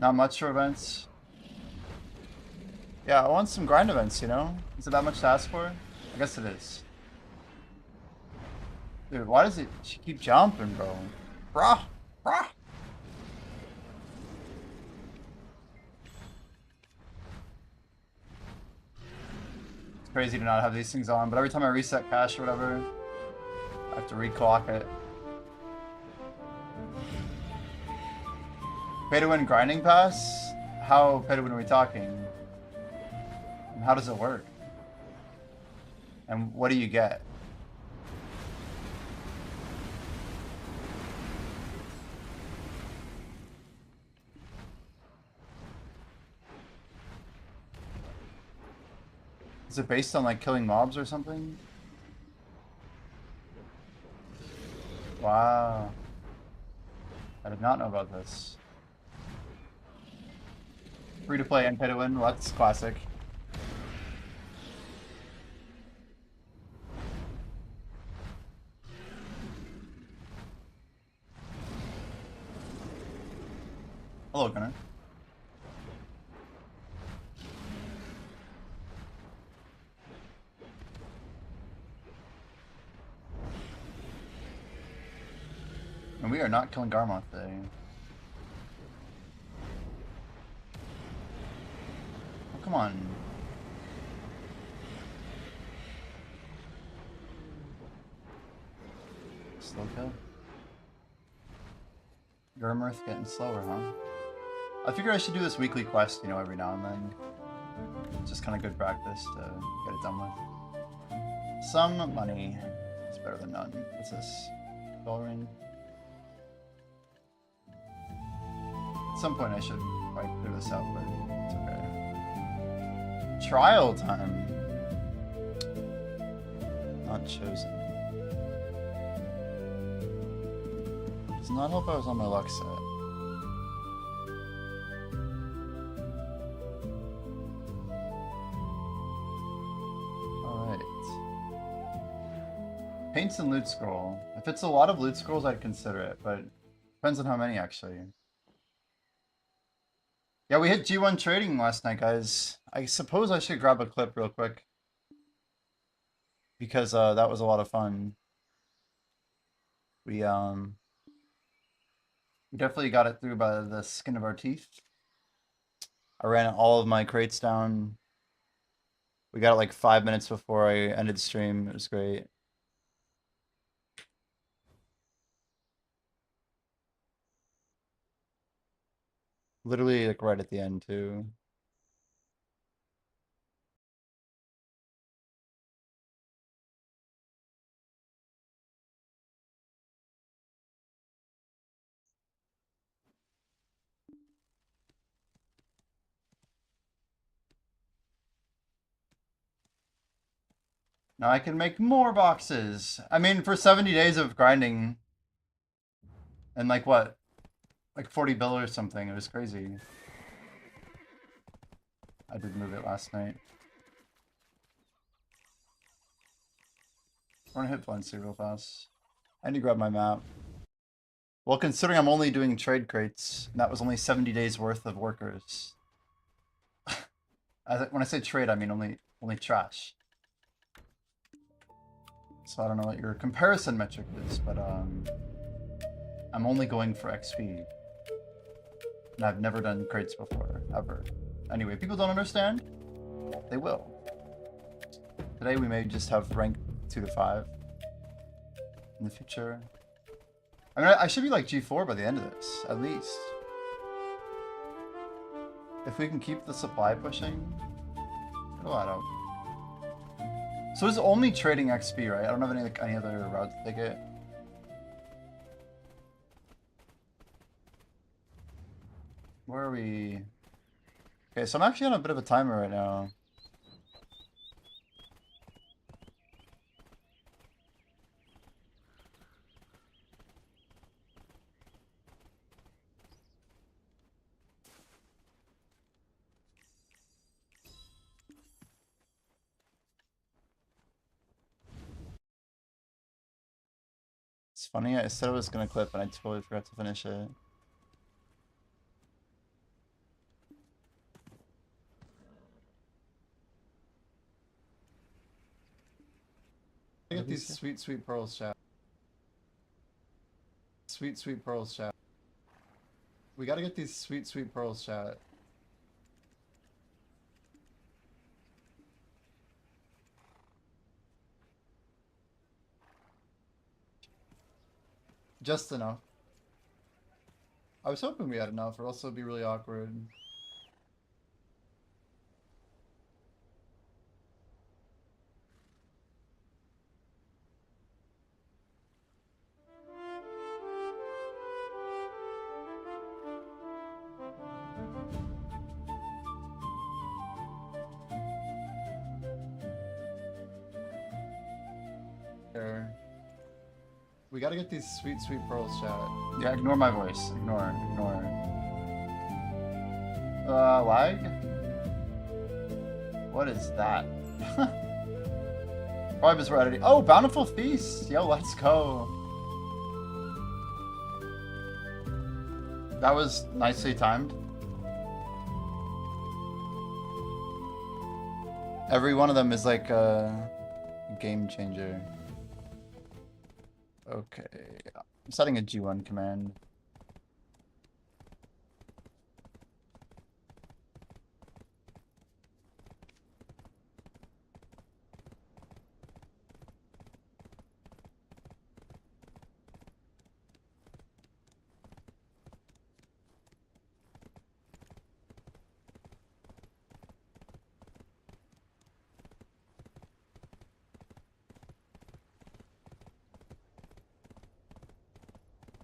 Not much for events. Yeah, I want some grind events, you know? Is it that much to ask for? I guess it is. Dude, why does it she keep jumping, bro? Bruh! Bruh! It's crazy to not have these things on, but every time I reset cache or whatever, I have to reclock it. Pay to win grinding pass? How pay to win are we talking? And how does it work? And what do you get? Is it based on like killing mobs or something? Wow. I did not know about this. Free to play and pay to win? Well, that's classic. Hello, Gunnar. And we are not killing Garmoth today. Oh, come on. Slow kill. Garmoth getting slower, huh? I figured I should do this weekly quest, you know, every now and then. It's just kind of good practice to get it done with. Some money. It's better than none. What's this? Bell ring. At some point I should probably clear this out, but it's okay. Trial time. Not chosen. Does not help I was on my luck set. Alright. Paints and loot scroll. If it's a lot of loot scrolls, I'd consider it, but depends on how many actually. Yeah, we hit G1 trading last night, guys. I suppose I should grab a clip real quick. Because that was a lot of fun. We definitely got it through by the skin of our teeth. I ran all of my crates down. We got it like 5 minutes before I ended stream. It was great. Literally like right at the end too. Now I can make more boxes. I mean, for 70 days of grinding and like what? Like 40 bill or something. It was crazy. I did move it last night. I want to hit Valencia real fast. I need to grab my map. Well, considering I'm only doing trade crates, and that was only 70 days worth of workers. When I say trade, I mean only trash. So I don't know what your comparison metric is, but I'm only going for XP. And I've never done crates before, ever. Anyway, people don't understand, they will. Today we may just have rank 2 to 5. In the future. I mean, I should be like G4 by the end of this, at least. If we can keep the supply pushing, it'll add up. So it's only trading XP, right? I don't have any other route to take it. Where are we? Okay, so I'm actually on a bit of a timer right now. It's funny, I said I was gonna clip and I totally forgot to finish it. get these sweet, sweet pearls, chat. Sweet, sweet pearls, chat. We gotta get these sweet, sweet pearls, chat. Just enough. I was hoping we had enough, or else it would be really awkward. There. We gotta get these sweet, sweet pearls, chat. Yeah, ignore my voice. Ignore. Lag? What is that? Probably we're editing. Oh, Bountiful Feast! Yo, let's go. That was nicely timed. Every one of them is like a game changer. Okay, I'm setting a G1 command.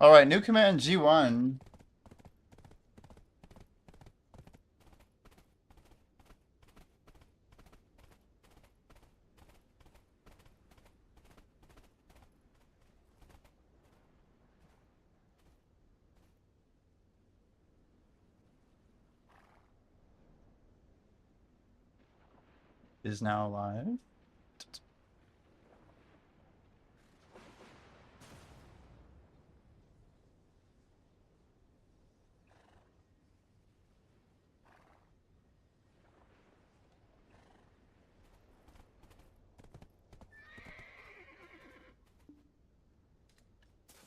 All right, new command G1. Is now live.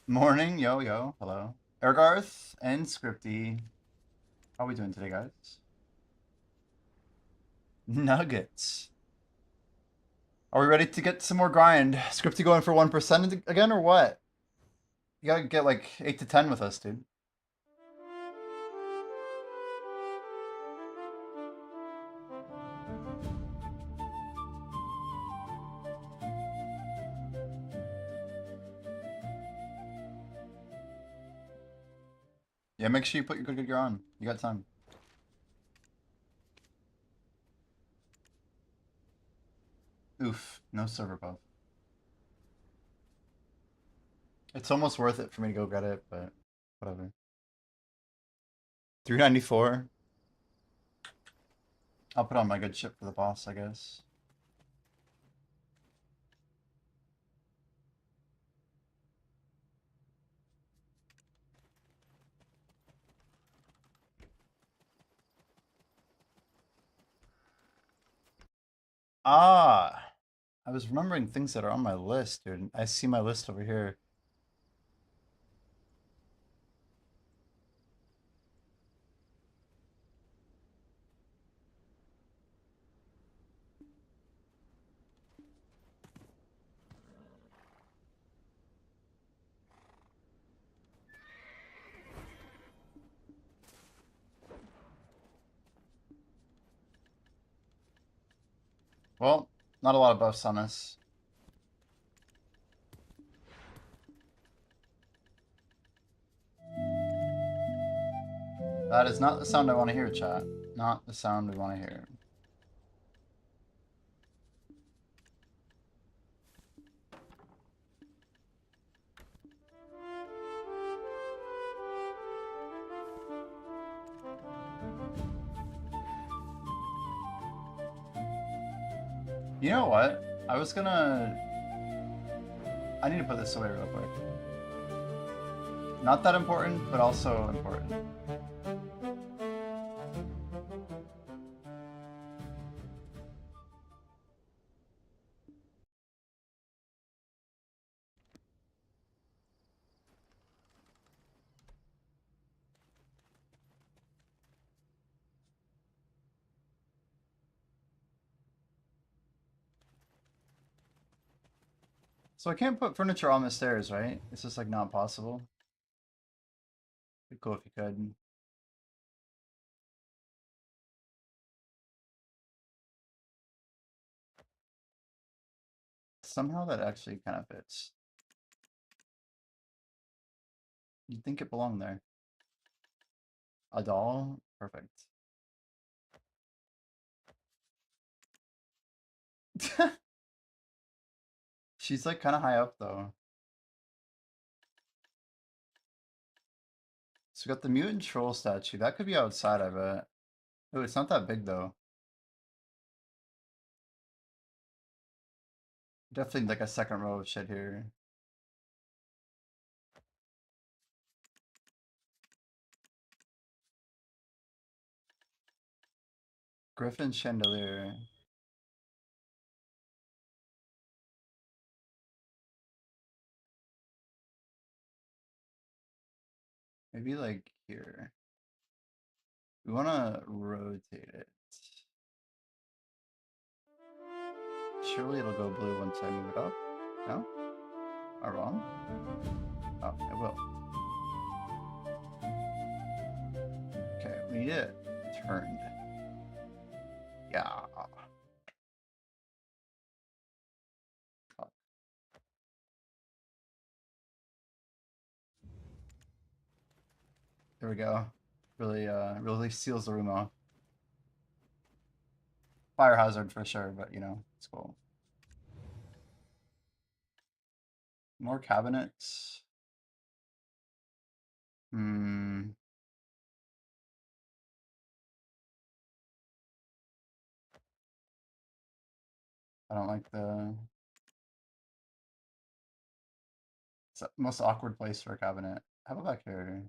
Morning, yo, hello. Ergarth and Scripty. How are we doing today, guys? Nuggets. Are we ready to get some more grind? Scripty going for 1% again, or what? You gotta get like 8 to 10 with us, dude. Yeah, make sure you put your good gear on. You got time. Oof, no server buff. It's almost worth it for me to go get it, but whatever. 394. I'll put on my good ship for the boss, I guess. Ah, I was remembering things that are on my list, dude. I see my list over here. Well, not a lot of buffs on us. That is not the sound I want to hear, chat. Not the sound we want to hear. You know what? I need to put this away real quick. Not that important, but also important. So I can't put furniture on the stairs, right? It's just like not possible. Be cool if you could. Somehow that actually kind of fits. You'd think it belonged there. A doll? Perfect. She's like kind of high up though. So we got the mutant troll statue. That could be outside, I bet. Oh, it's not that big though. Definitely like a second row of shit here. Griffin chandelier. Maybe like here. We want to rotate it. Surely it'll go blue once I move it up. No? Am I wrong? Oh, it will. Okay, we need it turned. Yeah. Fuck. There we go. Really seals the room off. Fire hazard for sure, but you know, it's cool. More cabinets. Hmm. I don't like the... It's the most awkward place for a cabinet. How about back here?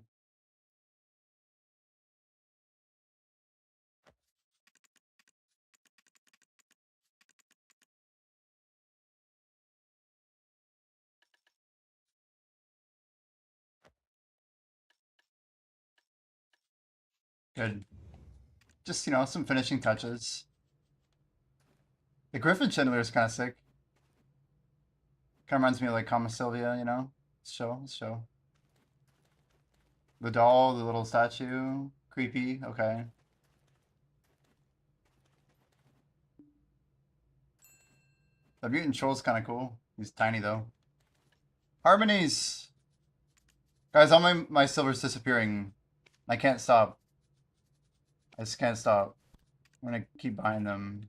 Good. Just, you know, some finishing touches. The Griffin chandelier is kind of sick. Kind of reminds me of like Kama Sylvia, you know? Let's show. The doll, the little statue. Creepy, okay. The mutant troll's kind of cool. He's tiny though. Harmonies! Guys, all my silver's disappearing. I can't stop. I just can't stop. I'm gonna keep buying them.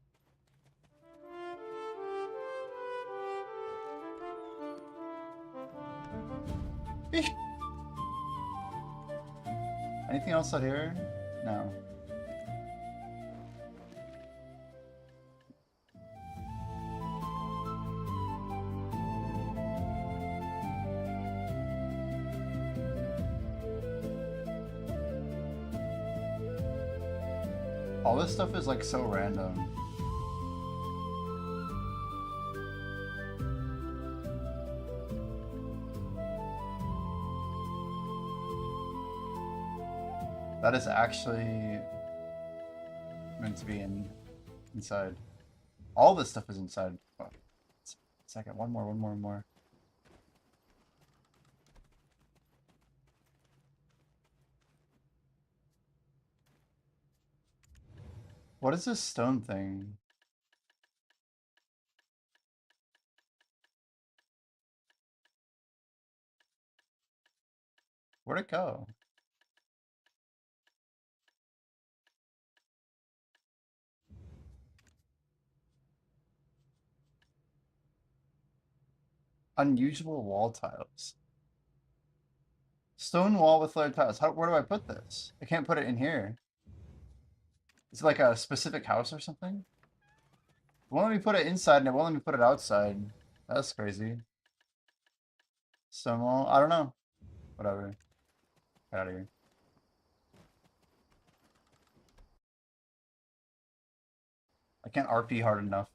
Anything else out here? No. All this stuff is like so random. That is actually meant to be inside. All this stuff is inside. Oh, second, one more. What is this stone thing? Where'd it go? Unusual wall tiles. Stone wall with layered tiles. Where do I put this? I can't put it in here. Is it like a specific house or something? It won't let me put it inside and it won't let me put it outside. That's crazy. Stone wall? I don't know. Whatever. Get out of here. I can't RP hard enough.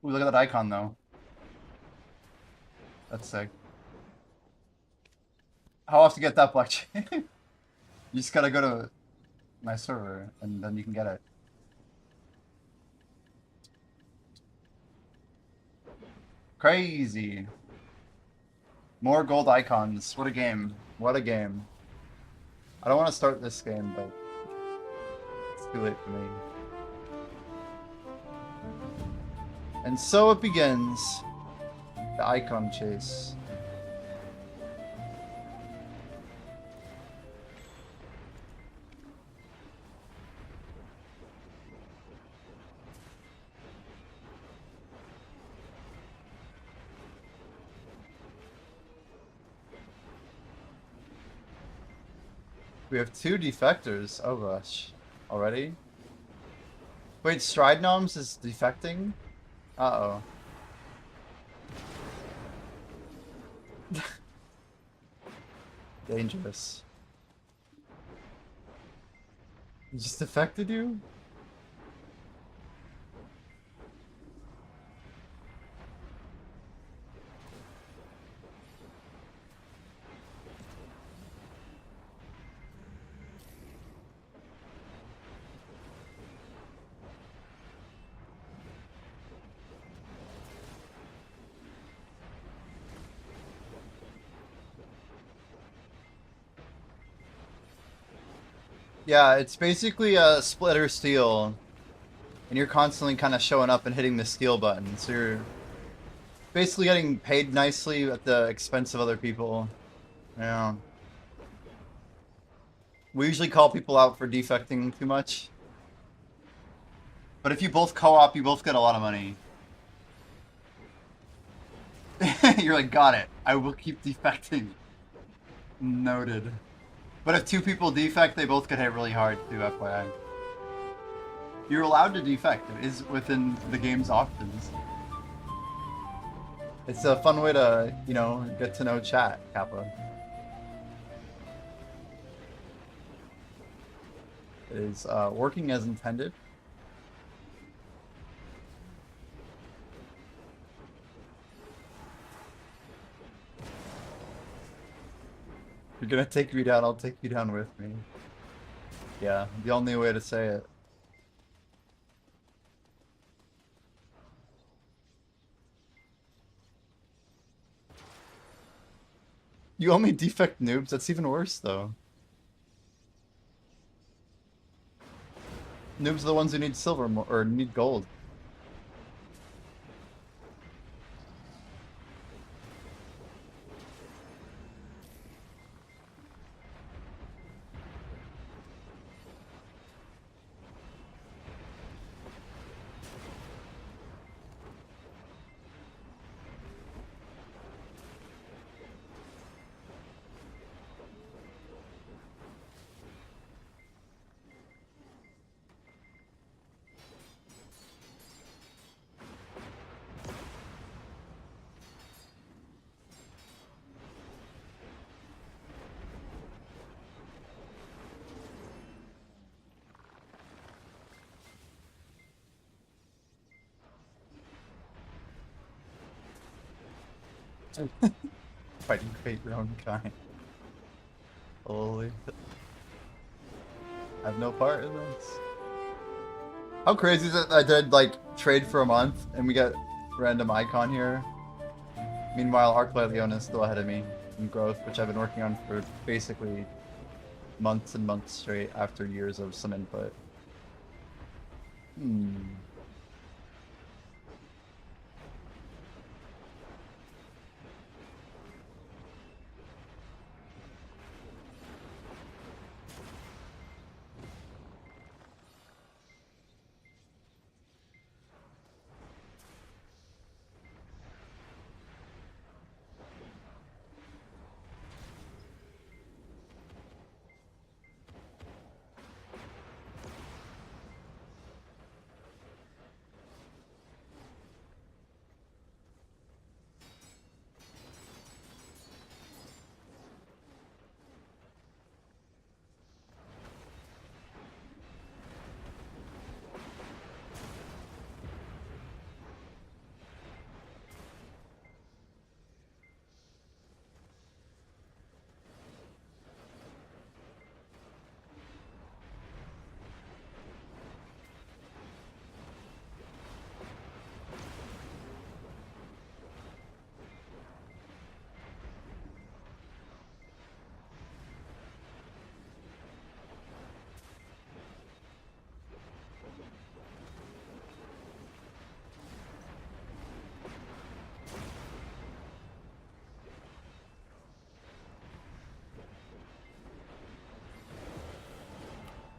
Ooh, look at that icon though. That's sick. How often get that blockchain? You just gotta go to my server and then you can get it. Crazy. More gold icons. What a game. What a game. I don't want to start this game, but it's too late for me. And so it begins. The icon chase. We have 2 defectors. Oh gosh. Already? Wait, Stride Noms is defecting? Uh-oh. Dangerous. He just defected you? Yeah, it's basically a splitter steel, and you're constantly kind of showing up and hitting the steal button, so you're basically getting paid nicely at the expense of other people. Yeah. We usually call people out for defecting too much. But if you both co-op, you both get a lot of money. You're like, got it. I will keep defecting. Noted. But if 2 people defect, they both get hit really hard too, FYI. You're allowed to defect. It is within the game's options. It's a fun way to, you know, get to know chat, Kappa. It is working as intended. You're gonna take me down, I'll take you down with me. Yeah, the only way to say it. You only defect noobs? That's even worse, though. Noobs are the ones who need silver or need gold. Fighting fate your own kind. Holy. I have no part in this. How crazy is it that I did, like, trade for a month and we got random icon here? Meanwhile, Arclight Leona is still ahead of me in growth, which I've been working on for basically months and months straight after years of some input.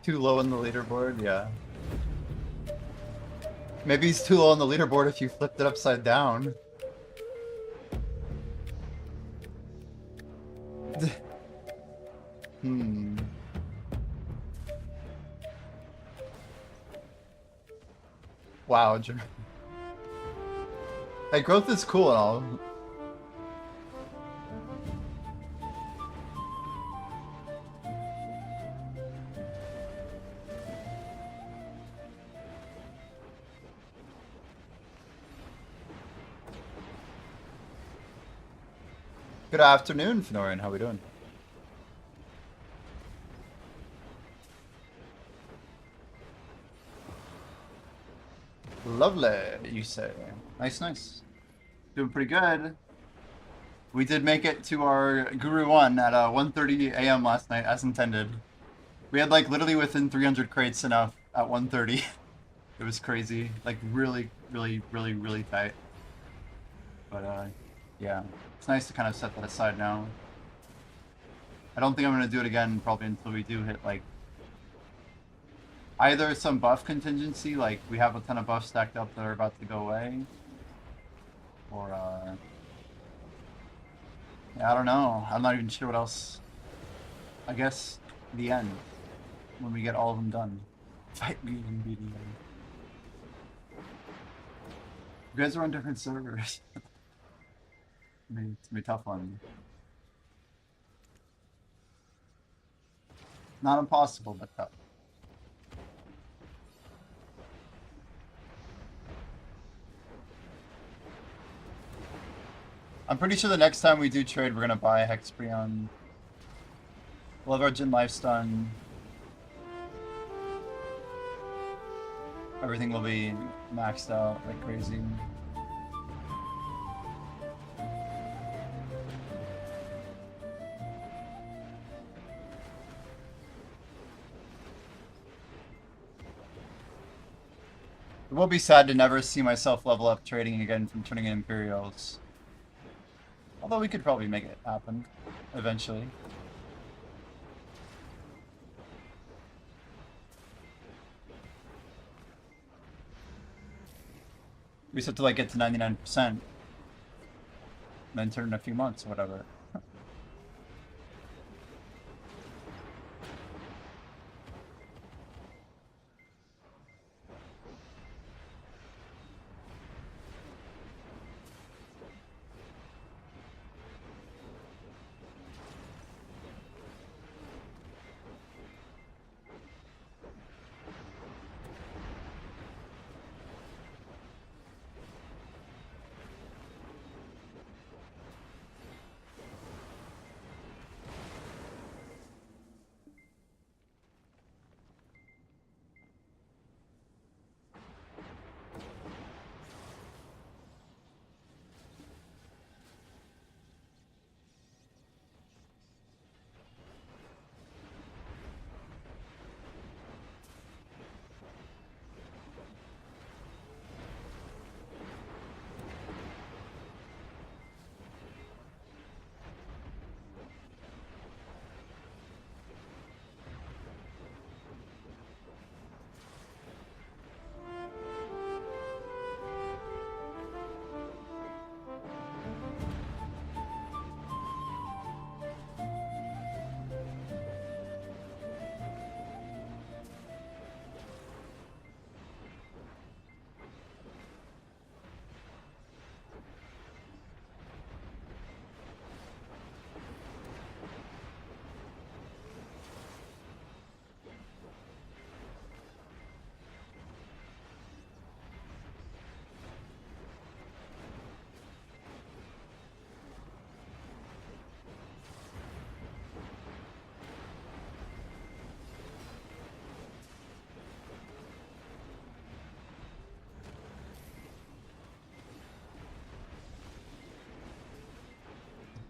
Too low on the leaderboard, yeah. Maybe he's too low on the leaderboard if you flipped it upside down. Hmm. Wow, hey, growth is cool and all. Good afternoon, Fenorian. How we doing? Lovely, you say. Nice, nice. Doing pretty good. We did make it to our Guru 1 at 1:30 a.m. last night, as intended. We had like literally within 300 crates enough at 1:30. It was crazy. Like really, really, really, really tight. But yeah. It's nice to kind of set that aside now. I don't think I'm going to do it again probably until we do hit like either some buff contingency, like we have a ton of buffs stacked up that are about to go away, or yeah, I don't know. I'm not even sure what else. I guess the end, when we get all of them done. Fight me and beating them. You guys are on different servers. It's gonna be a tough one. Not impossible, but tough. I'm pretty sure the next time we do trade, we're gonna buy a Hexbrion. We'll have our Jin Life done. Everything will be maxed out like crazy. It will be sad to never see myself level up trading again from turning in Imperials. Although we could probably make it happen eventually. We just have to like get to 99%. And then turn in a few months or whatever.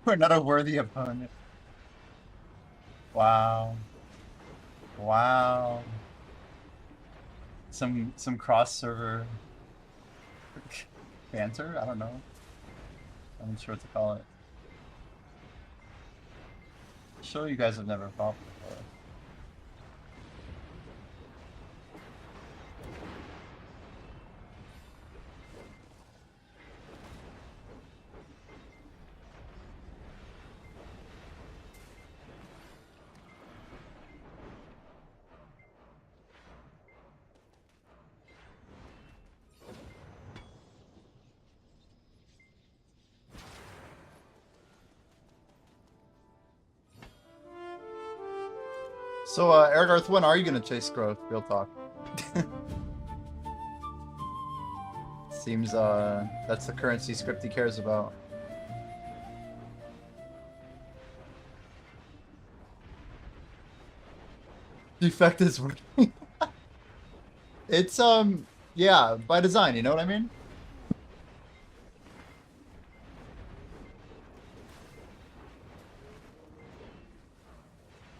We're not a worthy opponent. Wow. Wow. Some cross server banter? I don't know. I'm not sure what to call it. Sure, you guys have never fought before. So, Ergarth, when are you gonna chase growth? Real talk. Seems, that's the currency Scripty cares about. Defect is working. It's, yeah, by design, you know what I mean?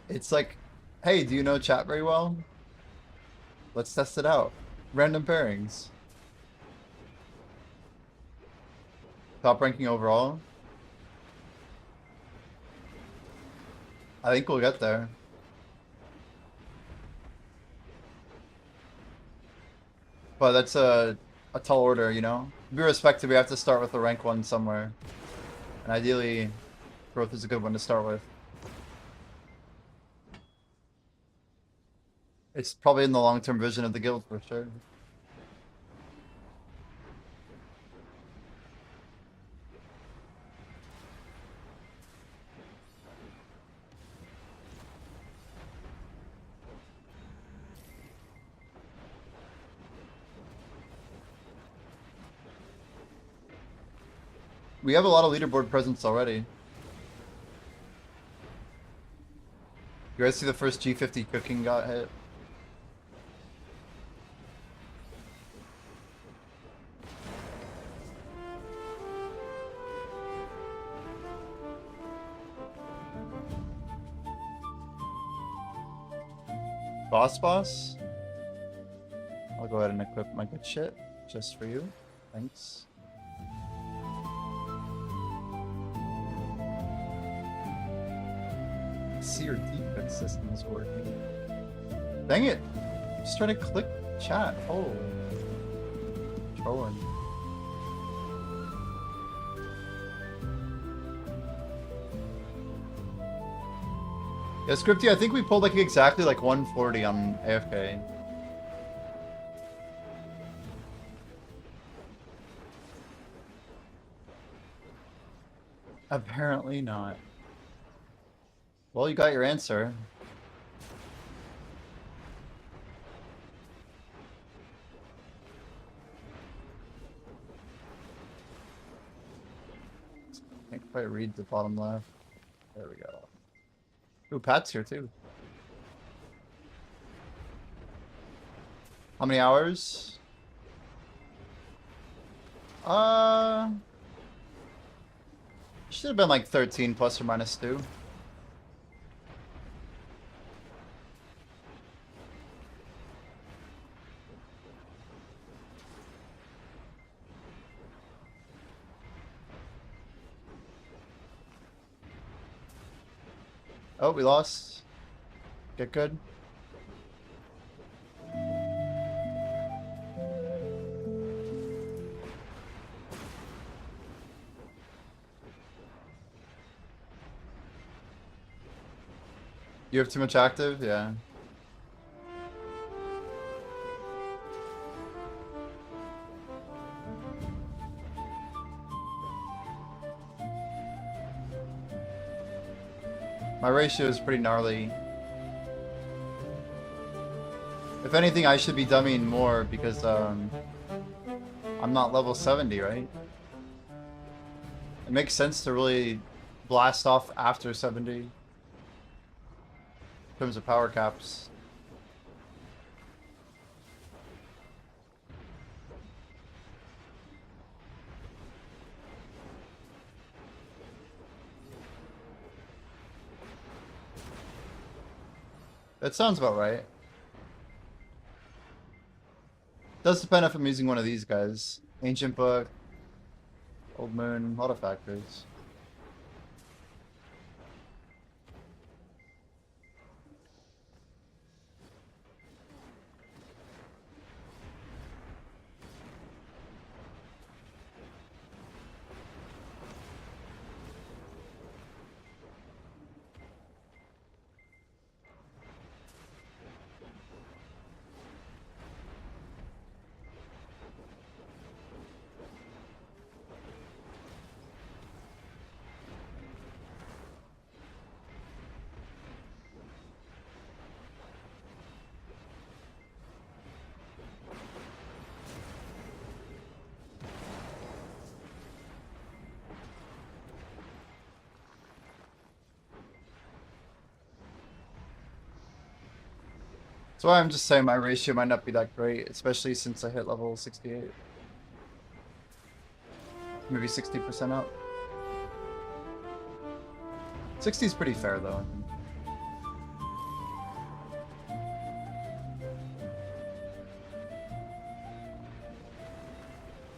It's like, hey, do you know chat very well? Let's test it out. Random pairings. Top ranking overall. I think we'll get there. But that's a tall order, you know? To be respected, we have to start with a rank 1 somewhere. And ideally, growth is a good one to start with. It's probably in the long-term vision of the guild for sure. We have a lot of leaderboard presence already. You guys see the first G50 cooking got hit? Boss? I'll go ahead and equip my good shit just for you. Thanks. See your defense system is working. Dang it! Just try to click chat. Oh. Trolling. Yeah, Scripty, I think we pulled like exactly like 140 on AFK. Apparently not. Well, you got your answer. Can't quite read the bottom left. There we go. Ooh, Pat's here too. How many hours? Should have been like 13 plus or minus 2. Oh, we lost. Get good. You have too much active? Yeah. My ratio is pretty gnarly. If anything, I should be dummying more because I'm not level 70, right? It makes sense to really blast off after 70 in terms of power caps. That sounds about right. Does depend if I'm using one of these guys. Ancient Book, Old Moon, a lot of factors. That's why I'm just saying my ratio might not be that great, especially since I hit level 68. Maybe 60% up. 60 is pretty fair though, I think.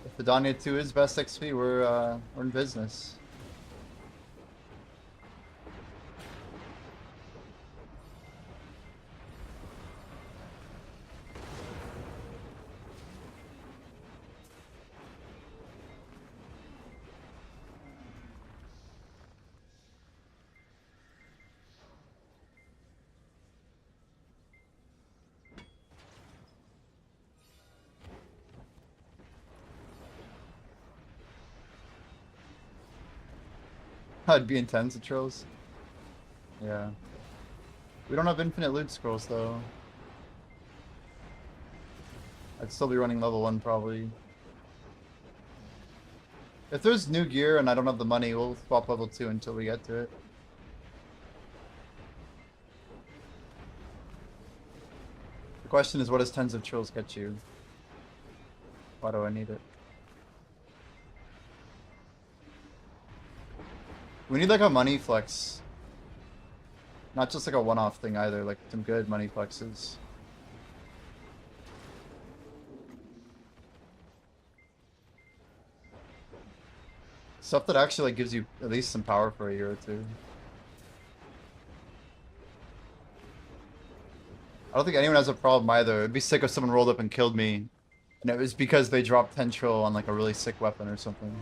If the Danya 2 is best XP, we're in business. I'd be intense at Trills. Yeah. We don't have infinite loot scrolls though. I'd still be running level 1 probably. If there's new gear and I don't have the money, we'll swap level 2 until we get to it. The question is, what does tens of Trills get you? Why do I need it? We need like a money flex. Not just like a one-off thing either, like some good money flexes. Stuff that actually like gives you at least some power for a year or two. I don't think anyone has a problem either. It'd be sick if someone rolled up and killed me, and it was because they dropped 10 trill on like a really sick weapon or something.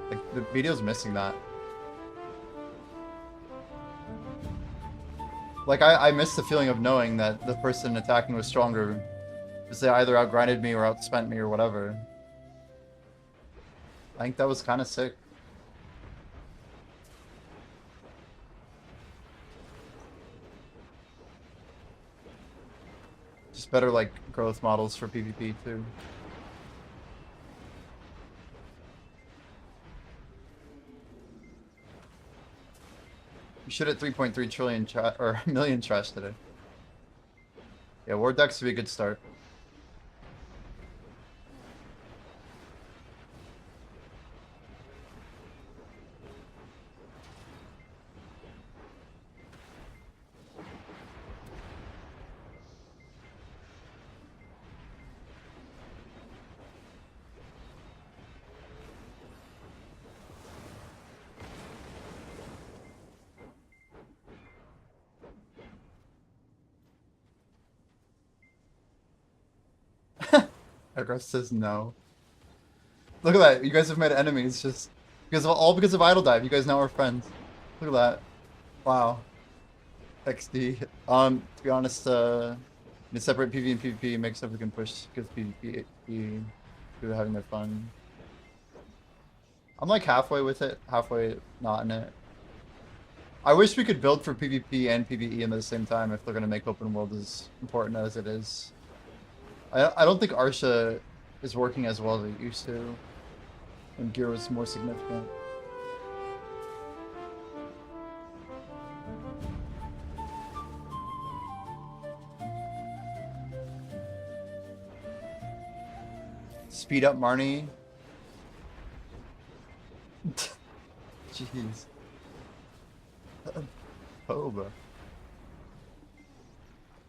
Like the video's missing that. Like I miss the feeling of knowing that the person attacking was stronger because they either outgrinded me or outspent me or whatever. I think that was kind of sick. Just better like growth models for PvP too. We should hit 3.3 trillion or million trash today. Yeah, war decks would be a good start. Aggress says no. Look at that. You guys have made enemies just because of because of Idle Dive. You guys now are friends. Look at that. Wow. XD. To be honest, to separate PV and PvP makes stuff we can push because PvP people are having their fun. I'm like halfway with it, halfway not in it. I wish we could build for PvP and PvE at the same time if they're gonna make open world as important as it is. I don't think Arsha is working as well as it used to when gear was more significant. Speed up Marnie. Jeez. Boba.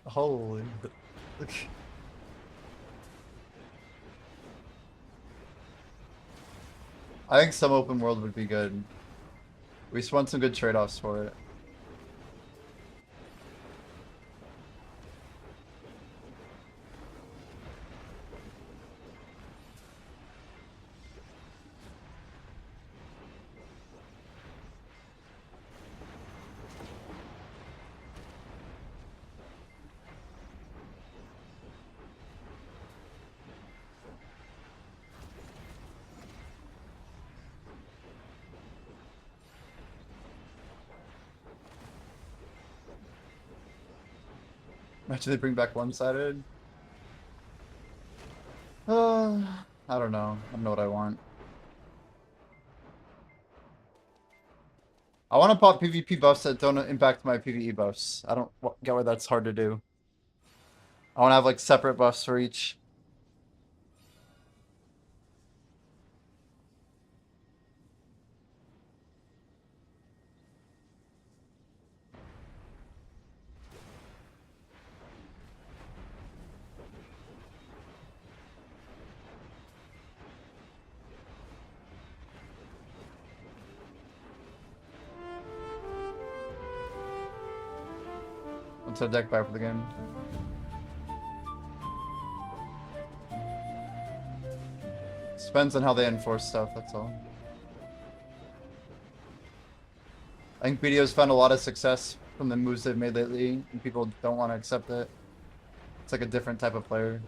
Holy. Look. I think some open world would be good. We just want some good trade-offs for it. Imagine they bring back one-sided. I don't know. I don't know what I want. I want to pop PvP buffs that don't impact my PvE buffs. I don't get why that's hard to do. I want to have like separate buffs for each. What's our deck buy for the game? Depends on how they enforce stuff, that's all. I think BDO's found a lot of success from the moves they've made lately, and people don't want to accept it. It's like a different type of player.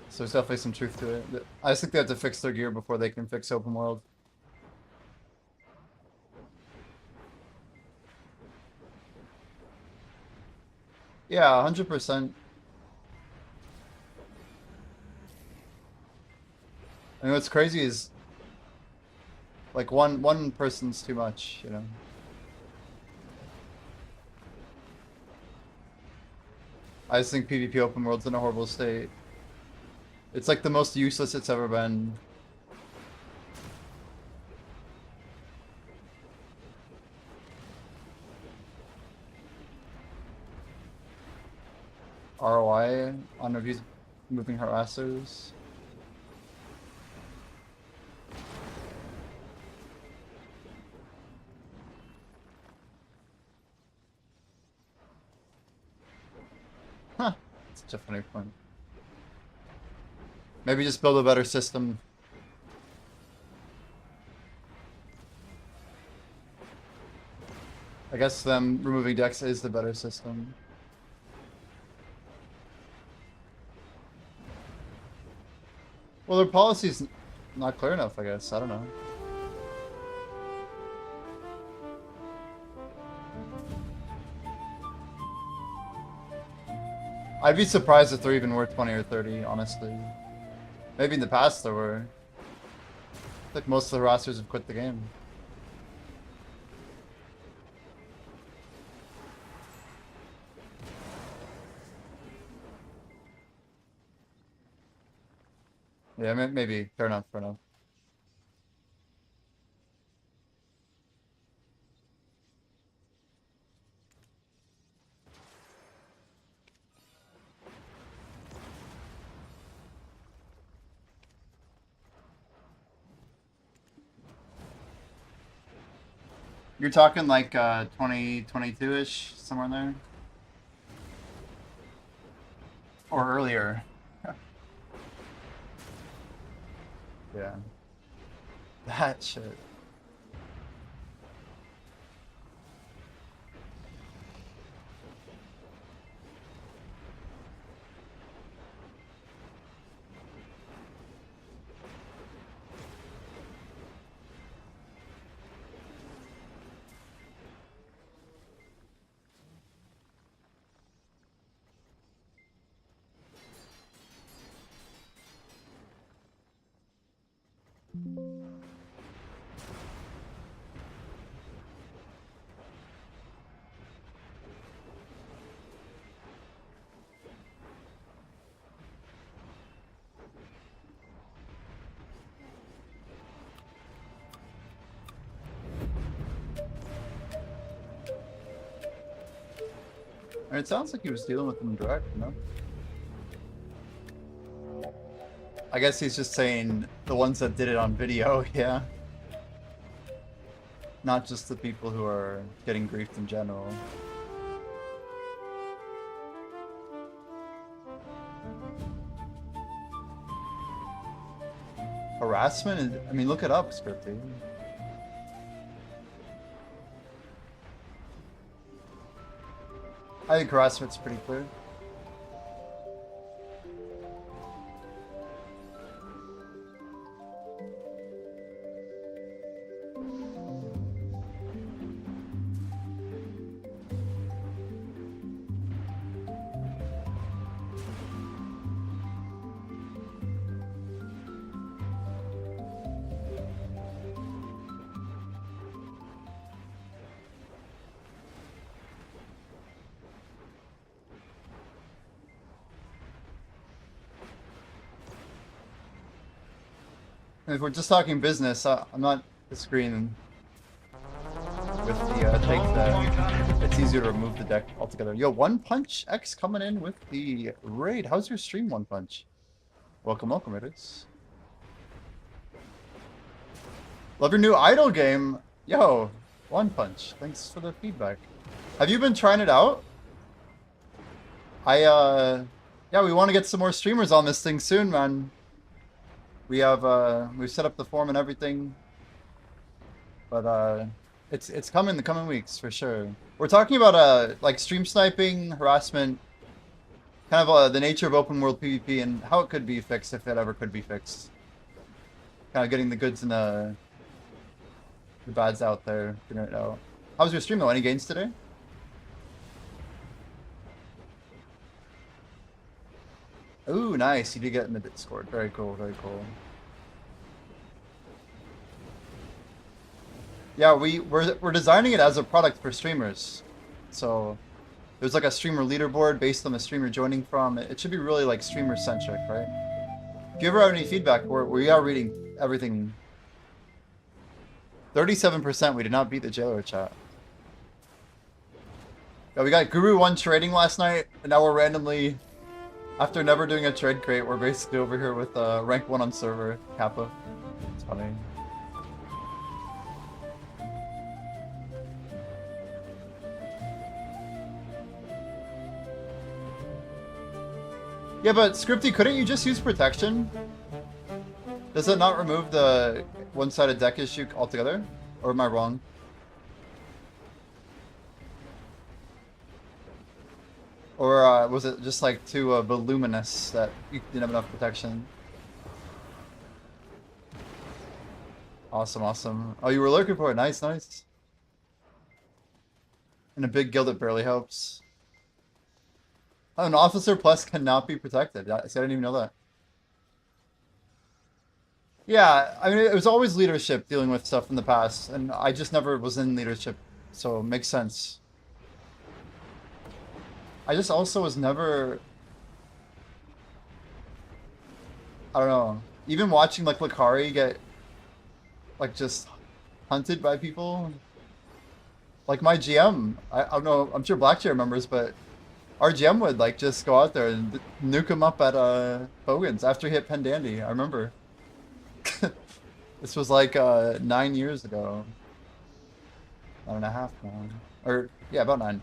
So there's definitely some truth to it. I just think they have to fix their gear before they can fix open world. Yeah, 100%. I mean, what's crazy is like one person's too much, you know. I just think PvP open world's in a horrible state. It's like the most useless it's ever been. ROI on reviews moving harassers. Huh. That's such a funny point. Maybe just build a better system. I guess them removing decks is the better system. Well, their policy's not clear enough, I guess. I don't know. I'd be surprised if they're even worth 20 or 30, honestly. Maybe in the past there were. I think most of the rosters have quit the game. Yeah, maybe. Fair enough, fair enough. You're talking like 2022-ish, somewhere in there? Or earlier. Yeah. That shit. And it sounds like he was dealing with them direct, you know? I guess he's just saying the ones that did it on video, yeah. Not just the people who are getting griefed in general. Harassment? I mean, look it up, Scripty. I think harassment's pretty clear. If we're just talking business, I'm not disagreeing with the take that it's easier to remove the deck altogether. Yo, One Punch X coming in with the raid. How's your stream, One Punch? Welcome, welcome, it is. Love your new idol game. Yo, One Punch. Thanks for the feedback. Have you been trying it out? Yeah, we want to get some more streamers on this thing soon, man. We have, we've set up the form and everything. But, it's coming the coming weeks, for sure. We're talking about, like, stream sniping, harassment, kind of, the nature of open world PvP and how it could be fixed, if it ever could be fixed. Kind of getting the goods and the bads out there, figuring it out. How was your stream, though? Any gains today? Ooh, nice. You did get in the Discord. Very cool, very cool. Yeah, we're designing it as a product for streamers. So there's like a streamer leaderboard based on the streamer joining from. It should be really like streamer centric, right? If you ever have any feedback, we are reading everything. 37%, we did not beat the jailer chat. Yeah, we got Guru 1 trading last night, and now we're randomly, after never doing a trade crate, we're basically over here with rank 1 on server, Kappa. It's funny. Yeah, but Scripty, couldn't you just use protection? Does it not remove the one-sided deck issue altogether? Or am I wrong? Or was it just like too voluminous that you didn't have enough protection? Awesome, awesome. Oh, you were looking for it. Nice, nice. In a big guild, it barely helps. Oh, an officer plus cannot be protected. I didn't even know that. Yeah, I mean, it was always leadership dealing with stuff in the past, and I just never was in leadership, so it makes sense. I just also was never... I don't know. Even watching, like, Lakari get, like, just hunted by people. Like, my GM, I don't know, I'm sure Blackchair remembers, but our GM would, like, just go out there and nuke him up at, Bogan's after he hit Pendandy, I remember. This was, like, 9 years ago. 9.5 now. Or, yeah, about 9.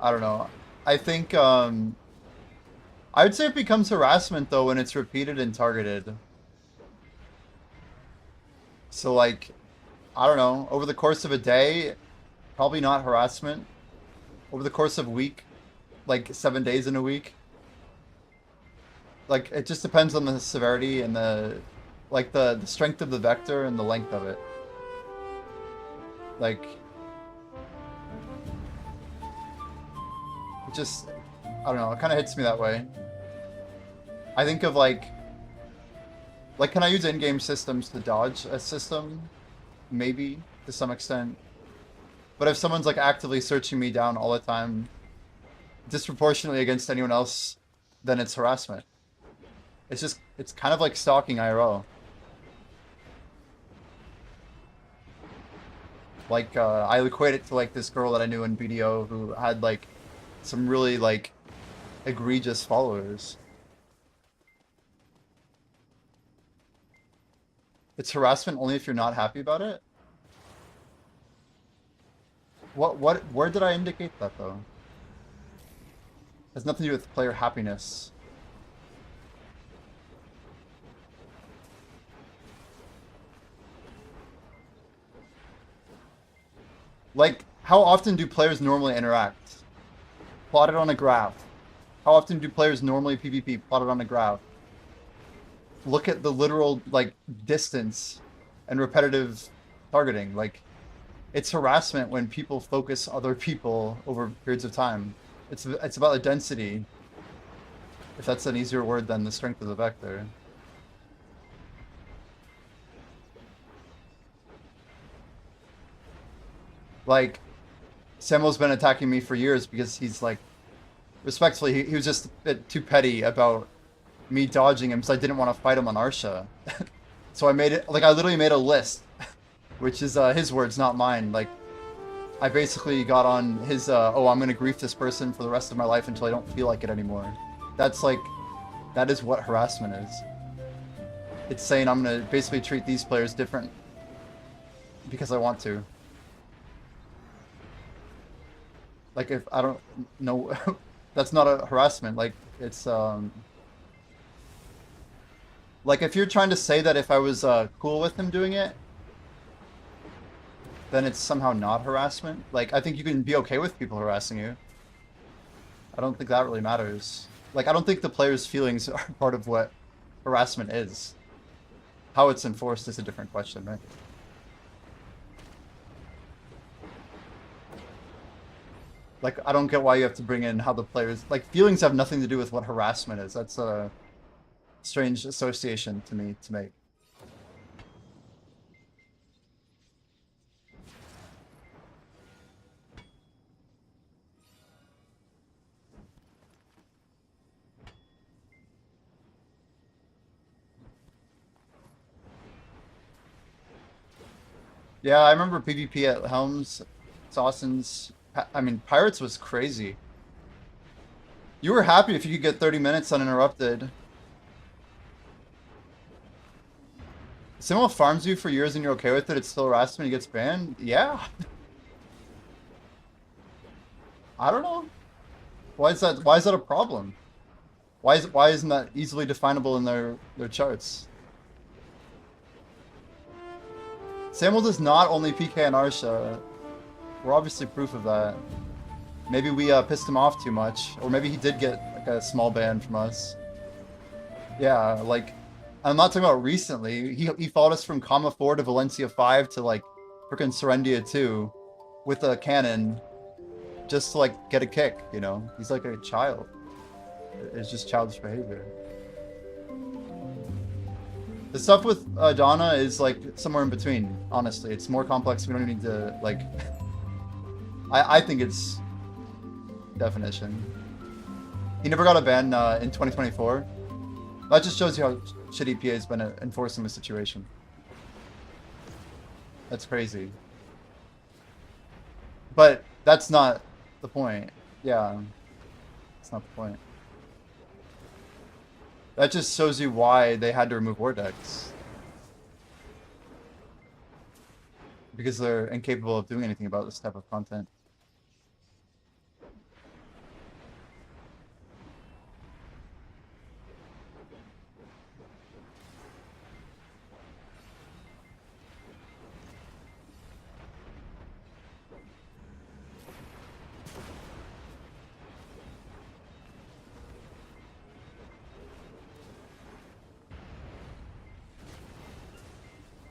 I don't know. I think, I would say it becomes harassment, though, when it's repeated and targeted. So, like, I don't know, over the course of a day, probably not harassment. Over the course of a week, like 7 days in a week. Like, it just depends on the severity and the strength of the vector and the length of it. Like, it just, I don't know, it kind of hits me that way. I think of like, can I use in-game systems to dodge a system? Maybe, to some extent. But if someone's like actively searching me down all the time, disproportionately against anyone else, then it's harassment. It's just, it's kind of like stalking IRL. Like, I equate it to like this girl that I knew in BDO who had like some really like egregious followers. It's harassment only if you're not happy about it? Where did I indicate that though? It has nothing to do with player happiness. Like, how often do players normally interact? Plotted on a graph. How often do players normally PvP plotted on a graph? Look at the literal, like, distance and repetitive targeting. Like, it's harassment when people focus other people over periods of time. It's about the density, if that's an easier word than the strength of the vector. Like, Samuel's been attacking me for years because he's like, respectfully, he was just a bit too petty about me dodging him because I didn't want to fight him on Arsha. So I made it, like, I literally made a list, which is his words, not mine. Like, I basically got on his, oh, I'm gonna grief this person for the rest of my life until I don't feel like it anymore. That's like, that is what harassment is. It's saying I'm gonna basically treat these players different because I want to. Like, if I don't know, that's not a harassment. Like, it's, like, if you're trying to say that if I was cool with him doing it, then it's somehow not harassment. Like, I think you can be okay with people harassing you. I don't think that really matters. Like, I don't think the player's feelings are part of what harassment is. How it's enforced is a different question, right? Like, I don't get why you have to bring in how the players... Like, feelings have nothing to do with what harassment is. That's a strange association to me to make. Yeah, I remember PvP at Helms, Sawson's... I mean, Pirates was crazy. You were happy if you could get 30 minutes uninterrupted. Someone farms you for years and you're okay with it, it's still harassment, he gets banned? Yeah. I don't know. Why is that a problem? Why isn't that easily definable in their charts? Samuel does not only PK and Arsha. We're obviously proof of that. Maybe we pissed him off too much, or maybe he did get like a small ban from us. Yeah, like, I'm not talking about recently. He followed us from Comma 4 to Valencia 5 to like frickin' Serendia 2 with a cannon just to like get a kick, you know? He's like a child. It's just childish behavior. The stuff with Donna is like somewhere in between, honestly. It's more complex. We don't even need to like... I think it's definition. He never got a ban in 2024. That just shows you how shitty PA has been at enforcing the situation. That's crazy. But that's not the point. Yeah. That's not the point. That just shows you why they had to remove Vortex. Because they're incapable of doing anything about this type of content.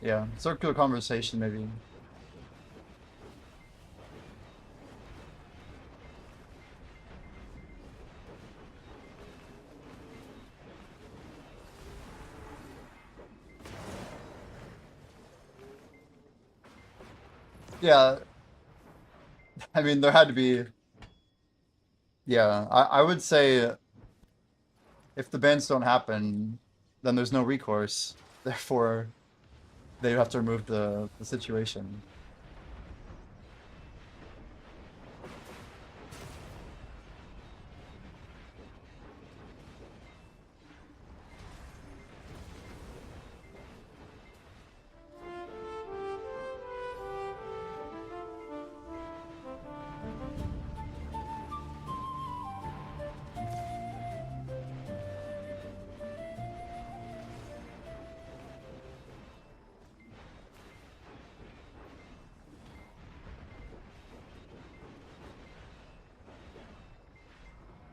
Yeah, circular conversation maybe. Yeah, I mean, there had to be... Yeah, I would say if the bans don't happen, then there's no recourse. Therefore, they have to remove the situation.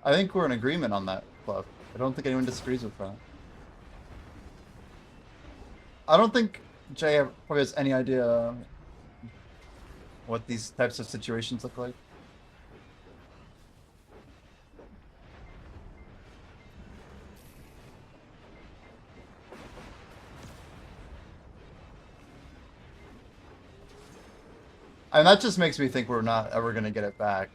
I think we're in agreement on that, Fluff. I don't think anyone disagrees with that. I don't think Jay probably has any idea what these types of situations look like. And that just makes me think we're not ever going to get it back.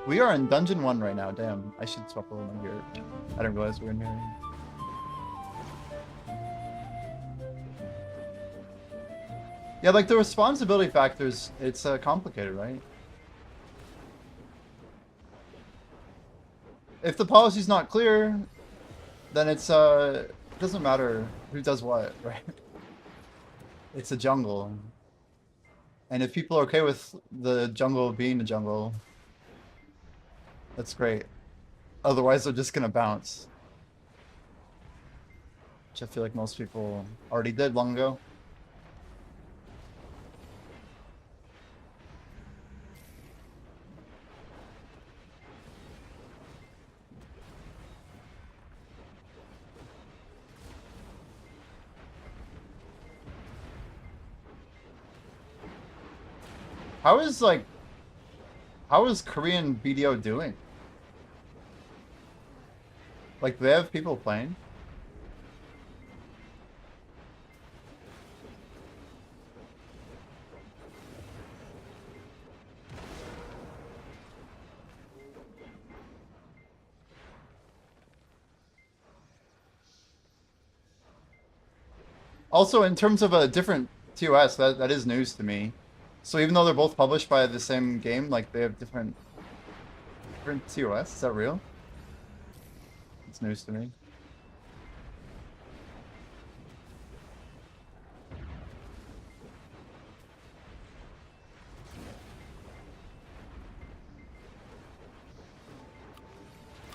We are in Dungeon 1 right now, damn. I should swap over my gear. I didn't realize we were in here. Yeah, like the responsibility factors, it's complicated, right? If the policy's not clear, then it doesn't matter who does what, right? It's a jungle. And if people are okay with the jungle being a jungle, that's great. Otherwise, they're just gonna bounce. Which I feel like most people already did long ago. How is Korean BDO doing? Like, do they have people playing? Also, in terms of a different TOS, that is news to me. So even though they're both published by the same game, like they have different TOS. Is that real? It's news to me.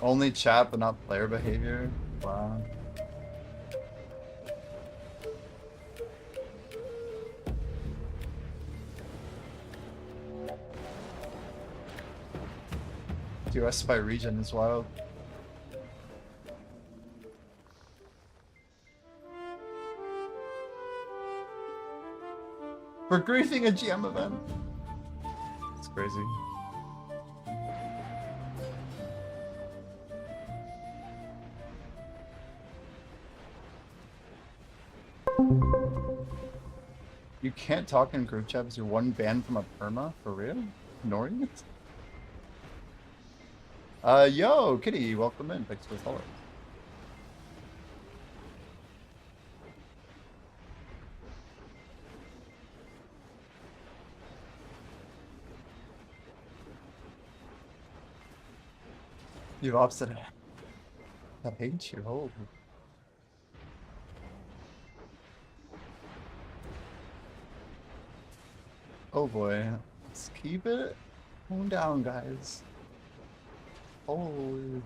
Only chat, but not player behavior. Wow. TOS by region is wild. For griefing a GM event. It's crazy. You can't talk in group chat because you're one ban from a perma? For real? Ignoring it? Yo, Kitty, welcome in. Thanks for the follow. You've offset it. I hate you. Oh. Oh boy. Let's keep it calm down, guys. Oh.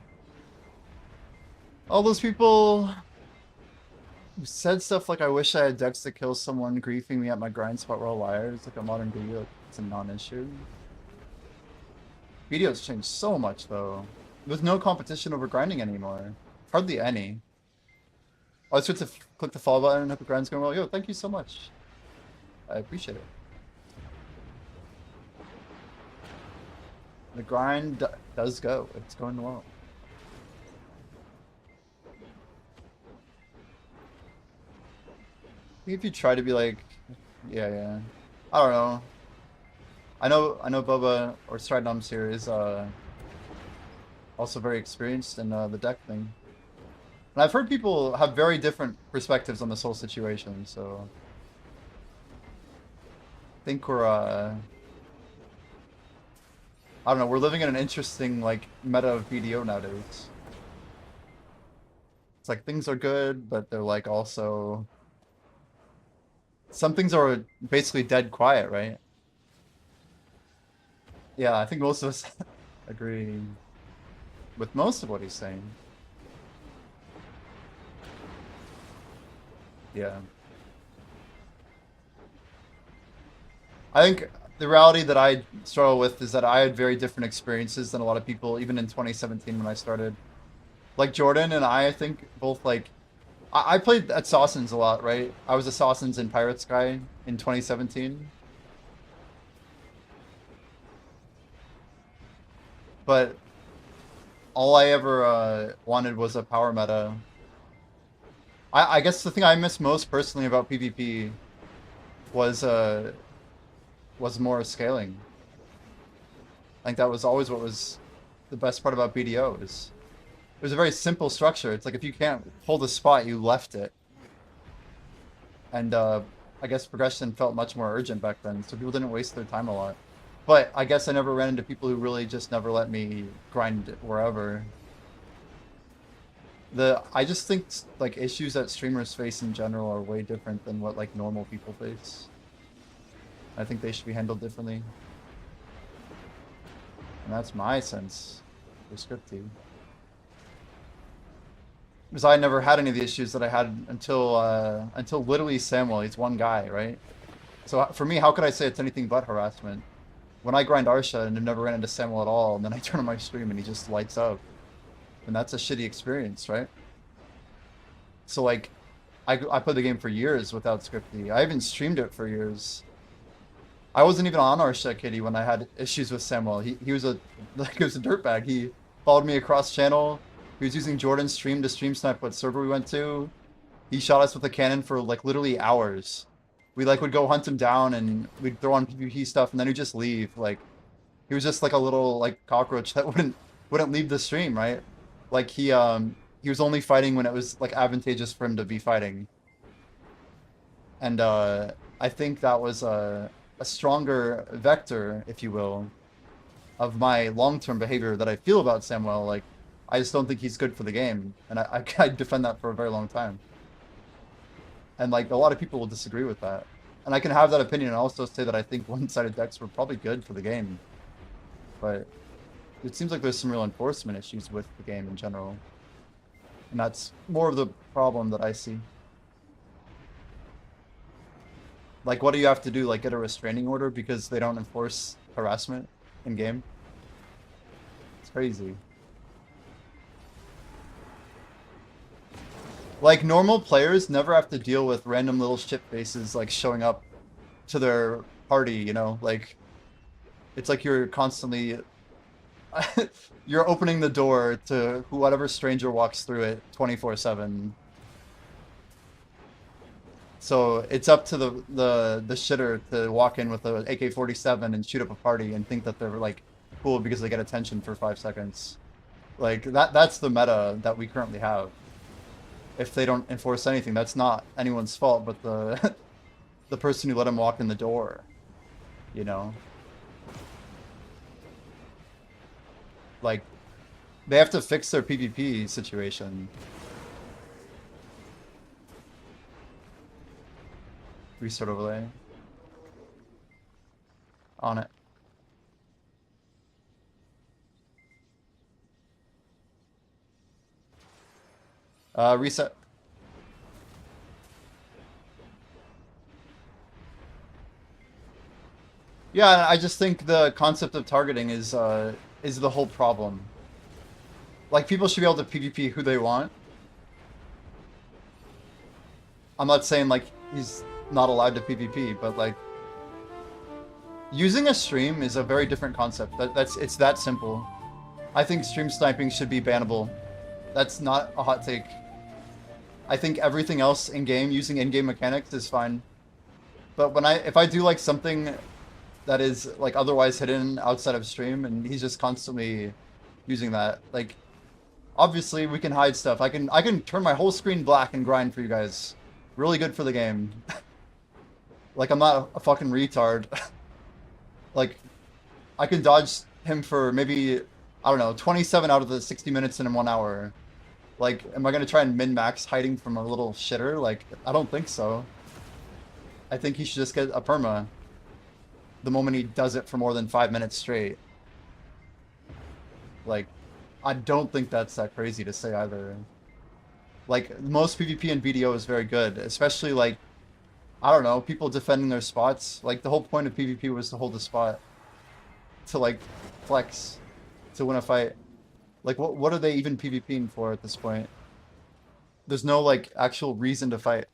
All those people who said stuff like, I wish I had decks to kill someone griefing me at my grind spot were all liars. Like a modern video, it's a non-issue. Video's changed so much though. There's no competition over grinding anymore. Hardly any. Oh, I just have to click the follow button and hope the grind's going well. Yo, thank you so much. I appreciate it. The grind does go. It's going well. I think if you try to be like, yeah. I don't know. I know Bubba or Stridum's here is also very experienced in the deck thing. And I've heard people have very different perspectives on this whole situation, so I think we're I don't know, we're living in an interesting like meta of BDO nowadays. It's like things are good, but they're like also some things are basically dead quiet, right? Yeah, I think most of us agree with most of what he's saying. Yeah. I think the reality that I struggle with is that I had very different experiences than a lot of people, even in 2017 when I started. Like Jordan and I think both like I played at Sawsons a lot, right? I was a Sawsons and Pirates guy in 2017. But all I ever wanted was a power meta. I guess the thing I miss most personally about PvP was more scaling. I think that was always what was the best part about BDO is it was a very simple structure. It's like if you can't hold a spot, you left it. And I guess progression felt much more urgent back then, so people didn't waste their time a lot. But I guess I never ran into people who really just never let me grind it wherever. I just think like issues that streamers face in general are way different than what like normal people face. I think they should be handled differently. And that's my sense for Scripty. Because I never had any of the issues that I had until literally Samuel. He's one guy, right? So for me, how could I say it's anything but harassment? When I grind Arsha and never ran into Samuel at all, and then I turn on my stream and he just lights up. And that's a shitty experience, right? So like, I played the game for years without Scripty. I even streamed it for years. I wasn't even on Arsha Kitty when I had issues with Samuel. He was a dirtbag. He followed me across channel. He was using Jordan's stream to stream snipe what server we went to. He shot us with a cannon for like literally hours. We like would go hunt him down and we'd throw on PvP stuff and then he'd just leave. Like he was just like a little like cockroach that wouldn't leave the stream, right? Like he was only fighting when it was like advantageous for him to be fighting. And I think that was a stronger vector, if you will, of my long-term behavior that I feel about Samuel. Like I just don't think he's good for the game, and I defend that for a very long time. And like a lot of people will disagree with that, and I can have that opinion and also say that I think one-sided decks were probably good for the game, but it seems like there's some real enforcement issues with the game in general, and that's more of the problem that I see. Like, what do you have to do? Like, get a restraining order because they don't enforce harassment in game? It's crazy. Like, normal players never have to deal with random little shit faces, like, showing up to their party, you know? Like, it's like you're constantly... you're opening the door to whatever stranger walks through it 24/7. So it's up to the shitter to walk in with an AK-47 and shoot up a party and think that they're, like, cool because they get attention for 5 seconds. Like, that's the meta that we currently have. If they don't enforce anything, that's not anyone's fault but the the person who let him walk in the door, you know? Like, they have to fix their PvP situation. Restart overlay. On it. Reset. Yeah, I just think the concept of targeting is the whole problem. Like, people should be able to PvP who they want. I'm not saying, like, he's not allowed to PvP, but, like, using a stream is a very different concept. It's that simple. I think stream sniping should be bannable. That's not a hot take. I think everything else in-game, using in-game mechanics is fine. But if I do, like, something that is, like, otherwise hidden outside of stream, and he's just constantly using that, like, obviously we can hide stuff. I can turn my whole screen black and grind for you guys. Really good for the game. Like, I'm not a fucking retard. Like, I can dodge him for maybe, I don't know, 27 out of the 60 minutes in 1 hour. Like, am I gonna try and min-max hiding from a little shitter? Like, I don't think so. I think he should just get a perma the moment he does it for more than 5 minutes straight. Like, I don't think that's that crazy to say either. Like, most PvP in BDO is very good, especially, like, I don't know, people defending their spots. Like, the whole point of PvP was to hold a spot. To, like, flex. To win a fight. Like, what are they even PvPing for at this point? There's no, like, actual reason to fight.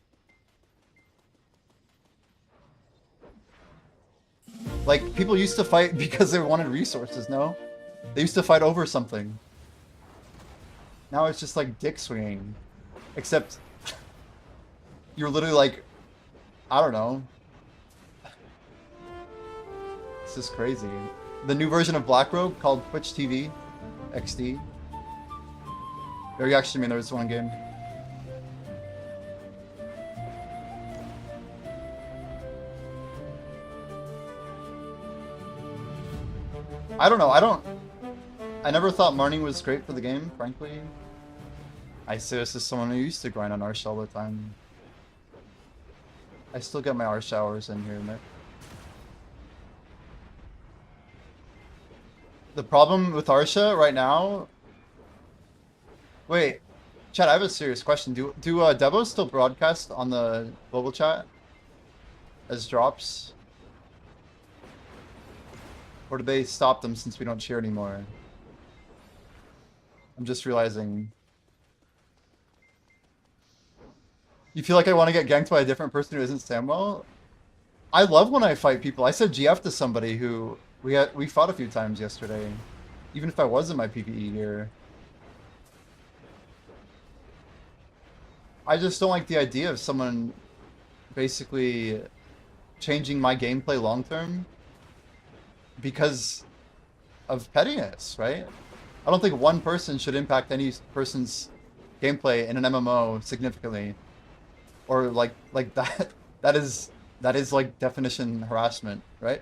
Like, people used to fight because they wanted resources, no? They used to fight over something. Now it's just, like, dick swinging. Except, you're literally, like, I don't know. It's just crazy. The new version of Black Robe called Twitch TV XD. Or you actually mean there was one game? I don't know. I never thought Marnie was great for the game, frankly. I say this as someone who used to grind on Arsha all the time. I still get my Arsha hours in here, Nick. The problem with Arsha right now... Wait, chat, I have a serious question. Do Devos still broadcast on the global chat as drops? Or did they stop them since we don't cheer anymore? I'm just realizing. You feel like I want to get ganked by a different person who isn't Samuel? I love when I fight people. I said GF to somebody who we fought a few times yesterday. Even if I was in my PvE gear. I just don't like the idea of someone basically changing my gameplay long term because of pettiness, right? I don't think one person should impact any person's gameplay in an MMO significantly. Or like that that is like definition harassment, right?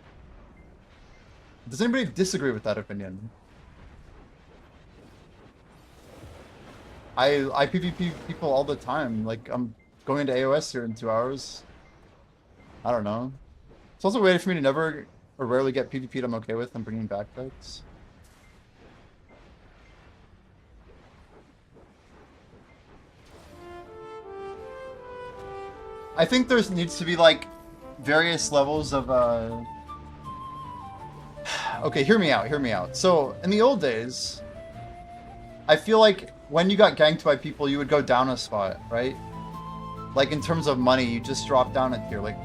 Does anybody disagree with that opinion? I PvP people all the time. Like, I'm going into AOS here in 2 hours. I don't know. It's also a way for me to never or rarely get PvP'd I'm okay with and bringing back fights. I think there needs to be, like, various levels of, Okay, hear me out. So, in the old days, I feel like when you got ganked by people, you would go down a spot, right? Like, in terms of money, you just drop down a tier. Like,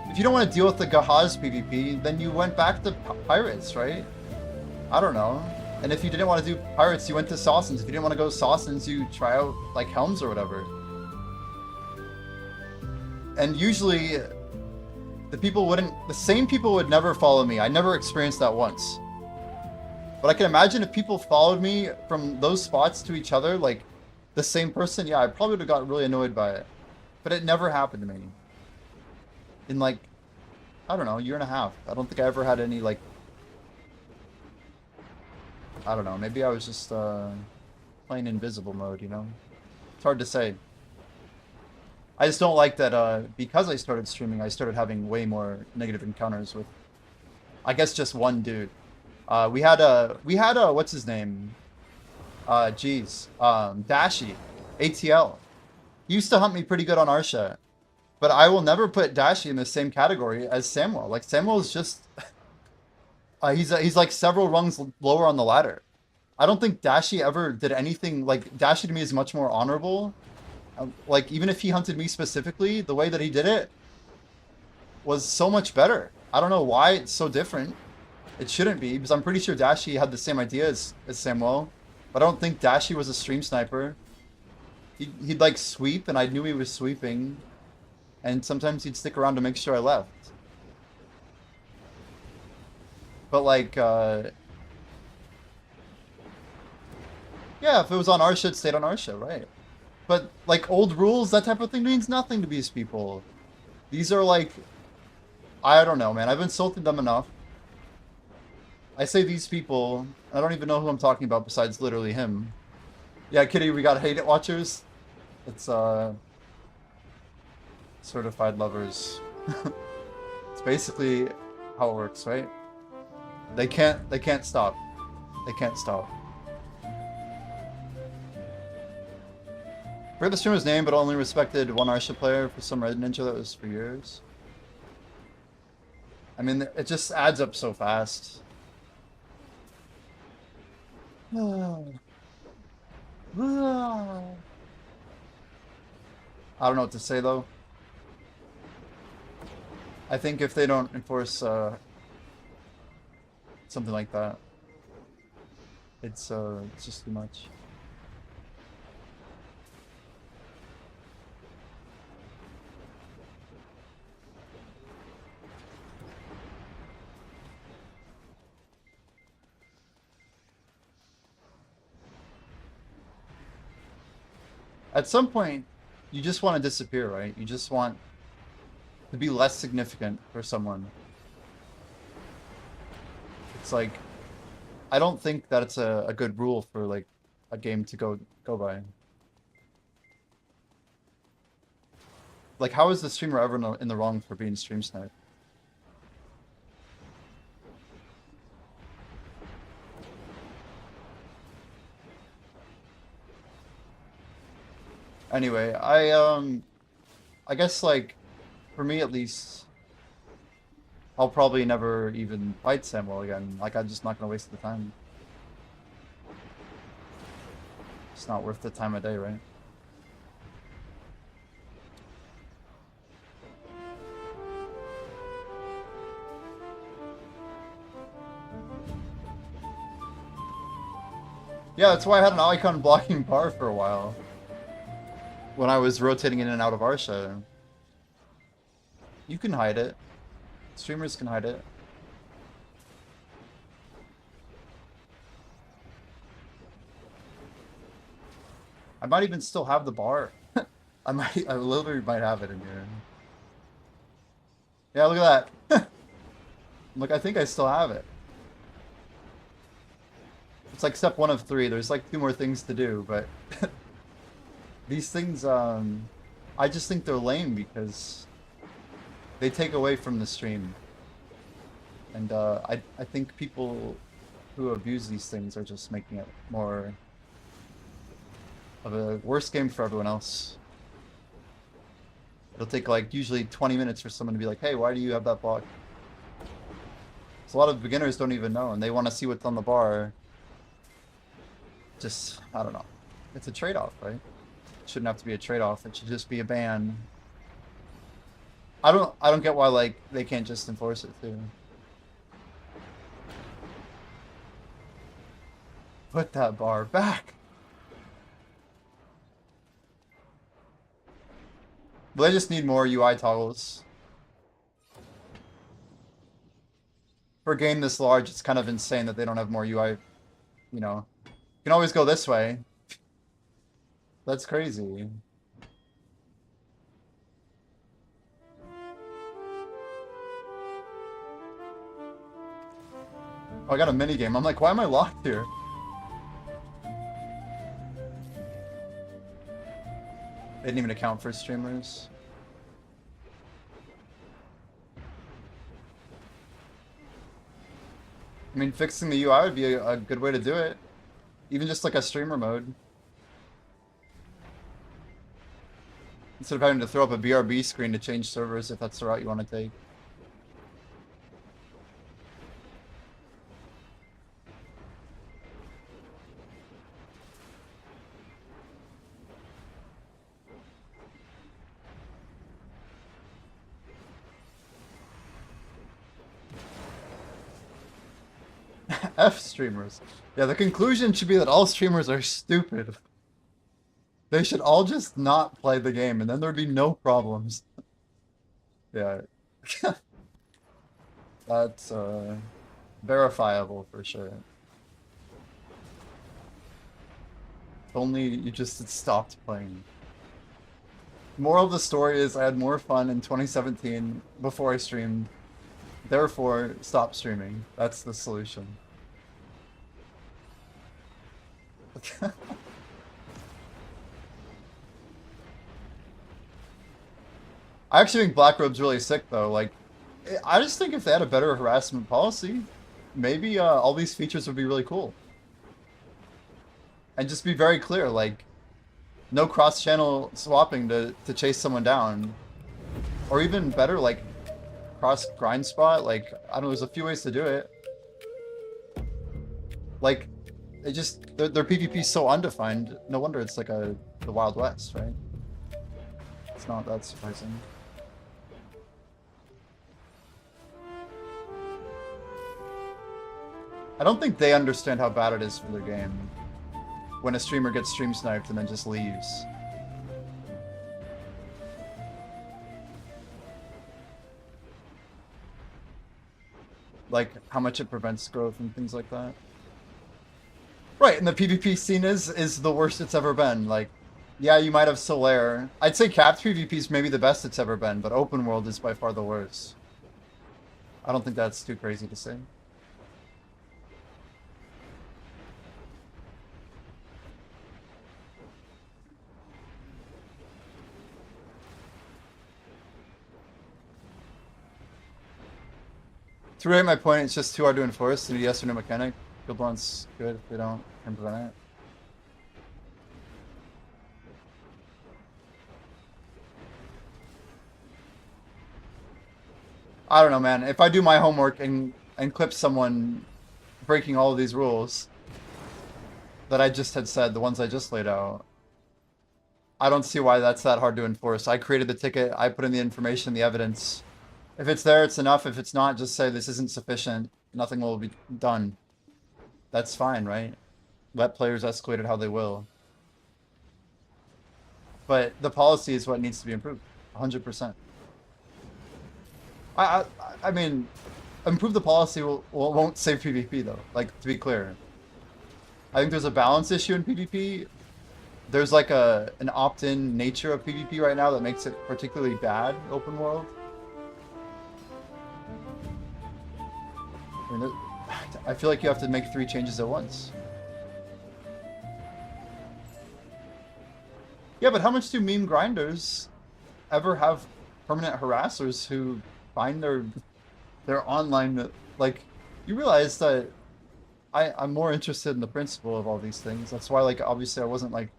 if you don't want to deal with the Gahaz PvP, then you went back to Pirates, right? I don't know. And if you didn't want to do Pirates, you went to Sawsons. If you didn't want to go Sawsons, you try out, like, Helms or whatever. And usually, the same people would never follow me. I never experienced that once. But I can imagine if people followed me from those spots to each other, like, the same person, yeah, I probably would have got really annoyed by it. But it never happened to me. In, like, I don't know, a year and a half. I don't think I ever had any, like... I don't know, maybe I was just, playing invisible mode, you know? It's hard to say. I just don't like that, because I started streaming, I started having way more negative encounters with, I guess, just one dude. We had a, what's his name? Dashi, ATL. He used to hunt me pretty good on Arsha. But I will never put Dashi in the same category as Samuel. Like, Samuel is just, he's like several rungs lower on the ladder. I don't think Dashi ever did anything, like, Dashi to me is much more honorable. Like, even if he hunted me specifically, the way that he did it was so much better. I don't know why it's so different. It shouldn't be, because I'm pretty sure Dashi had the same idea as Samuel. But I don't think Dashi was a stream sniper. He'd like sweep, and I knew he was sweeping. And sometimes he'd stick around to make sure I left. But like, yeah, if it was on Arsha, it stayed on Arsha, right? But, like, old rules, that type of thing means nothing to these people. These are, like... I don't know, man. I've insulted them enough. I say these people... I don't even know who I'm talking about besides literally him. Yeah, Kitty, we got hate it watchers. It's, certified lovers. It's basically how it works, right? They can't stop. They can't stop. I forget the streamer's name, but only respected one Arsha player for some Red Ninja that was for years. I mean, it just adds up so fast. I don't know what to say, though. I think if they don't enforce something like that, it's just too much. At some point, you just want to disappear, right? You just want to be less significant for someone. It's like, I don't think that it's a good rule for like a game to go by. Like, how is the streamer ever in the wrong for being stream sniped? Anyway, I guess like for me at least, I'll probably never even fight Samuel again. Like, I'm just not gonna waste the time. It's not worth the time of day, right? Yeah, that's why I had an icon blocking bar for a while. When I was rotating in and out of Arsha. You can hide it. Streamers can hide it. I might even still have the bar. I literally might have it in here. Yeah, look at that. Look, I think I still have it. It's like step 1 of 3. There's like 2 more things to do, but these things, I just think they're lame because they take away from the stream. And I think people who abuse these things are just making it more of a worse game for everyone else. It'll take like usually 20 minutes for someone to be like, hey, why do you have that block? So a lot of beginners don't even know, and they want to see what's on the bar. Just, I don't know. It's a trade-off, right? It shouldn't have to be a trade-off. It should just be a ban. I don't get why like they can't just enforce it too. Put that bar back. But they just need more UI toggles. For a game this large, it's kind of insane that they don't have more UI, you know. You can always go this way. That's crazy. Oh, I got a minigame. I'm like, why am I locked here? They didn't even account for streamers. I mean, fixing the UI would be a good way to do it. Even just like a streamer mode. Instead of having to throw up a BRB screen to change servers if that's the route you want to take. F streamers. Yeah, the conclusion should be that all streamers are stupid. They should all just not play the game, and then there'd be no problems. Yeah. That's, verifiable for sure. If only you just had stopped playing. Moral of the story is I had more fun in 2017 before I streamed. Therefore, stop streaming. That's the solution. I actually think Black Robe's really sick, though. Like, I just think if they had a better harassment policy, maybe all these features would be really cool. And just be very clear, like, no cross-channel swapping to chase someone down. Or even better, like, cross-grind spot. Like, I don't know, there's a few ways to do it. Like, they just, their PvP's so undefined, no wonder it's like the Wild West, right? It's not that surprising. I don't think they understand how bad it is for their game when a streamer gets stream sniped and then just leaves. Like, how much it prevents growth and things like that. Right, and the PvP scene is the worst it's ever been. Like, Yeah, you might have Solaire. I'd say capped PvP is maybe the best it's ever been, but open world is by far the worst. I don't think that's too crazy to say. To reiterate my point, it's just too hard to enforce. Need a yes or no mechanic. Guild Blunt's good if they don't can prevent it. I don't know, man. If I do my homework and clip someone breaking all of these rules that I just had said, the ones I just laid out, I don't see why that's that hard to enforce. I created the ticket. I put in the information, the evidence. If it's there, it's enough. If it's not, just say this isn't sufficient. Nothing will be done. That's fine, right? Let players escalate it how they will. But the policy is what needs to be improved. 100%. I mean, improve the policy won't save PvP though. Like, to be clear. I think there's a balance issue in PvP. There's like an opt-in nature of PvP right now that makes it particularly bad, open world. I mean, I feel like you have to make 3 changes at once. Yeah, but how much do meme grinders ever have permanent harassers who find their online, like, you realize that I'm more interested in the principle of all these things. That's why, like, obviously I wasn't like,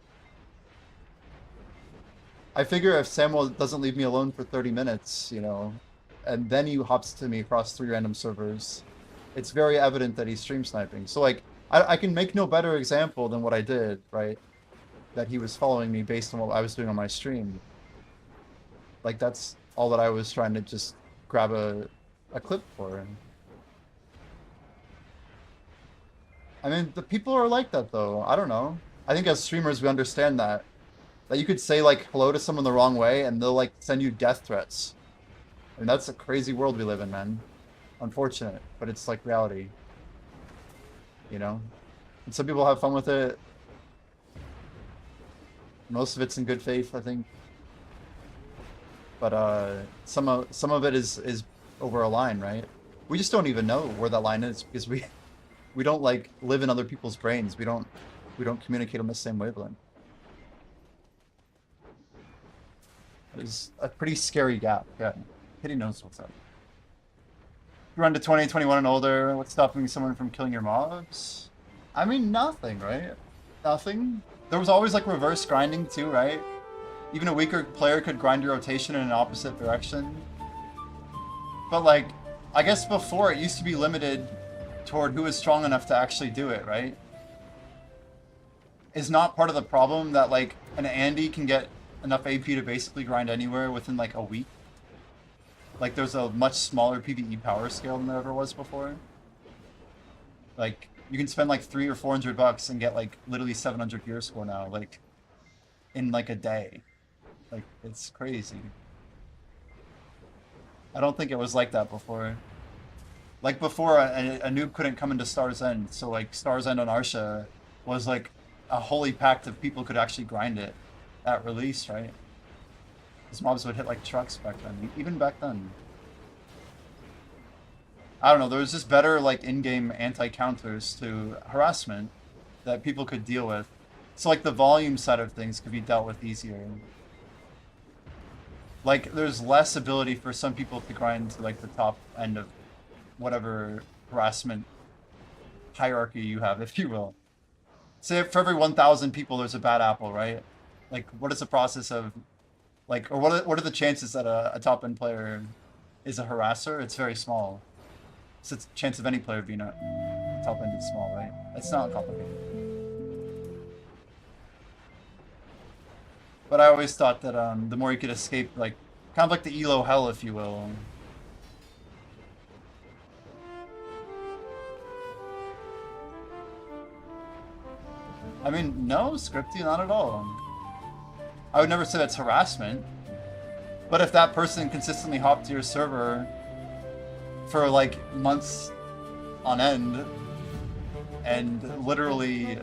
I figure if Samuel doesn't leave me alone for 30 minutes, you know, and then he hops to me across 3 random servers, it's very evident that he's stream sniping. So, like, I can make no better example than what I did, right? That he was following me based on what I was doing on my stream. Like, that's all that I was trying to just grab a clip for. And I mean, the people are like that, though. I don't know. I think as streamers, we understand that. That you could say, like, hello to someone the wrong way, and they'll, like, send you death threats. I mean, that's a crazy world we live in, man. Unfortunate, but it's, like, reality. You know? And some people have fun with it. Most of it's in good faith, I think. But, some of it is over a line, right? We just don't even know where that line is, because we don't, like, live in other people's brains. We don't communicate on the same wavelength. It's a pretty scary gap. Yeah, Kitty knows what's up. You run to 20, 21 and older. What's stopping someone from killing your mobs? I mean, nothing, right? Nothing. There was always, like, reverse grinding too, right? Even a weaker player could grind your rotation in an opposite direction. But, like, I guess before it used to be limited toward who is strong enough to actually do it, right? Is not part of the problem that, like, an Andy can get enough AP to basically grind anywhere within, like, a week? Like, there's a much smaller PvE power scale than there ever was before. Like, you can spend, like, $300 or $400 and get, like, literally 700 gear score now, like, in, like, a day. Like, it's crazy. I don't think it was like that before. Like, before, a noob couldn't come into Star's End, so, like, Star's End on Arsha was, like, a holy pact of people could actually grind it at release, right? These mobs would hit, like, trucks back then, even back then. I don't know, there was just better, like, in-game anti-counters to harassment that people could deal with. So, like, the volume side of things could be dealt with easier. Like, there's less ability for some people to grind to, like, the top end of whatever harassment hierarchy you have, if you will. Say for every 1,000 people, there's a bad apple, right? Like, what is the process of, like, or what are the chances that a top end player is a harasser? It's very small. So the chance of any player being a top end is small, right? It's not complicated. But I always thought that the more you could escape, like, kind of like the Elo hell, if you will. I mean, no, Scripty, not at all. I would never say that's harassment. But if that person consistently hopped to your server for, like, months on end, and literally,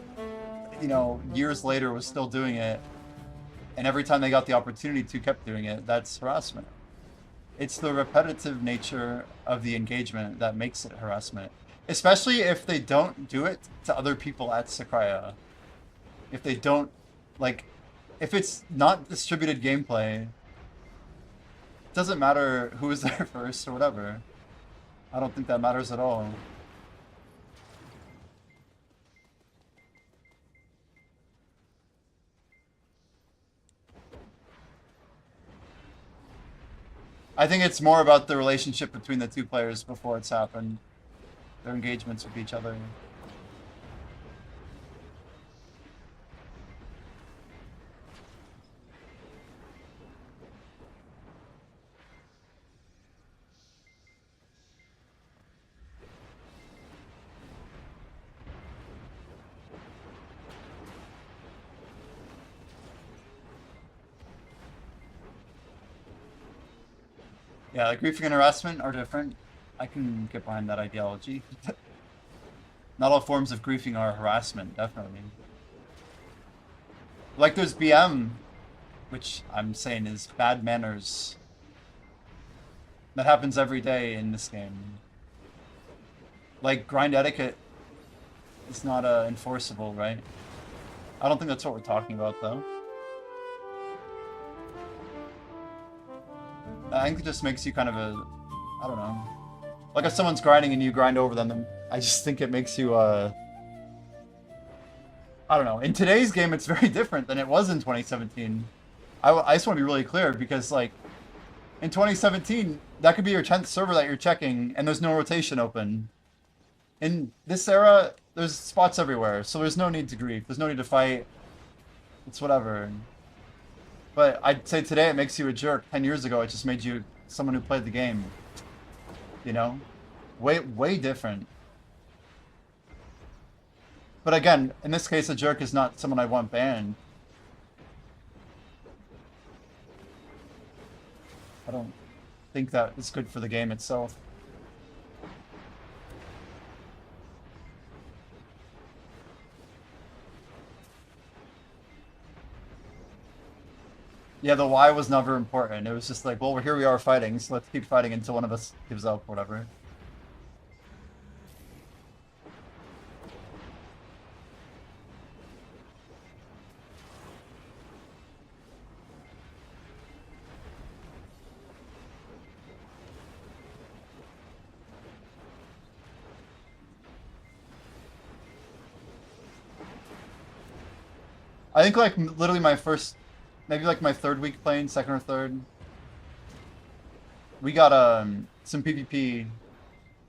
you know, years later was still doing it, and every time they got the opportunity to kept doing it, that's harassment. It's the repetitive nature of the engagement that makes it harassment. Especially if they don't do it to other people at Sakuya. If they don't, like, if it's not distributed gameplay, it doesn't matter who was there first or whatever. I don't think that matters at all. I think it's more about the relationship between the two players before it's happened. Their engagements with each other. Yeah, like griefing and harassment are different. I can get behind that ideology. Not all forms of griefing are harassment, definitely. Like there's BM, which I'm saying is bad manners. That happens every day in this game. Like grind etiquette is not enforceable, right? I don't think that's what we're talking about, though. I think it just makes you kind of a, I don't know. Like if someone's grinding and you grind over them, then I just think it makes you, I don't know. In today's game, it's very different than it was in 2017. I just want to be really clear because, like, in 2017, that could be your 10th server that you're checking and there's no rotation open. In this era, there's spots everywhere, so there's no need to grief. There's no need to fight. It's whatever. But I'd say today it makes you a jerk. 10 years ago, it just made you someone who played the game. You know? Way different. But again, in this case, a jerk is not someone I want banned. I don't think that is good for the game itself. Yeah, the why was never important. It was just like, well, here we are fighting, so let's keep fighting until one of us gives up, whatever. I think like literally my first, maybe like my third week playing, second or third, we got some PvP,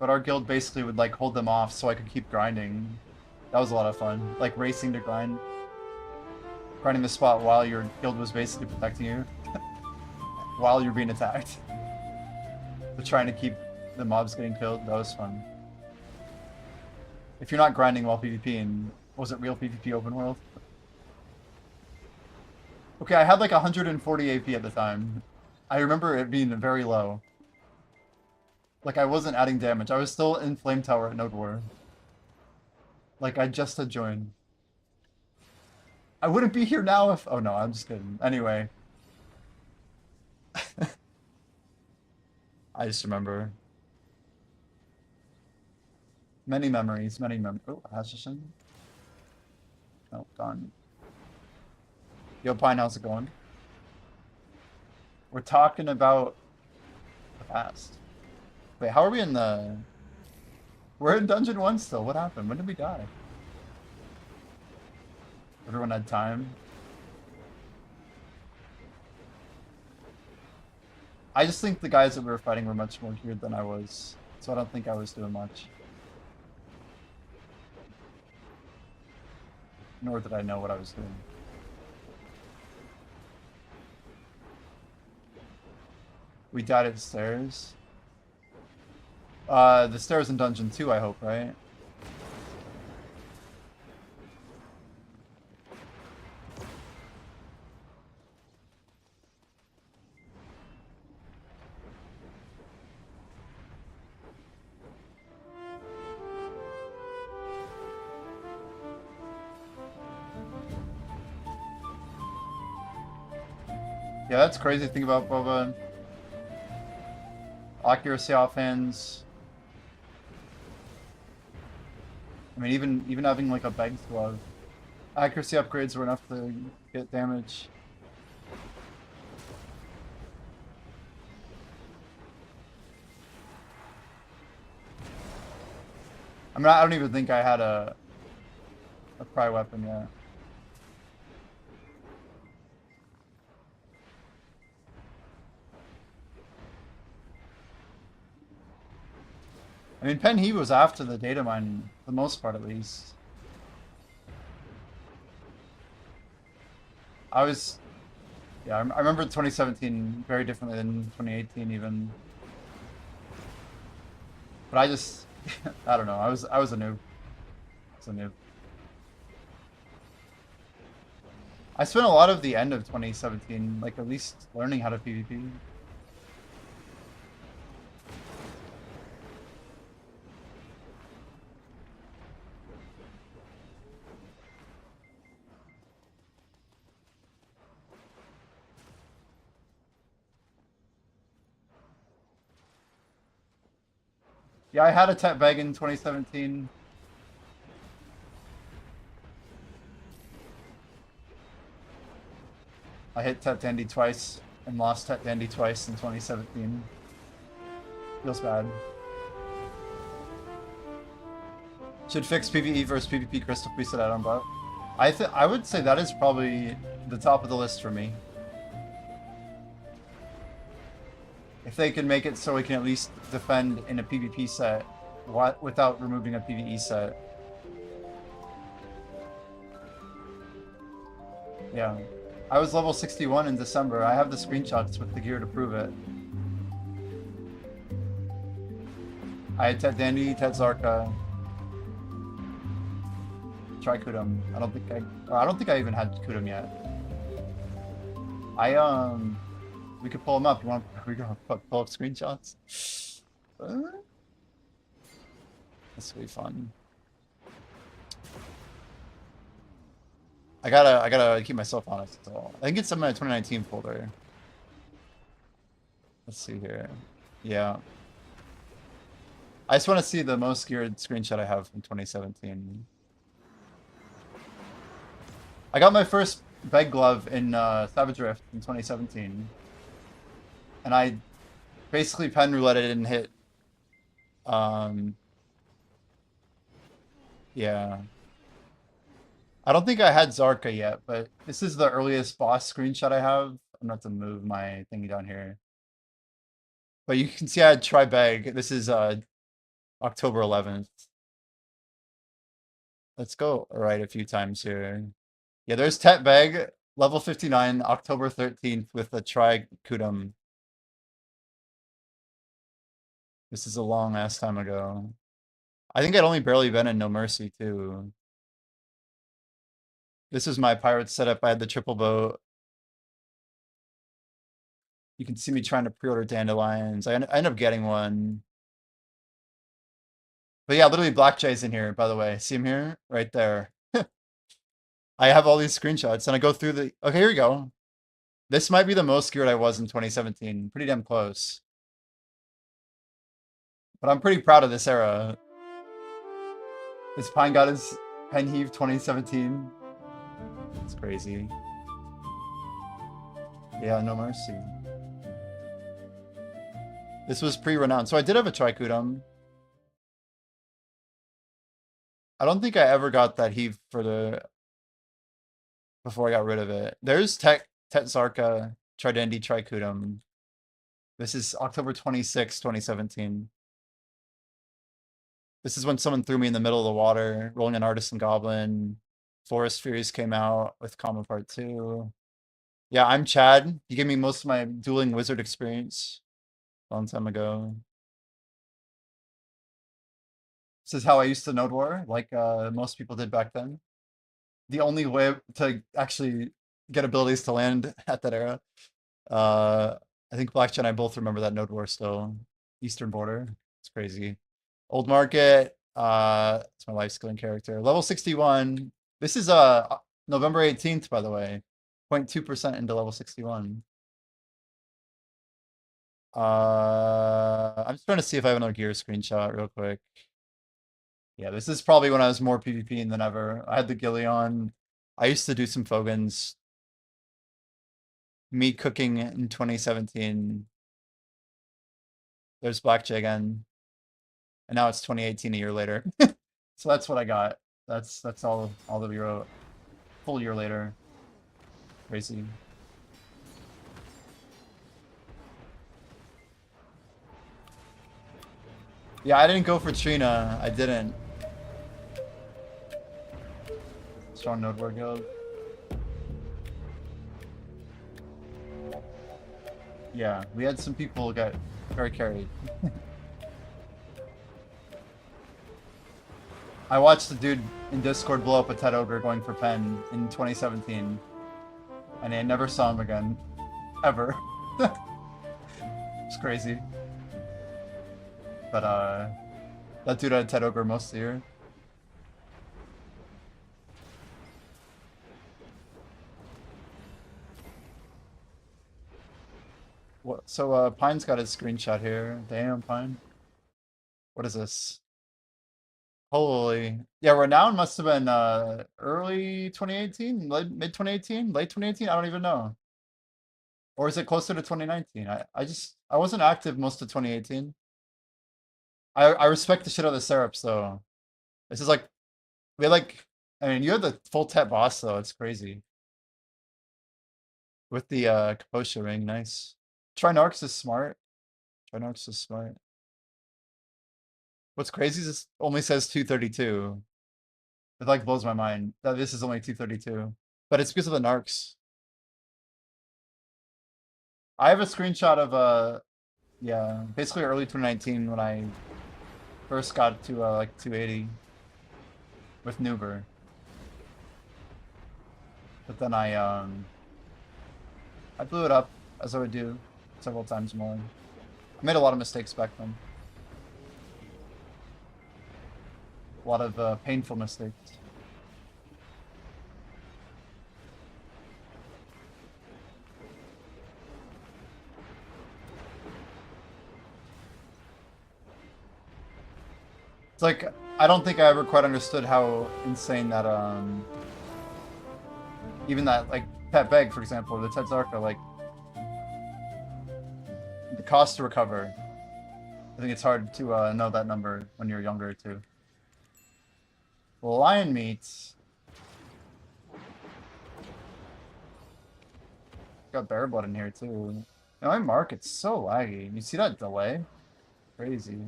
but our guild basically would like hold them off so I could keep grinding. That was a lot of fun. Like racing to grind. Grinding the spot while your guild was basically protecting you. While you're being attacked. But trying to keep the mobs getting killed, that was fun. If you're not grinding while PvPing, was it real PvP open world? Okay, I had like 140 AP at the time. I remember it being very low. Like I wasn't adding damage. I was still in Flame Tower at Node War. Like I just had joined. I wouldn't be here now if... Oh no, I'm just kidding. Anyway. I just remember. Many memories, many memories. Oh, Hashison. Oh, gone. Yo, Pine, how's it going? We're talking about the past. Wait, how are we in the... We're in Dungeon 1 still. What happened? When did we die? Everyone had time. I just think the guys that we were fighting were much more geared than I was. So I don't think I was doing much. Nor did I know what I was doing. We died at the stairs. The stairs in Dungeon 2, I hope, right? Yeah, that's crazy to think about Boba. Accuracy offhands. I mean, even having like a Beg's glove. Accuracy upgrades were enough to get damage. I mean, I don't even think I had a pry weapon yet. I mean, Penhe was after the data mine, for the most part at least. I was, yeah, I remember 2017 very differently than 2018 even. But I just, I don't know. I was a noob. I was a noob. I spent a lot of the end of 2017, like at least learning how to PvP. Yeah, I had a Tet Bag in 2017. I hit Tet Dandy twice and lost Tet Dandy twice in 2017. Feels bad. Should fix PvE versus PvP Crystal Priesthood add-on bot. I would say that is probably the top of the list for me. If they can make it so we can at least defend in a PvP set without removing a PvE set. Yeah. I was level 61 in December. I have the screenshots with the gear to prove it. I had Tet Dandy, Tet Zarka. Try Kudum. I don't think I even had Kudum yet. We could pull them up. You want? We gonna pull up screenshots. This will be fun. I gotta keep myself honest. So I think it's in my 2019 folder. Let's see here. Yeah. I just want to see the most geared screenshot I have from 2017. I got my first Beg glove in Savage Rift in 2017. And I basically pen roulette it and hit. Yeah. I don't think I had Zarka yet, but this is the earliest boss screenshot I have. I'm going to have to move my thingy down here. But you can see I had Tri-Beg. This is October 11th. Let's go right a few times here. Yeah, there's Tet Beg, level 59, October 13th with a Tri-Kudum. This is a long ass time ago. I think I'd only barely been in No Mercy too. This is my pirate setup. I had the triple boat. You can see me trying to pre-order dandelions. I end up getting one. But yeah, literally Black Jay's in here, by the way. See him here? Right there. I have all these screenshots and I go through the... Okay, here we go. This might be the most geared I was in 2017. Pretty damn close. But I'm pretty proud of this era. This Pine got his Pen Heave 2017. It's crazy. Yeah, No Mercy. This was pre-renowned. So I did have a Tricudum. I don't think I ever got that heave for the... before I got rid of it. There's Tet Zarka, Tridendi, Tricudum. This is October 26, 2017. This is when someone threw me in the middle of the water, rolling an Artisan Goblin. Forest Furies came out with Common Part 2. Yeah, I'm Chad. He gave me most of my dueling wizard experience a long time ago. This is how I used to node war, like most people did back then. The only way to actually get abilities to land at that era. I think Blackjack and I both remember that node war still. Eastern border. It's crazy. Old Market. It's my life skilling character. Level 61. This is November 18th, by the way. 0.2% into level 61. I'm just trying to see if I have another gear screenshot real quick. Yeah, this is probably when I was more PvPing than ever. I had the ghillie on. I used to do some Fogans. Meat cooking in 2017. There's Blackjack again. And now it's 2018 a year later. So that's what I got. That's all that we wrote. Full year later. Crazy. Yeah, I didn't go for Trina. I didn't. Strong Node War Guild. Yeah, we had some people get very carried. I watched the dude in Discord blow up a Ted Ogre going for Pen in 2017. And I never saw him again. Ever. It's crazy. But that dude had Ted Ogre most of the year. What? So Pine's got his screenshot here. Damn, Pine. What is this? Holy. Yeah, Renown must have been early 2018, mid 2018, late 2018. I don't even know. Or is it closer to 2019? I wasn't active most of 2018. I respect the shit out of the syrups though. This is like I mean you had the full tap boss though, it's crazy. With the Kaposha ring, nice. Trinarchs is smart. Trinarchs is smart. What's crazy is this only says 232. It like blows my mind that this is only 232. But it's because of the narcs. I have a screenshot of yeah, basically early 2019 when I first got to like 280 with Nuber. But then I blew it up as I would do several times more. I made a lot of mistakes back then. A lot of painful mistakes. It's like, I don't think I ever quite understood how insane that, even that, like, Pet Beg, for example, the Tetzarka, like, the cost to recover. I think it's hard to know that number when you're younger, too. Lion meat. Got bear blood in here, too. Now, my market's so laggy. You see that delay? Crazy.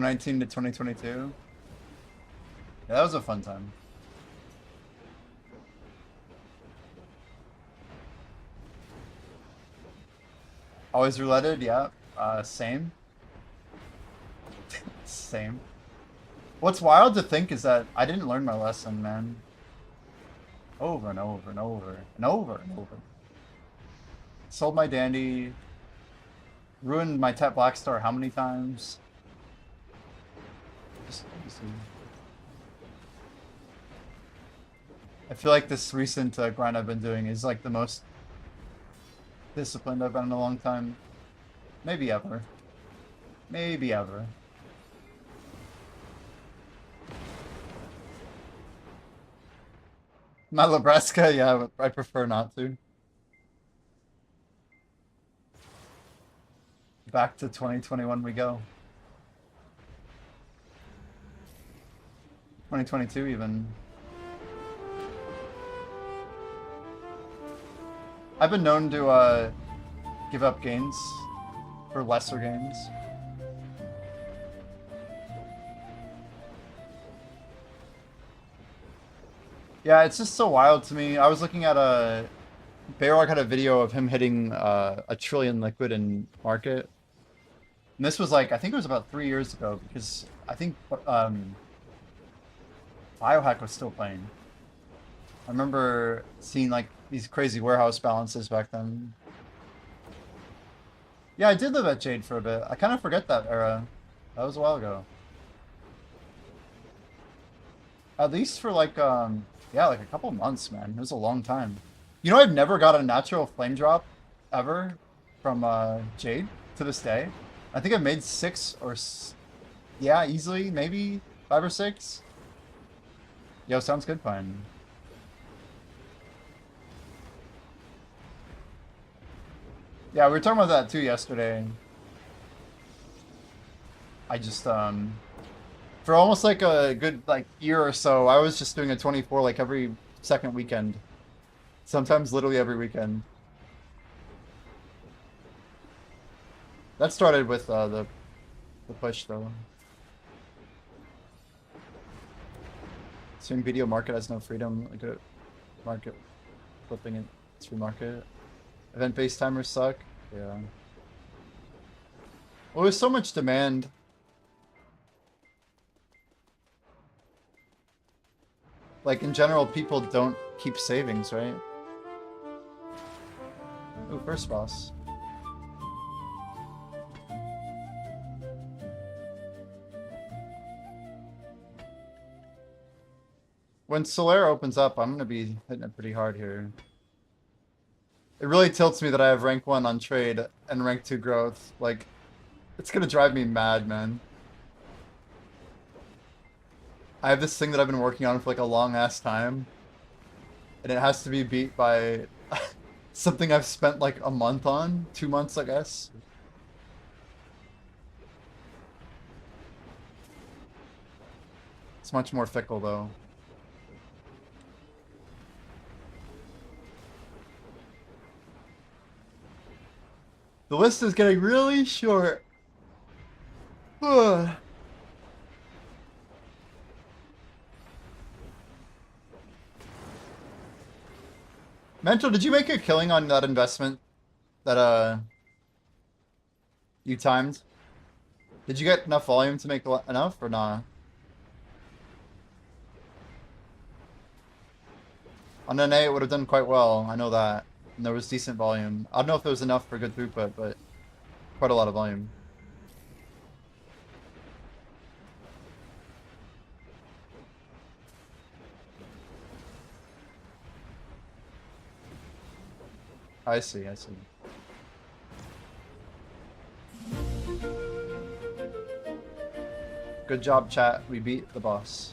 '19 to 2022. Yeah, that was a fun time. Always rouletted, yeah. Same. Same. What's wild to think is that I didn't learn my lesson, man. Over and over and over and over and over. Sold my dandy. Ruined my Tet Black Star how many times? Just crazy. I feel like this recent grind I've been doing is like the most disciplined I've been in a long time. Maybe ever. Maybe ever. My Nebraska, yeah, I prefer not to. Back to 2021 we go. 2022 even. I've been known to give up gains for lesser gains. Yeah, it's just so wild to me. I was looking at Bayrog had a video of him hitting a trillion liquid in market. And this was like, I think it was about 3 years ago, because I think Biohack was still playing. I remember seeing like these crazy warehouse balances back then. Yeah, I did live at Jade for a bit. I kind of forget that era. That was a while ago. At least for like, yeah, like a couple months, man. It was a long time. You know, I've never got a natural flame drop ever from Jade to this day. I think I've made 6 or, yeah, easily, maybe 5 or 6. Yo, sounds good, Pine. Yeah, we were talking about that too yesterday. I just, for almost like a good like year or so, I was just doing a 24 like every second weekend. Sometimes literally every weekend. That started with the push though. Stream video market has no freedom. Like a market flipping it through market. Event-based timers suck. Yeah. Well, there's so much demand. Like in general, people don't keep savings, right? Ooh, first boss. When Solera opens up, I'm gonna be hitting it pretty hard here. It really tilts me that I have rank 1 on trade and rank 2 growth. Like, it's gonna drive me mad, man. I have this thing that I've been working on for like a long ass time. And it has to be beat by something I've spent like a month on. 2 months, I guess. It's much more fickle though. The list is getting really short. Mental, did you make a killing on that investment that you timed? Did you get enough volume to make enough or not? On an A, it would have done quite well. I know that. And there was decent volume. I don't know if there was enough for good throughput, but quite a lot of volume. I see, I see. Good job, chat. We beat the boss.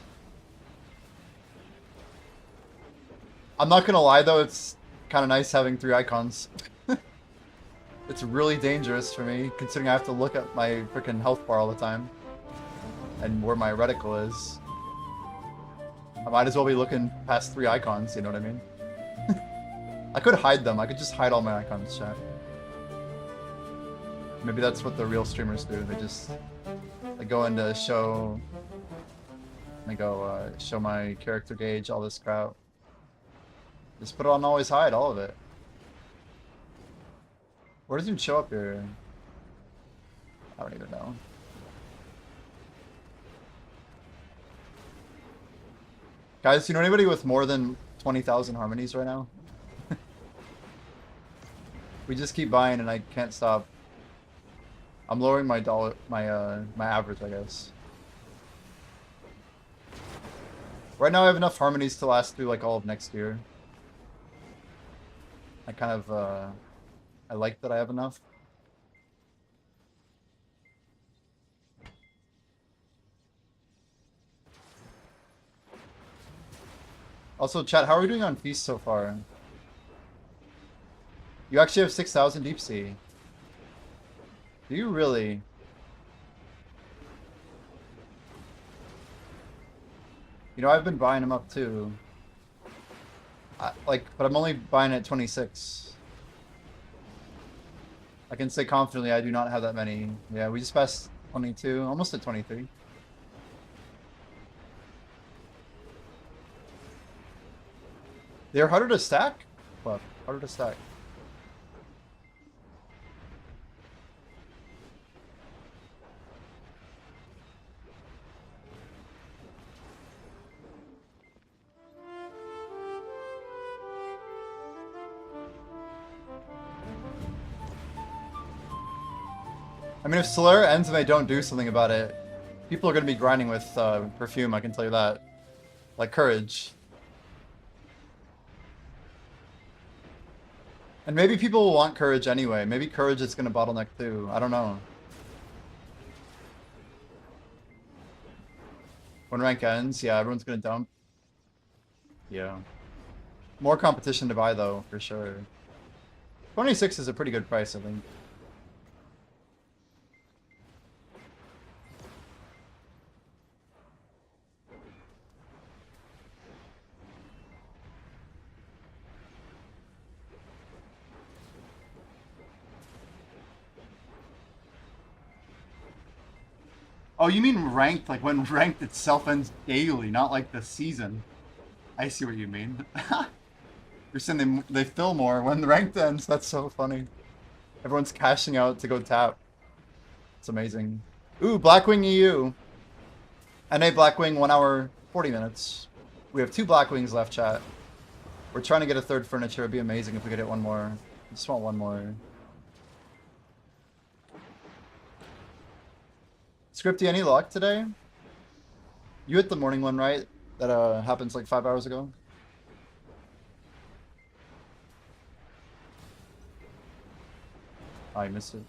I'm not gonna lie though, it's kind of nice having 3 icons. It's really dangerous for me, considering I have to look at my freaking health bar all the time. And where my reticle is. I might as well be looking past 3 icons, you know what I mean? I could hide them. I could just hide all my icons, chat. Maybe that's what the real streamers do. They go into show. They go show my character gauge, all this crap. Just put it on always hide, all of it. Where does it show up here? I don't even know. Guys, you know anybody with more than 20,000 harmonies right now? We just keep buying and I can't stop. I'm lowering my my average, I guess. Right now I have enough harmonies to last through like all of next year. I kind of I like that I have enough. Also, chat, how are we doing on Feast so far? You actually have 6,000 deep sea. Do you really? You know, I've been buying them up too. But I'm only buying at 26. I can say confidently I do not have that many. Yeah, we just passed 22, almost at 23. They're harder to stack? What? Harder to stack. I mean, if Solera ends and they don't do something about it, people are going to be grinding with perfume, I can tell you that. Like Courage. And maybe people will want Courage anyway. Maybe Courage is going to bottleneck too. I don't know. When rank ends, yeah, everyone's going to dump. Yeah. More competition to buy though, for sure. 26 is a pretty good price, I think. Oh, you mean ranked, like when ranked itself ends daily, not like the season. I see what you mean. You're saying they fill more when the ranked ends. That's so funny. Everyone's cashing out to go tap. It's amazing. Ooh, Blackwing EU. NA Blackwing, 1 hour, 40 minutes. We have 2 Blackwings left, chat. We're trying to get a third furniture. It'd be amazing if we could hit 1 more. I just want 1 more. Scripty, any luck today? You hit the morning one, right? That happens like 5 hours ago. Oh, I missed it.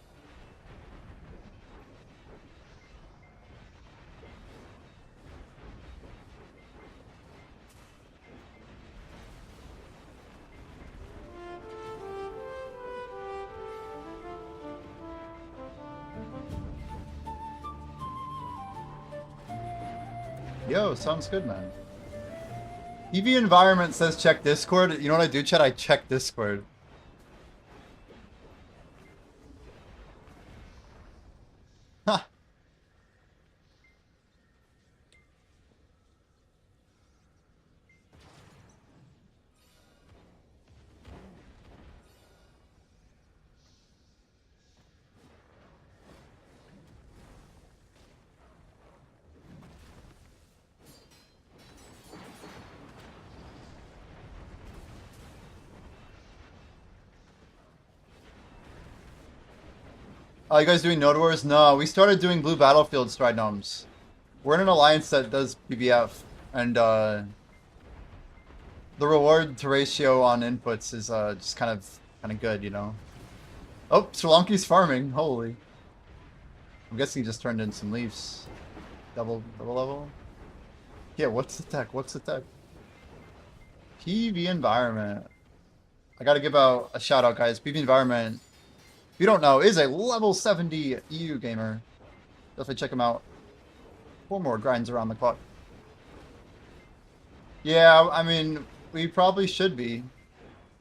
Yo, sounds good, man. EV Environment says check Discord. You know what I do, chat? I check Discord. Huh. Oh, you guys doing Node Wars? No, we started doing Blue Battlefield Stride Gnomes. We're in an alliance that does BBF, and the reward to ratio on inputs is just kind of good, you know. Oh, Sri Lanka's farming. Holy. I'm guessing he just turned in some leaves. Double level. Yeah, what's the tech? What's the tech? PV Environment. I gotta give out a shout out, guys. PV Environment, if you don't know, is a level 70 EU gamer. Definitely check him out. 4 more grinds around the clock. Yeah, I mean, we probably should be,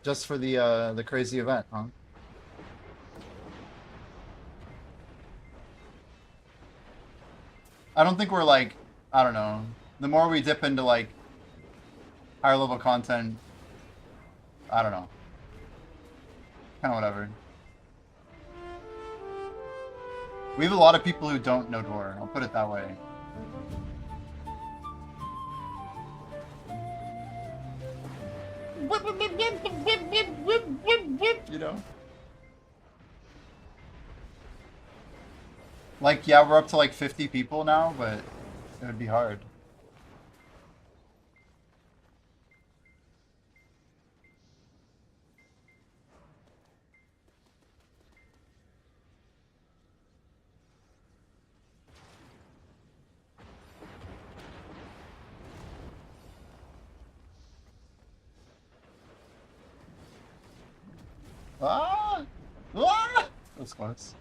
just for the crazy event, huh? I don't think we're like, I don't know. The more we dip into like higher level content, I don't know. Kind of whatever. We have a lot of people who don't know Dwarf, I'll put it that way. You know? Like, yeah, we're up to like 50 people now, but it would be hard. Ah! Ah! That's close.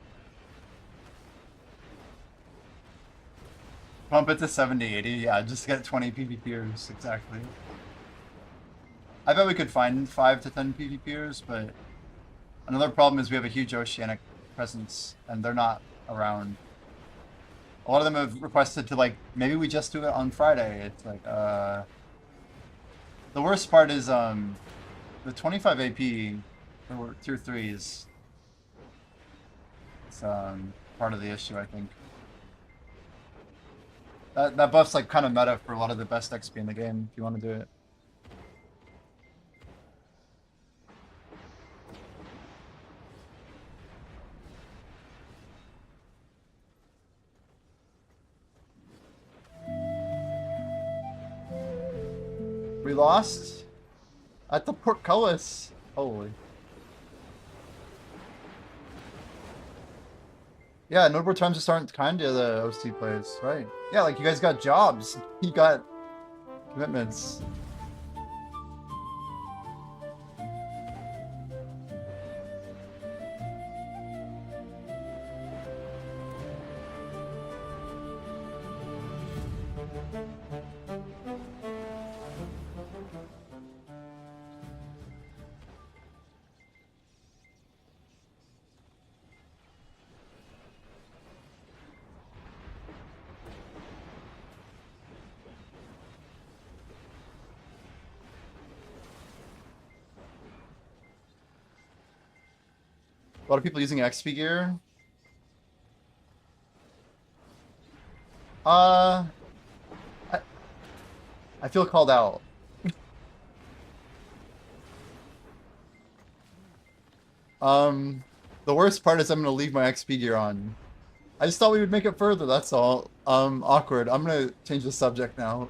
Pump it to 70, 80. Yeah, just get 20 PvPers, exactly. I bet we could find 5 to 10 PvPers, but another problem is we have a huge oceanic presence, and they're not around. A lot of them have requested to, like, maybe we just do it on Friday. It's like, The worst part is, the 25 AP for tier 3 is, it's, part of the issue, I think. That buff's, like, kind of meta for a lot of the best XP in the game, if you want to do it. We lost at the portcullis. Holy. Yeah, notable times just aren't kind to the OC players, right? Yeah, like you guys got jobs. You got commitments. A lot of people using XP gear. I, I feel called out. The worst part is I'm gonna leave my XP gear on. I just thought we would make it further, that's all. Awkward. I'm gonna change the subject now.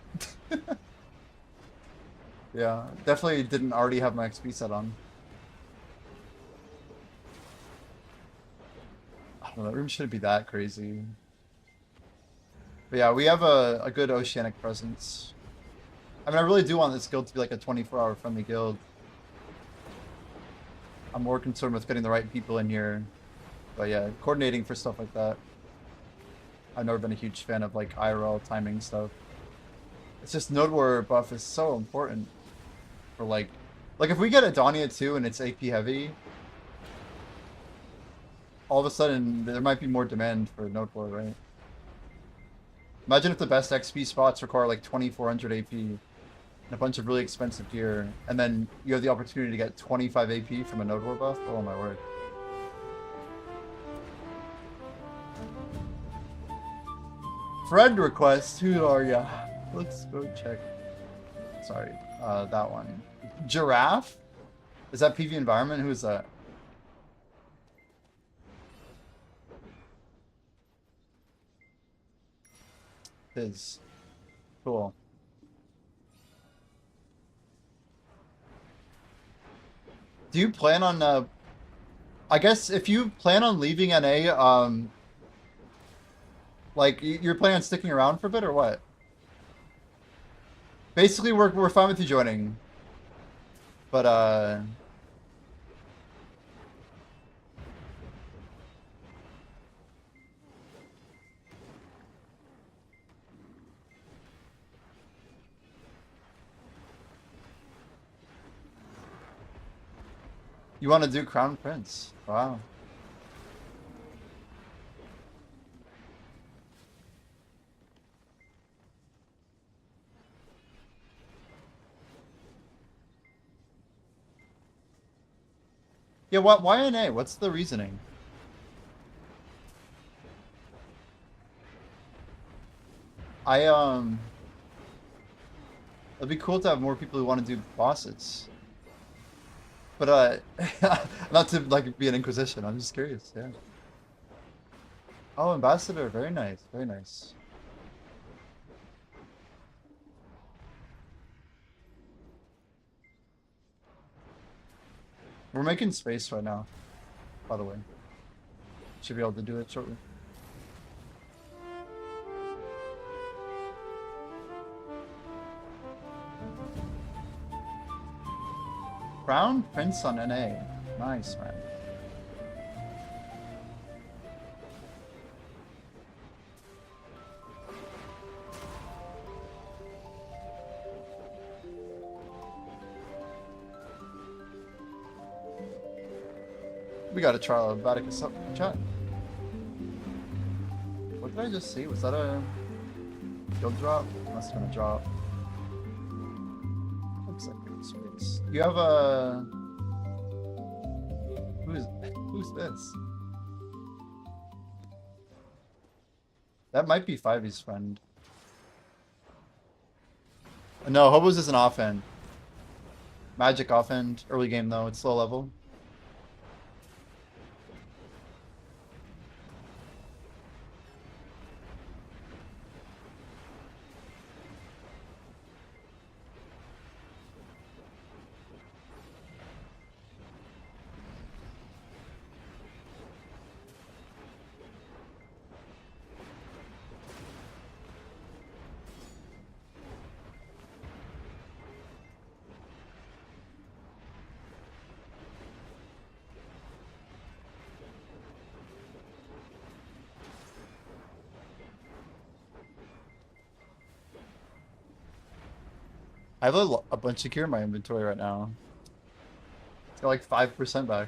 Yeah, definitely didn't already have my XP set on. I don't know, that room shouldn't be that crazy. But yeah, we have a good oceanic presence. I mean, I really do want this guild to be like a 24-hour friendly guild. I'm more concerned with getting the right people in here. But yeah, coordinating for stuff like that. I've never been a huge fan of like IRL timing stuff. It's just node warrior buff is so important for like if we get Adonia too and it's AP heavy, all of a sudden there might be more demand for node warrior, right? Imagine if the best XP spots require like 2400 AP and a bunch of really expensive gear, and then you have the opportunity to get 25 AP from a node war buff. Oh my word. Friend request, who are ya? Let's go check. Sorry, that one. Giraffe? Is that PV Environment? Who is that? His. Cool. Do you plan on, I guess if you plan on leaving NA, like, you're planning on sticking around for a bit or what? Basically, we're fine with you joining. But, you want to do Crown Prince? Wow. Yeah, why NA? What's the reasoning? It'd be cool to have more people who want to do bosses. But, not to, like, be an Inquisition, I'm just curious, yeah. Oh, Ambassador, very nice, very nice. We're making space right now, by the way. Should be able to do it shortly. Crown Prince on NA. Nice, man. We got a trial of Vaticanus up chat. What did I just see? Was that a guild drop? Must have been a drop. Looks like it's space. You have a who's this? That might be 5e's friend. No, Hobos is an offhand. Magic offhand. Early game though, it's low level. I have a bunch of gear in my inventory right now. It's got like 5% back.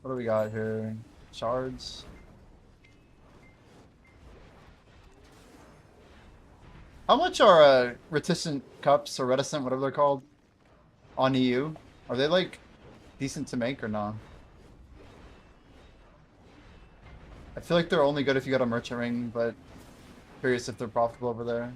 What do we got here? Shards. How much are reticent cups or reticent, whatever they're called, on EU? Are they like decent to make or not? I feel like they're only good if you got a merchant ring, but curious if they're profitable over there.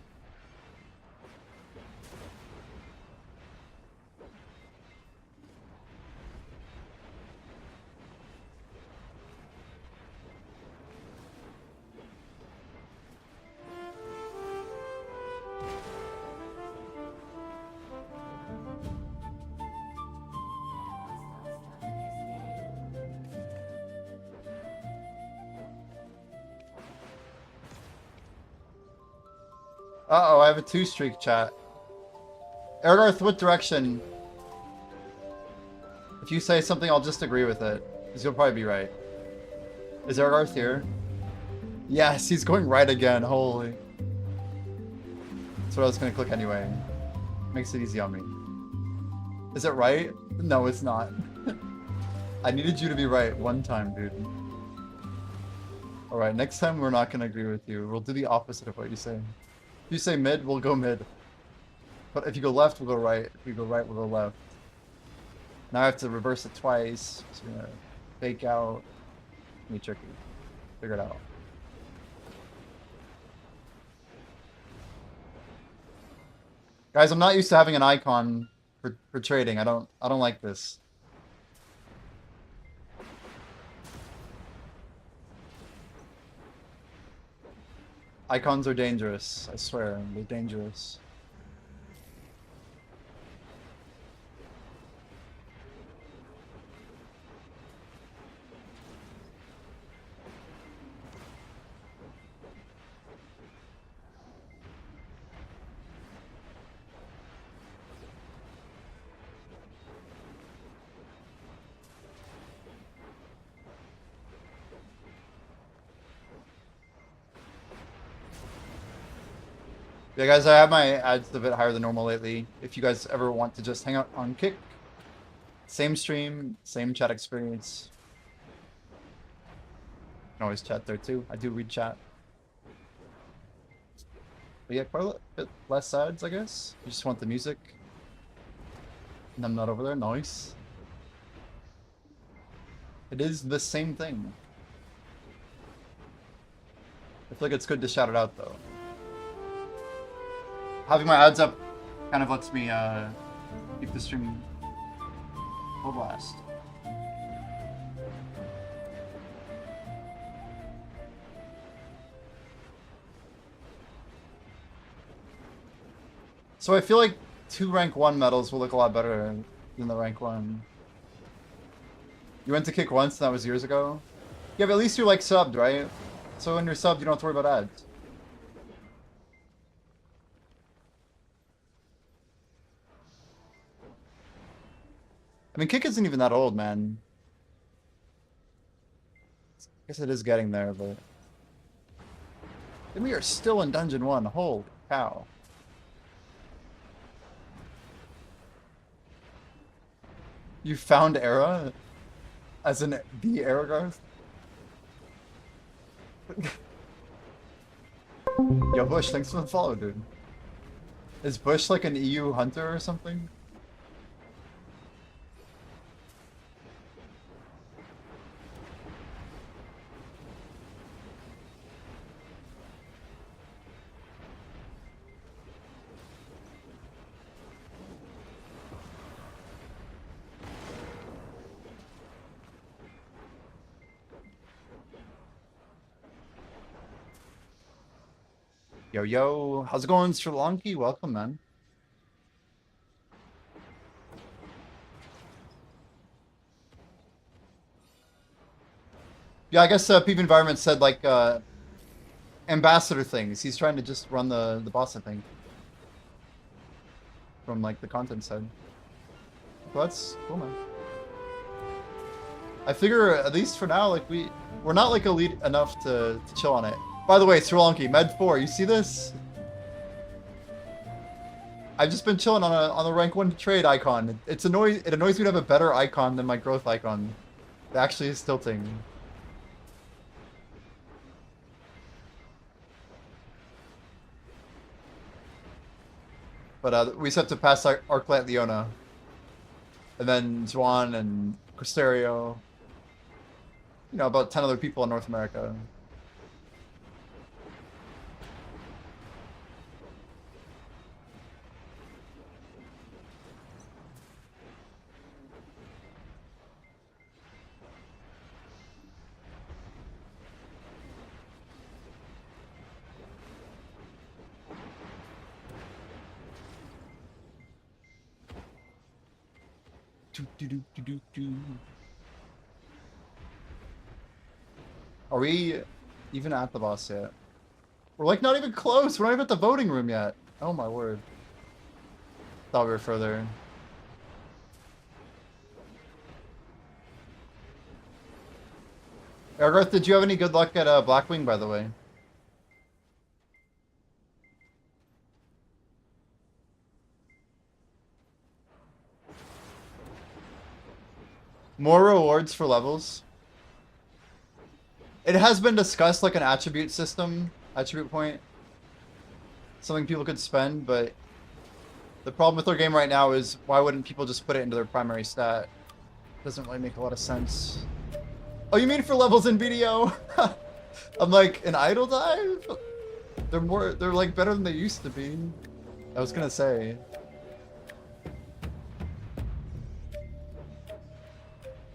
Uh-oh, I have a 2-streak chat. Ergarth, what direction? If you say something, I'll just agree with it. Because you'll probably be right. Is Ergarth here? Yes, he's going right again. Holy. That's what I was going to click anyway. Makes it easy on me. Is it right? No, it's not. I needed you to be right one time, dude. Alright, next time we're not going to agree with you. We'll do the opposite of what you say. If you say mid, we'll go mid. But if you go left, we'll go right. If you go right, we'll go left. Now I have to reverse it twice. So we're gonna fake out. Be tricky. Figure it out. Guys, I'm not used to having an icon for trading. I don't like this. Icons are dangerous, I swear, they're dangerous. Yeah, guys, I have my ads a bit higher than normal lately. If you guys ever want to just hang out on Kick, same stream, same chat experience. You can always chat there too. I do read chat. But yeah, quite a bit less ads, I guess. You just want the music. And I'm not over there. Nice. It is the same thing. I feel like it's good to shout it out though. Having my ads up kind of lets me keep the stream full blast. So I feel like 2 rank 1 medals will look a lot better than the rank 1. You went to Kick once, and that was years ago? Yeah, but at least you're like subbed, right? So when you're subbed, you don't have to worry about ads. I mean, Kick isn't even that old, man. I guess it is getting there, but... And we are still in Dungeon 1. Holy cow. You found Era? As in the Aragarth? Yo, Bush, thanks for the follow, dude. Is Bush like an EU hunter or something? Yo, yo, how's it going, Sri Lanka? Welcome, man. Yeah, I guess Peep Environment said, like, ambassador things. He's trying to just run the boss, I think. From, like, the content side. Well, that's cool, man. I figure, at least for now, like, we're not, like, elite enough to chill on it. By the way, Sri Lanka, Med 4, you see this? I've just been chilling on the rank 1 trade icon. It annoys me to have a better icon than my growth icon. It actually is tilting. But we just have to pass Arclight Leona. And then Zwan and Cristerio. You know, about 10 other people in North America. Are we even at the boss yet? We're like not even close. We're not even at the voting room yet. Oh my word. Thought we were further. Ergarth, did you have any good luck at Blackwing, by the way? More rewards for levels. It has been discussed like an attribute system, attribute point. Something people could spend, but the problem with our game right now is why wouldn't people just put it into their primary stat? Doesn't really make a lot of sense. Oh, you mean for levels in BDO? I'm like, an idle dive? They're like better than they used to be. I was gonna say.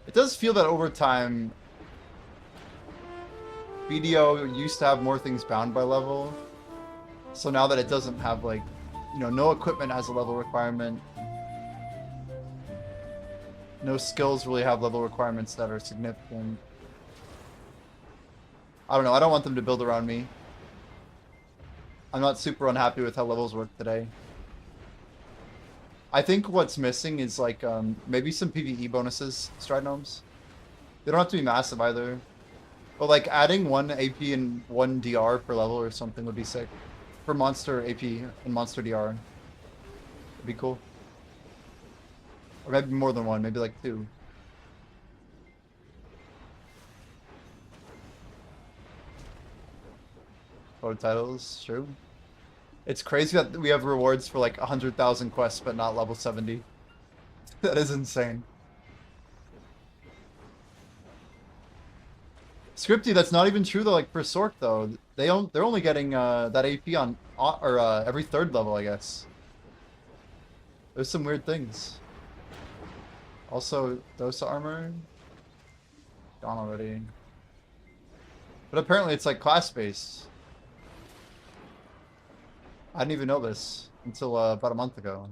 It does feel that over time, BDO used to have more things bound by level. So now that it doesn't have like, you know, no equipment has a level requirement. No skills really have level requirements that are significant. I don't know, I don't want them to build around me. I'm not super unhappy with how levels work today. I think what's missing is like maybe some PvE bonuses, Stride Gnomes. They don't have to be massive either. But like adding 1 AP and 1 DR per level or something would be sick. For monster AP and monster DR. Would be cool. Or maybe more than 1, maybe like 2. Code titles, true. It's crazy that we have rewards for like 100,000 quests, but not level 70. That is insane. Scripty, that's not even true though. Like for Sork though, they're only getting that AP on every 3rd level, I guess. There's some weird things. Also, Dosa armor gone already. But apparently it's like class based. I didn't even know this until about a month ago.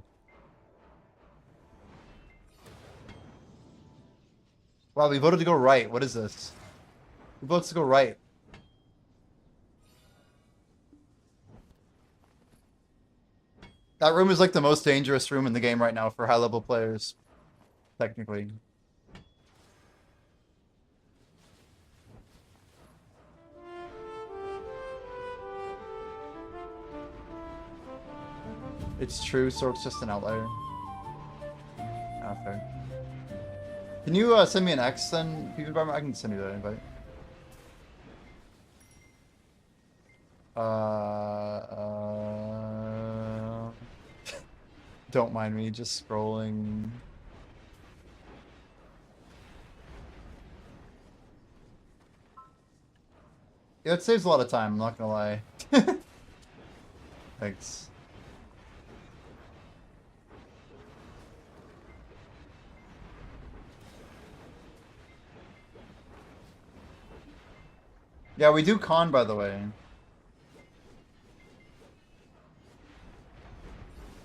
Wow, we voted to go right. What is this? We voted to go right. That room is like the most dangerous room in the game right now for high-level players, technically. It's true, Sork's just an outlier. Ah, fair. Can you send me an X then, PV Environment? I can send you that invite. Don't mind me, just scrolling. Yeah, it saves a lot of time, I'm not gonna lie. Thanks. Yeah, we do con, by the way.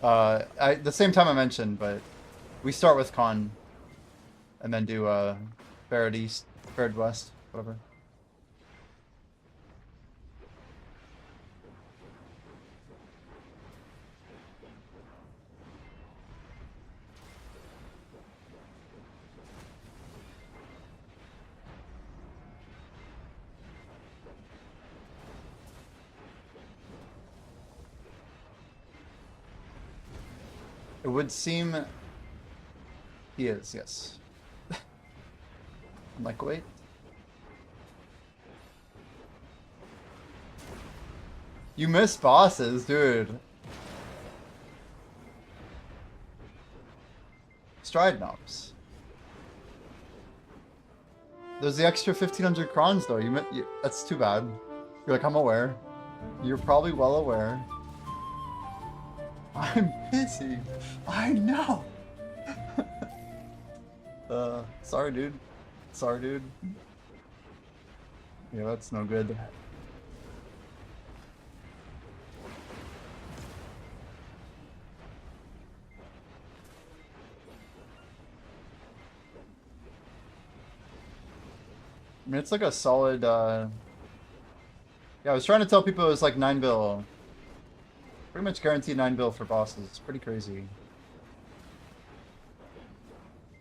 The same time I mentioned, but we start with con, and then do Farad East, Farad West, whatever. It would seem he is, yes. I'm like, wait. You miss bosses, dude. Stride knobs. There's the extra 1500 crons though. That's too bad. You're like, I'm aware. You're probably well aware. I'm busy. I know. Sorry, dude. Sorry, dude. Yeah, that's no good. I mean, it's like a solid, yeah, I was trying to tell people it was like 9 bill. Pretty much guaranteed 9 bill for bosses. It's pretty crazy.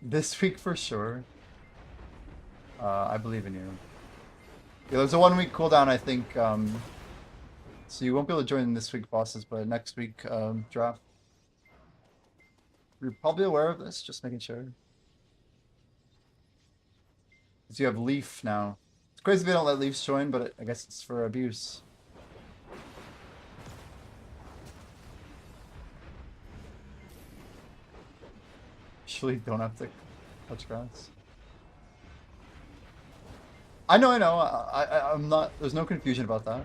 This week for sure. I believe in you. Yeah, there's a 1 week cooldown, I think, so you won't be able to join this week bosses, but next week, draft. You're probably aware of this, just making sure. Because you have Leaf now. It's crazy they don't let Leafs join, but I guess it's for abuse. Actually, don't have to touch grass. I know. I'm not. There's no confusion about that.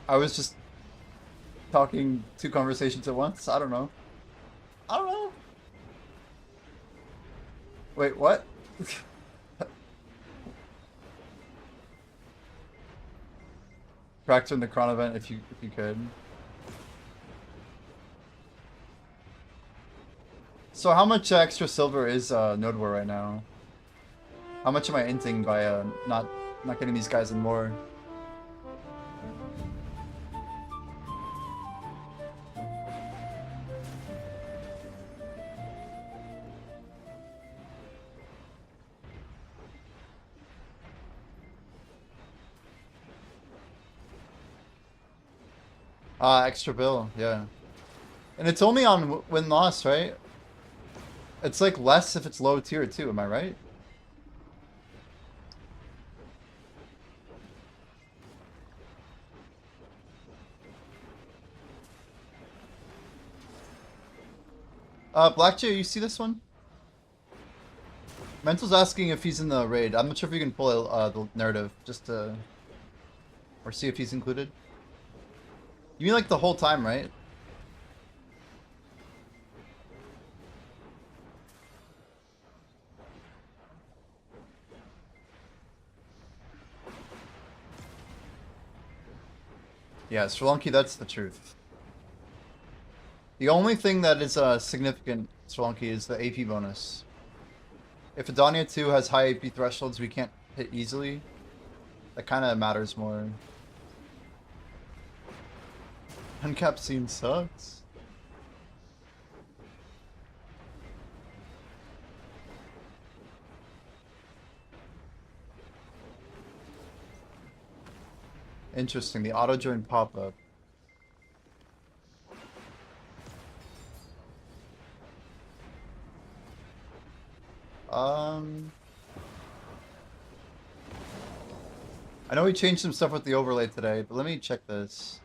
I was just talking 2 conversations at once. I don't know. I don't know. Wait, what? Practice in the Chron event if you could. So how much extra silver is Node War right now? How much am I inting by not getting these guys in more? Extra bill, yeah. And it's only on win-loss, right? It's like less if it's low tier too, am I right? Black Jay, you see this one? Mental's asking if he's in the raid. I'm not sure if you can pull the narrative just to... or see if he's included. You mean like the whole time, right? Yeah, Sri that's the truth. The only thing that is significant, Sri is the AP bonus. If Adania 2 has high AP thresholds we can't hit easily, that kind of matters more. Uncapped scene sucks. Interesting, the auto join pop-up. I know we changed some stuff with the overlay today, but let me check this.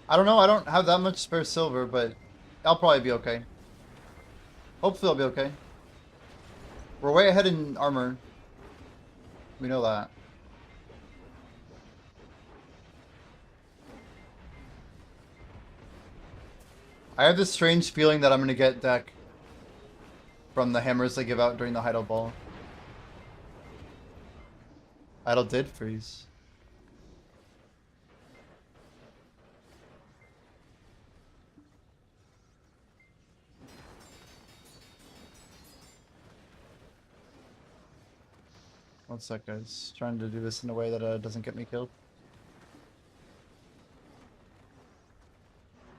I don't know, I don't have that much spare silver, but I'll probably be okay. Hopefully I'll be okay. We're way ahead in armor. We know that. I have this strange feeling that I'm gonna get deck from the hammers they give out during the Idle Ball. Idle did freeze. One sec, guys. Trying to do this in a way that doesn't get me killed.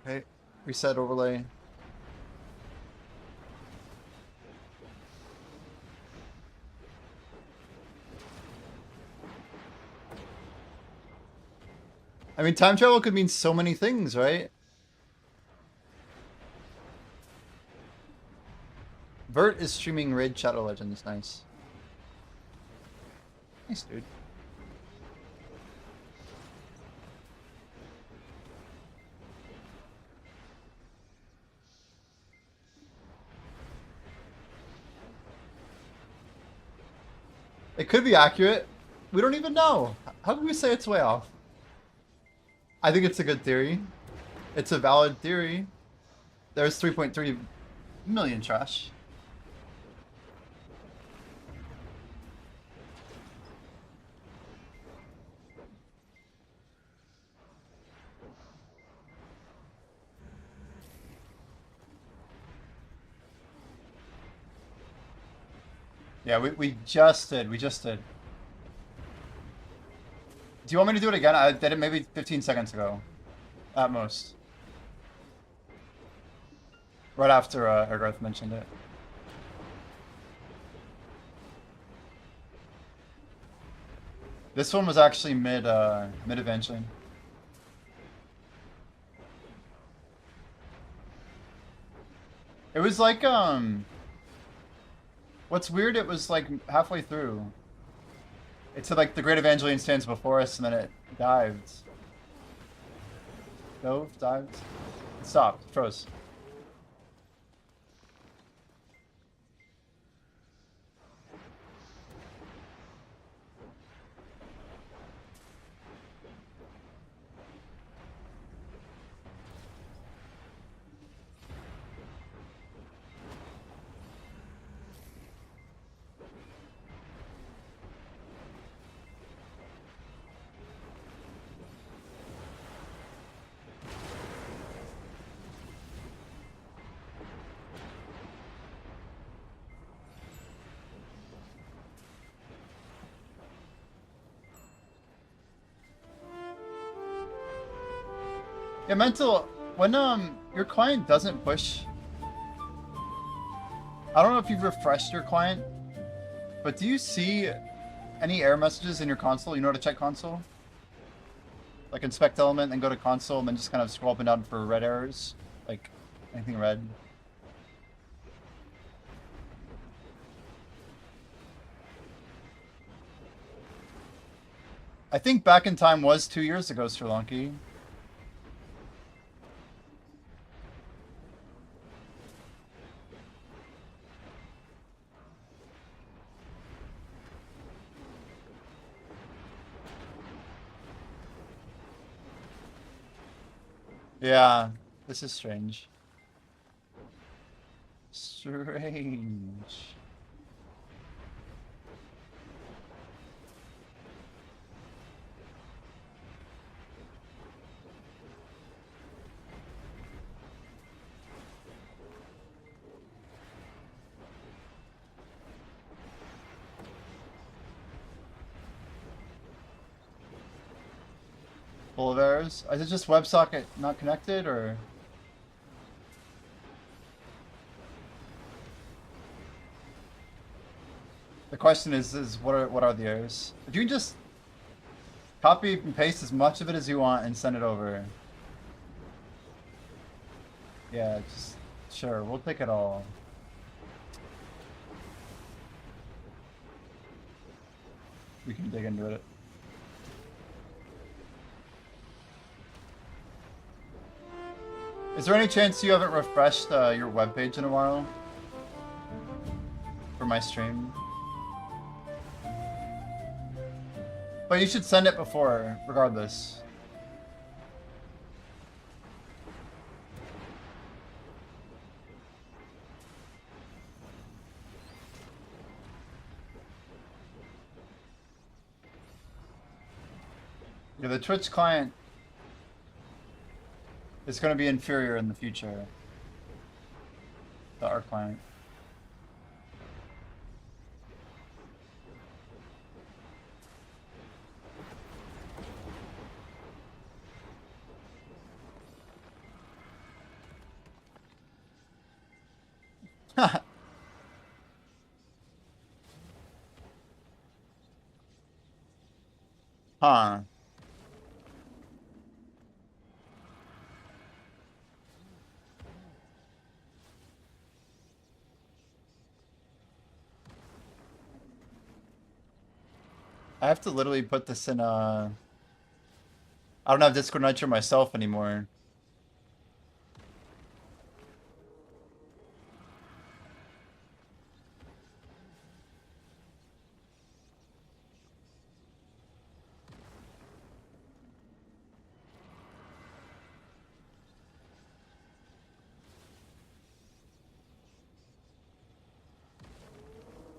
Okay, reset overlay. I mean, time travel could mean so many things, right? Vert is streaming Raid Shadow Legends. Nice. Nice, dude. It could be accurate. We don't even know. How can we say it's way off? I think it's a good theory. It's a valid theory. There's 3.3 million trash. Yeah, we just did. We just did. Do you want me to do it again? I did it maybe 15 seconds ago. At most. Right after Ergarth mentioned it. This one was actually mid Evangeline. It was like what's weird, it was like halfway through. It said like the Great Evangeline stands before us, and then it dived. Dove? Dived? It stopped. It froze. Yeah, mental. When your client doesn't push, I don't know if you've refreshed your client, but do you see any error messages in your console? You know how to check console? Like inspect element, then go to console, and then just kind of scroll up and down for red errors, like anything red. I think back in time was 2 years ago, Sri Lanka. Yeah, this is strange. Strange. Full of errors. Is it just WebSocket not connected, or? The question is what are the errors? If you can just copy and paste as much of it as you want and send it over. Yeah, just sure, we'll take it all. We can dig into it. Is there any chance you haven't refreshed your webpage in a while? For my stream? But you should send it before, regardless. Yeah, the Twitch client is going to be inferior in the future to our client. Huh. I have to literally put this in I don't have Discord Nitro myself anymore.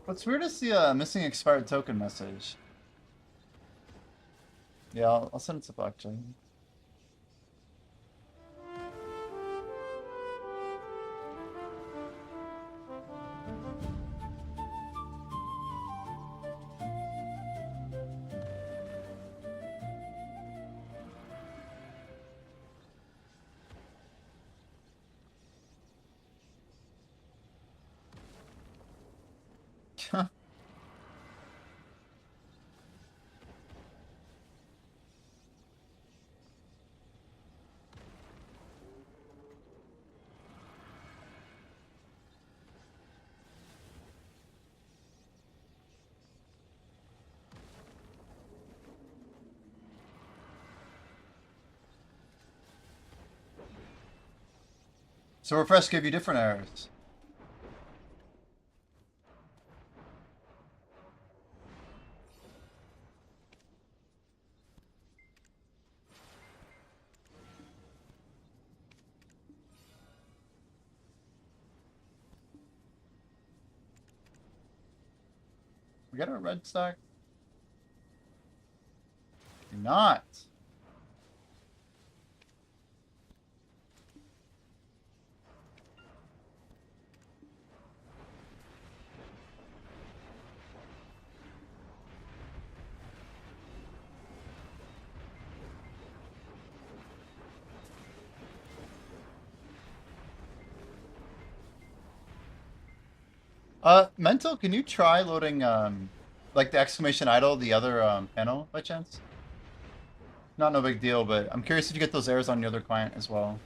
What's weird is the missing expired token message. Yeah, I'll send it to blockchain. So refresh gave you different errors. We got a red stack? Do not. Mental, can you try loading like the exclamation idle, the other panel by chance? Not no big deal, but I'm curious if you get those errors on the other client as well.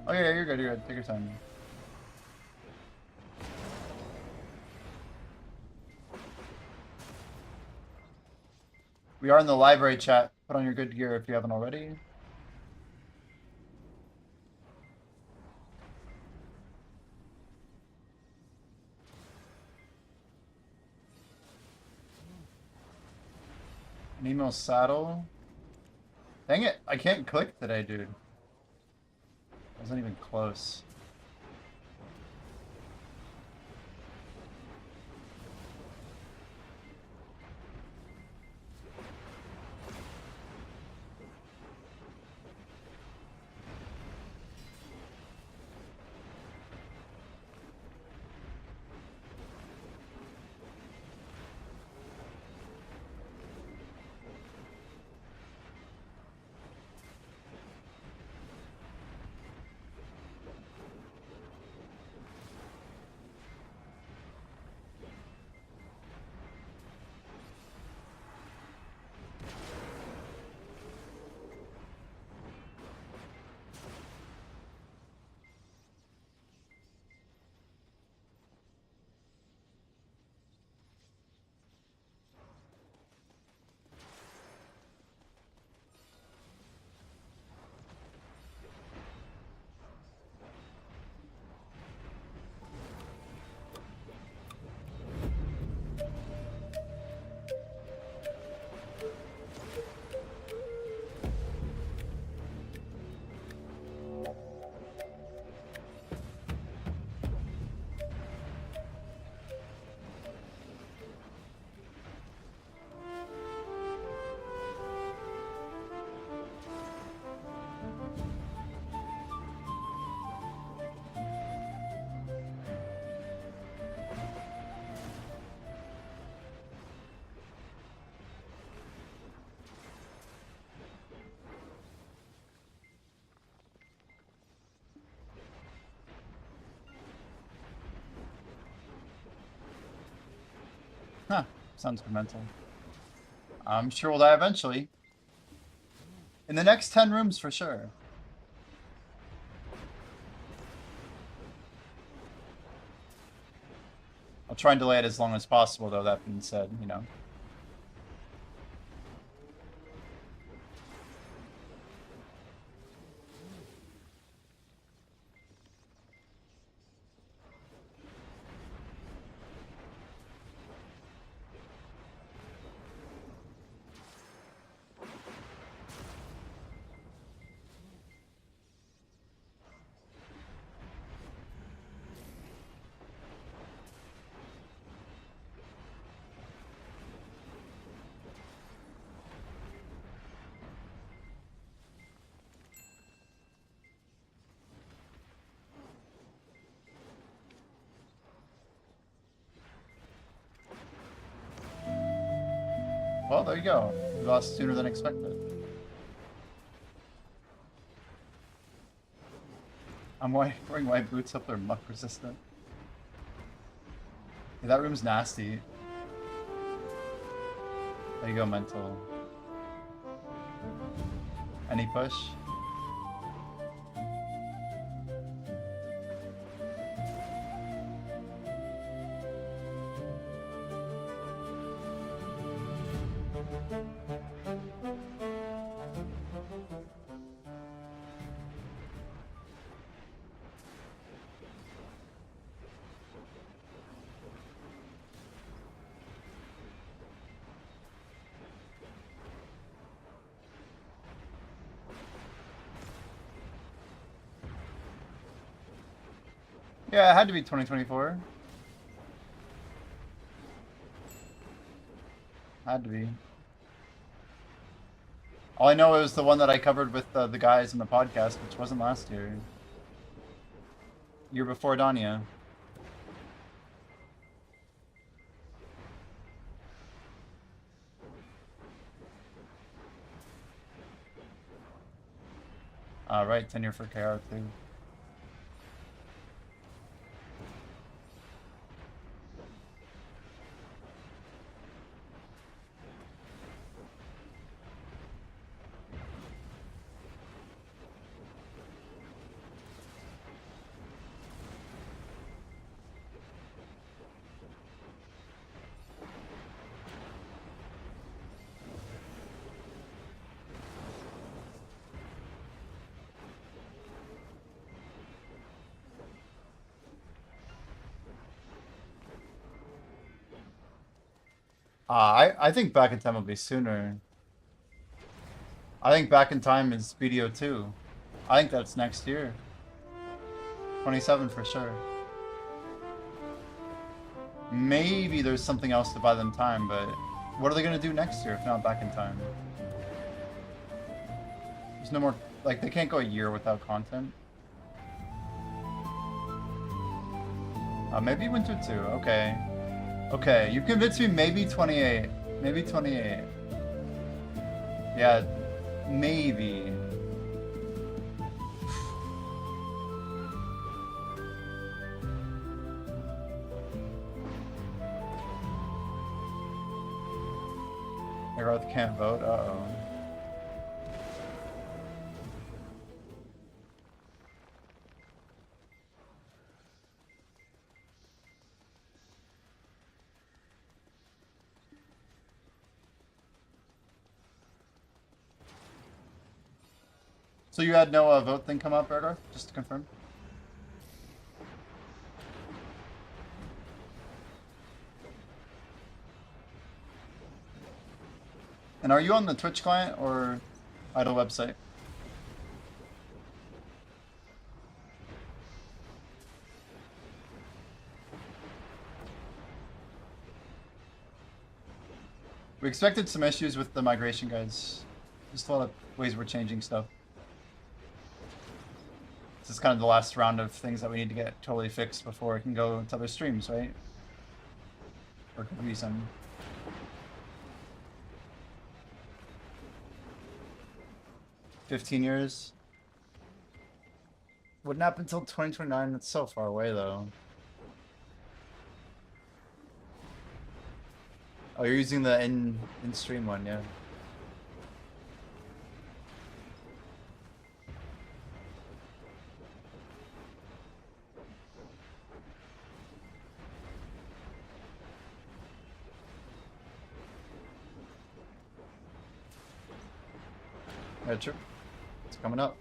Oh yeah, you're good, you're good. Take your time. We are in the library chat. Put on your good gear if you haven't already. Nemo saddle. Dang it, I can't click today, dude. Wasn't even close. Huh, sounds good mental. I'm sure we'll die eventually. In the next 10 rooms for sure. I'll try and delay it as long as possible, though, that being said, you know. Well, there you go. We lost sooner than expected. I'm wearing white boots, hope they're muck resistant. Yeah, that room's nasty. There you go, mental. Any push? Yeah, it had to be 2024. Had to be. All I know is the one that I covered with the guys in the podcast, which wasn't last year. Year before Danya. Right, tenure for KR too. I think Back in Time will be sooner. I think Back in Time is BDO 2. I think that's next year. 27 for sure. Maybe there's something else to buy them time, but what are they gonna do next year if not Back in Time? There's no more, like, they can't go a year without content. Maybe Winter 2, okay. Okay, you convinced me, maybe 28. Maybe 28. Yeah, maybe. Aeroth can't vote? Uh-oh. So you had no vote thing come up, Aeroth? Just to confirm? And are you on the Twitch client or Idle website? We expected some issues with the migration guys. Just a lot of ways we're changing stuff. This is kind of the last round of things that we need to get totally fixed before it can go to other streams, right? Or could be some. $15 years. Wouldn't happen until 2029. That's so far away, though. Oh, you're using the in-stream one, yeah. Yeah, true. It's coming up.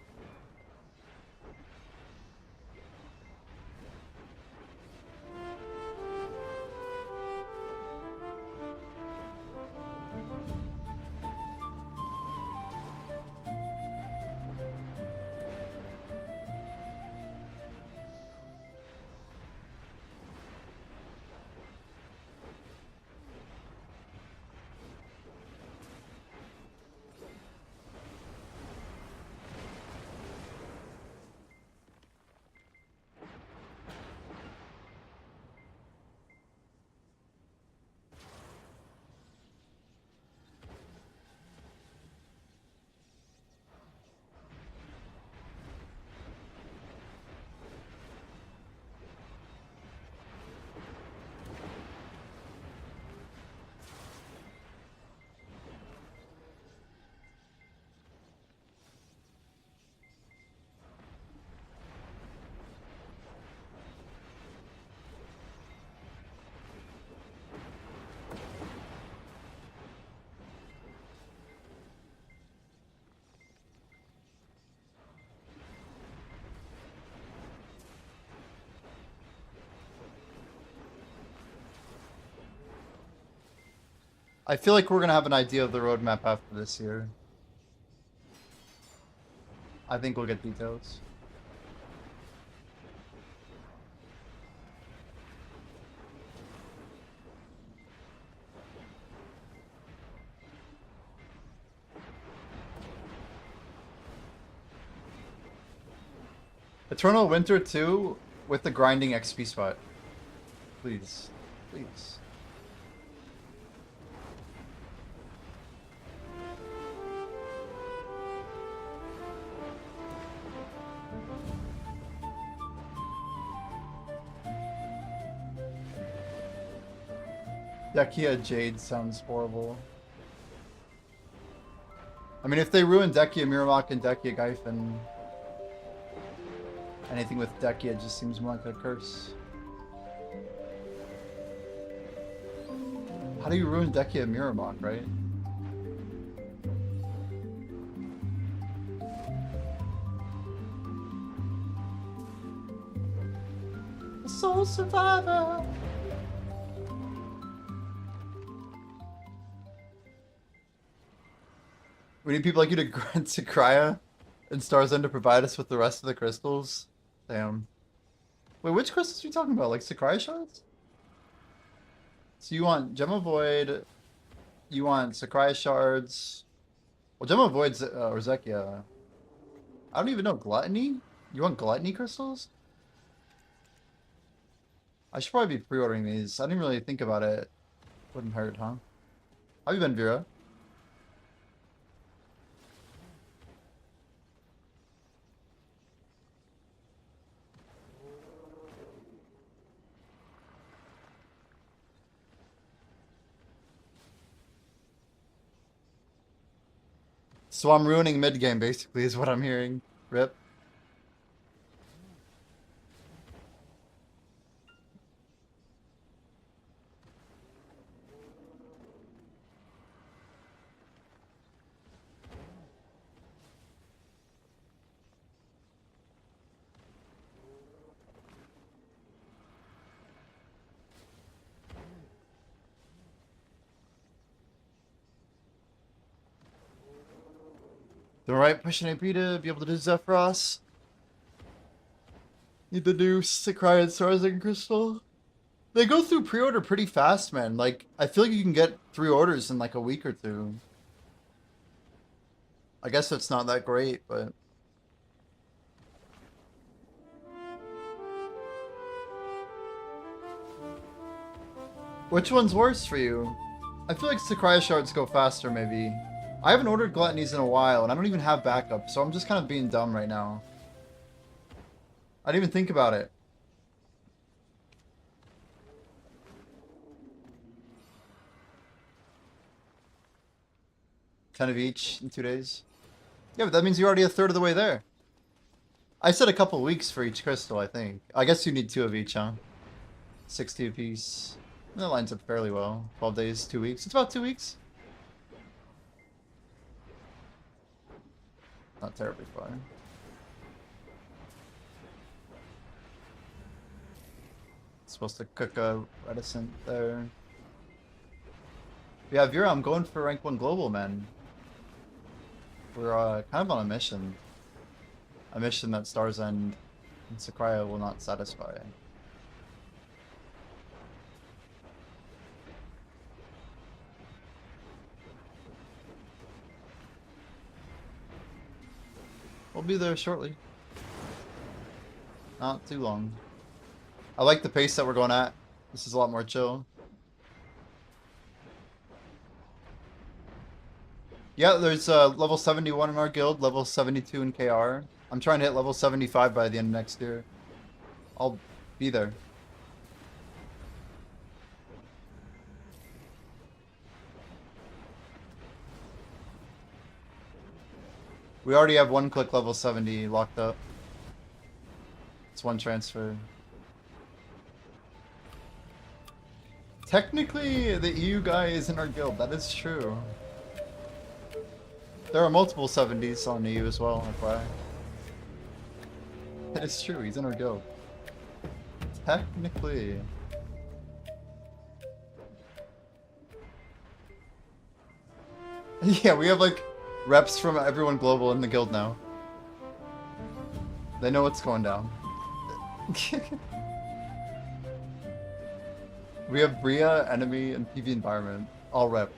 I feel like we're gonna have an idea of the roadmap after this year. I think we'll get details. Eternal Winter 2 with the grinding XP spot. Please. Please. Dekia Jade sounds horrible. I mean, if they ruin Dekia Miramok and Dekia Gyphon, anything with Dekia just seems more like a curse. How do you ruin Dekia Miramok, right? The Soul Survivor! We need people like you to grant Sakraya and Star's End to provide us with the rest of the crystals. Damn. Wait, which crystals are you talking about? Like Sakraya shards? So you want Gem of Void, you want Sakraya shards. Well, Gem of Void's or Zekia. I don't even know. Gluttony? You want Gluttony crystals? I should probably be pre-ordering these. I didn't really think about it. Wouldn't hurt, huh? How you been, Vera? So I'm ruining mid-game, basically, is what I'm hearing. Rip. Doing right, pushing AP to be able to do Zephyros. Need the new Sakraya and Starzing crystal. They go through pre-order pretty fast, man. Like, I feel like you can get 3 orders in like a week or 2. I guess it's not that great, but... Which one's worse for you? I feel like Sakraya shards go faster, maybe. I haven't ordered Gluttonies in a while, and I don't even have backup, so I'm just kind of being dumb right now. I didn't even think about it. 10 of each in 2 days. Yeah, but that means you're already a third of the way there. I said a couple weeks for each crystal, I think. I guess you need 2 of each, huh? 60 apiece. That lines up fairly well. 12 days, 2 weeks. It's about 2 weeks. Not terribly far. Supposed to cook a reticent there. Yeah, Vera, I'm going for rank 1 global, man. We're kind of on a mission. A mission that Star's End and Sakurai will not satisfy. We'll be there shortly. Not too long. I like the pace that we're going at. This is a lot more chill. Yeah, there's level 71 in our guild, level 72 in KR. I'm trying to hit level 75 by the end of next year. I'll be there. We already have 1 click level 70 locked up. It's 1 transfer. Technically, the EU guy is in our guild. That is true. There are multiple 70s on EU as well, FYI. That is true. He's in our guild. Technically. Yeah, we have like reps from everyone global in the guild now. They know what's going down. We have Bria, enemy, and PV environment all repped.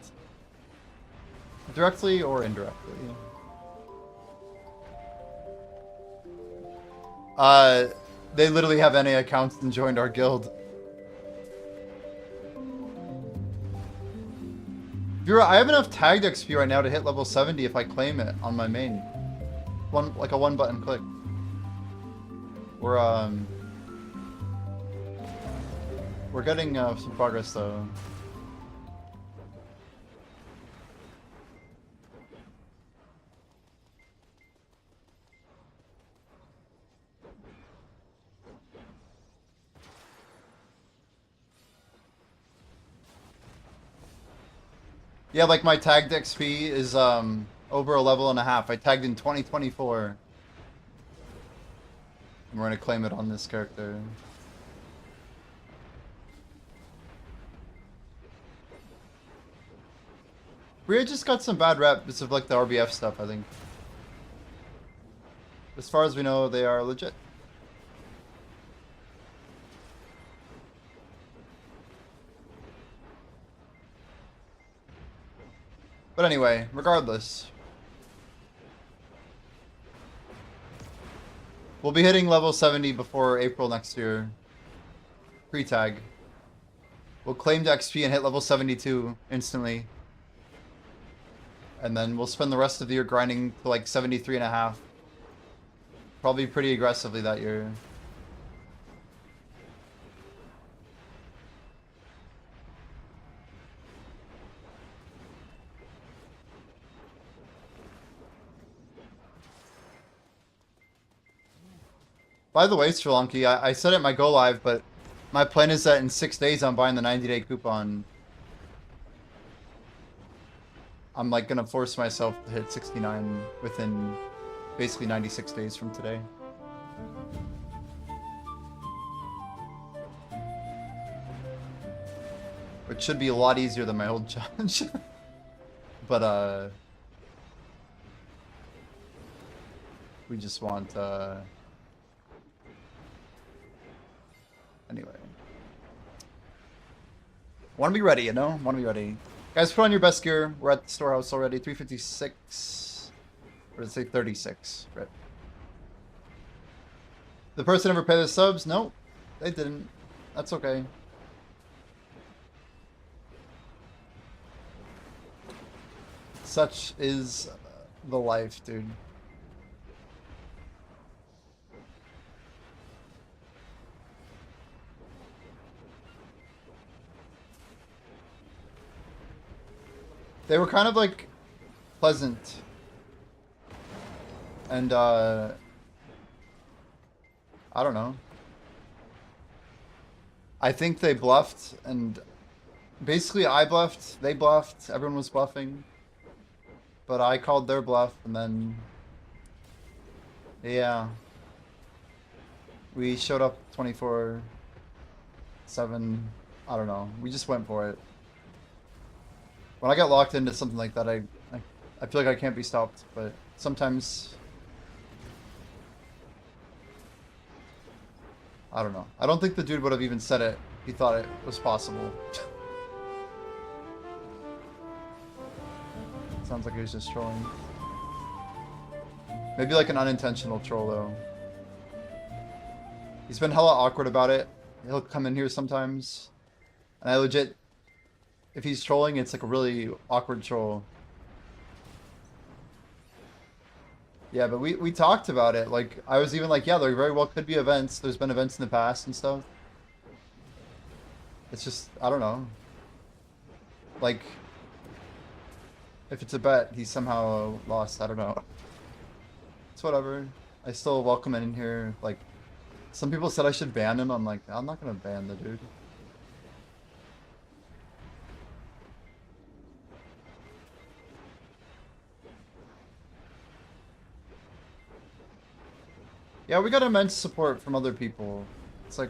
Directly or indirectly. They literally have NA accounts and joined our guild. Vera, I have enough tagged XP right now to hit level 70 if I claim it on my main. Like a 1 button click. We're getting some progress though. Yeah, like my tagged XP is over a level and a half. I tagged in 2024. And we're gonna claim it on this character. Bria just got some bad reps of like the RBF stuff, I think. As far as we know, they are legit. But anyway, regardless. We'll be hitting level 70 before April next year. Pre-tag. We'll claim the XP and hit level 72 instantly. And then we'll spend the rest of the year grinding to like 73.5. Probably pretty aggressively that year. By the way, Sri Lanka, I said it in my go live, but my plan is that in 6 days I'm buying the 90-day coupon. I'm like gonna force myself to hit 69 within basically 96 days from today. Which should be a lot easier than my old challenge. But we just want anyway. Want to be ready, you know? Want to be ready. Guys, put on your best gear. We're at the storehouse already. 356. Or did it say 36? Right. The person ever pay the subs? No, they didn't. That's okay. Such is the life, dude. They were kind of like pleasant. And, I don't know. I think they bluffed, and basically I bluffed, they bluffed, everyone was bluffing. But I called their bluff, and then... Yeah. We showed up 24-7. I don't know. We just went for it. When I get locked into something like that, I feel like I can't be stopped, but sometimes... I don't know. I don't think the dude would have even said it. He thought it was possible. Sounds like he was just trolling. Maybe like an unintentional troll, though. He's been hella awkward about it. He'll come in here sometimes. And I legit... If he's trolling, it's like a really awkward troll. Yeah, but we talked about it. Like, I was even like, yeah, there very well could be events. There's been events in the past and stuff. It's just, I don't know. Like, if it's a bet, he somehow lost. I don't know. It's whatever. I still welcome him in here. Like, some people said I should ban him. I'm like, I'm not gonna ban the dude. Yeah, we got immense support from other people. It's like,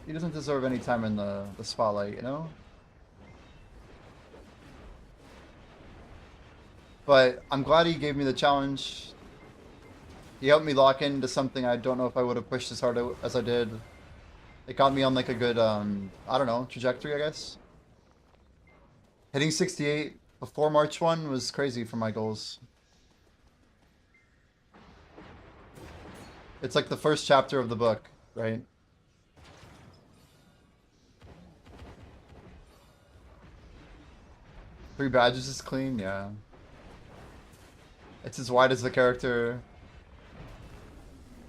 he doesn't deserve any time in the spotlight, you know? But I'm glad he gave me the challenge. He helped me lock into something I don't know if I would have pushed as hard as I did. It got me on like a good, I don't know, trajectory, I guess. Hitting 68 before March 1 was crazy for my goals. It's like the first chapter of the book, right? Three badges is clean, yeah. It's as wide as the character.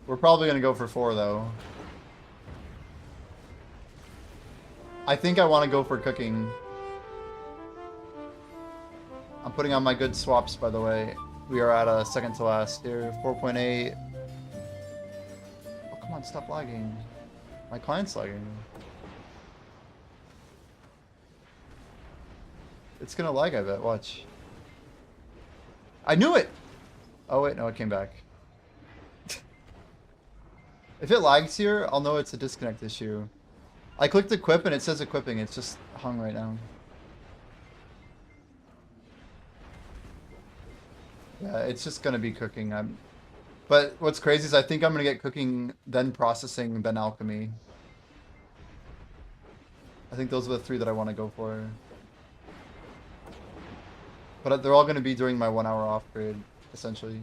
We're probably gonna go for 4 though. I think I want to go for cooking. I'm putting on my good swaps, by the way. We are at a second to last here, 4.8. Come on, stop lagging. My client's lagging. It's gonna lag, I bet. Watch. I knew it! Oh, wait, no, it came back. If it lags here, I'll know it's a disconnect issue. I clicked equip and it says equipping. It's just hung right now. Yeah, it's just gonna be cooking. But what's crazy is I think I'm gonna get cooking, then processing, then alchemy. I think those are the 3 that I want to go for. But they're all gonna be during my 1 hour off period, essentially.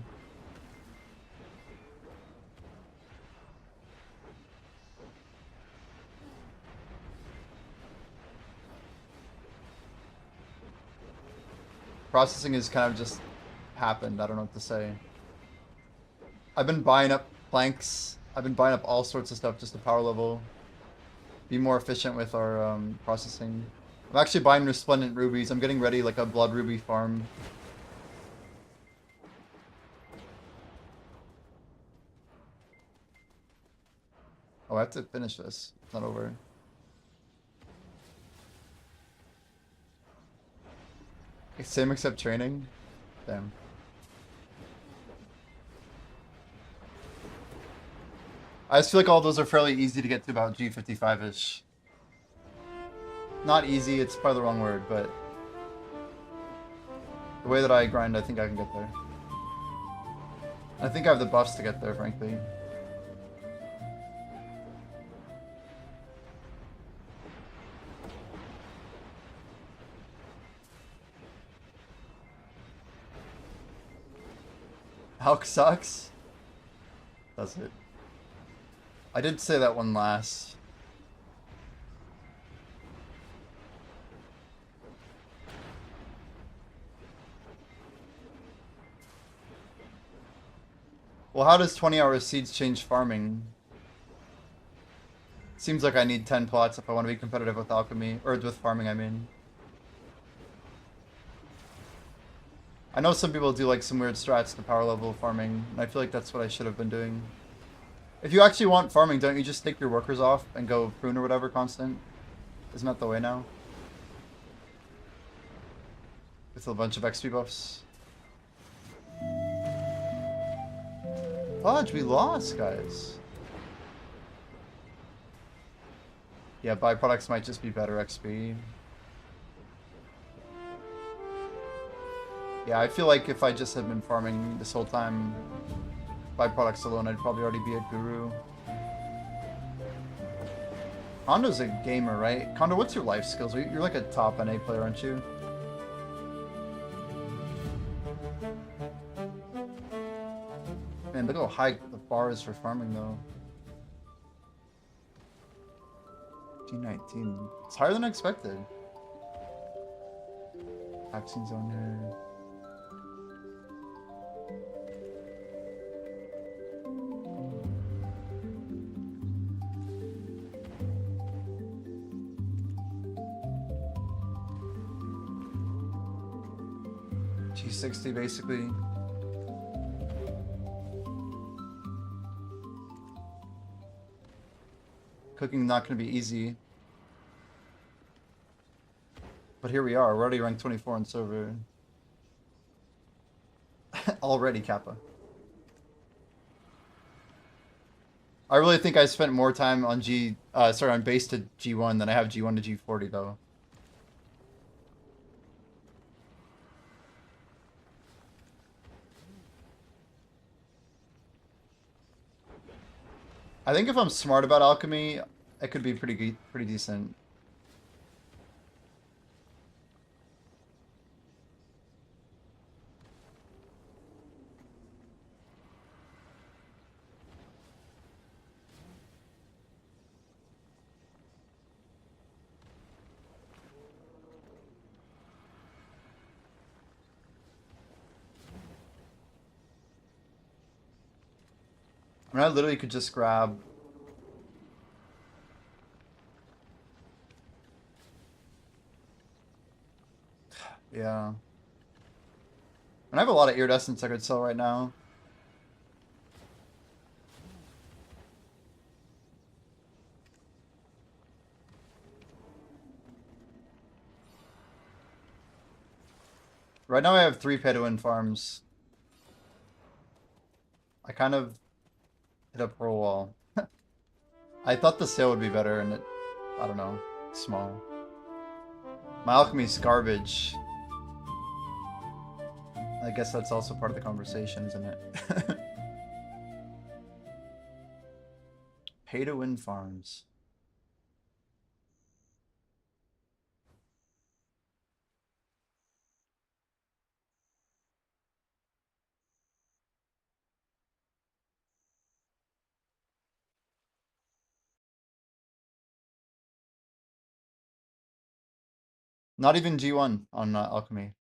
Processing has kind of just happened. I don't know what to say. I've been buying up planks. I've been buying up all sorts of stuff just to power level. Be more efficient with our processing. I'm actually buying resplendent rubies. I'm getting ready like a blood ruby farm. Oh, I have to finish this. It's not over. Same except training? Damn. I just feel like all those are fairly easy to get to about G55-ish. Not easy, it's probably the wrong word, but... the way that I grind, I think I can get there. I think I have the buffs to get there, frankly. Hulk sucks? Does it? I did say that one last. Well, how does 20-hour seeds change farming? Seems like I need 10 plots if I want to be competitive with alchemy, or with farming, I mean. I know some people do like some weird strats to power level farming, and I feel like that's what I should have been doing. If you actually want farming, don't you just take your workers off and go prune or whatever constant? Isn't that the way now? With a bunch of XP buffs. Fudge, we lost, guys. Yeah, byproducts might just be better XP. Yeah, I feel like if I just had been farming this whole time, byproducts alone, I'd probably already be a guru. Kondo's a gamer, right? Kondo, what's your life skills? You're like a top NA player, aren't you? Man, look how high the bar is for farming, though. G19. It's higher than I expected. Vaccine zone here. G60, basically. Cooking not going to be easy. But here we are. We're already ranked 24 on server. Already, Kappa. I really think I spent more time on on base to G1 than I have G1 to G40, though. I think if I'm smart about alchemy, it could be pretty decent. I mean, I literally could just grab... Yeah. And I have a lot of iridescence I could sell right now. Right now I have 3 pay-to-win farms. I kind of hit a pearl wall. I thought the sale would be better, and I don't know, small. My alchemy's garbage. I guess that's also part of the conversation, isn't it? Pay-to-win farms. Not even G1 on alchemy.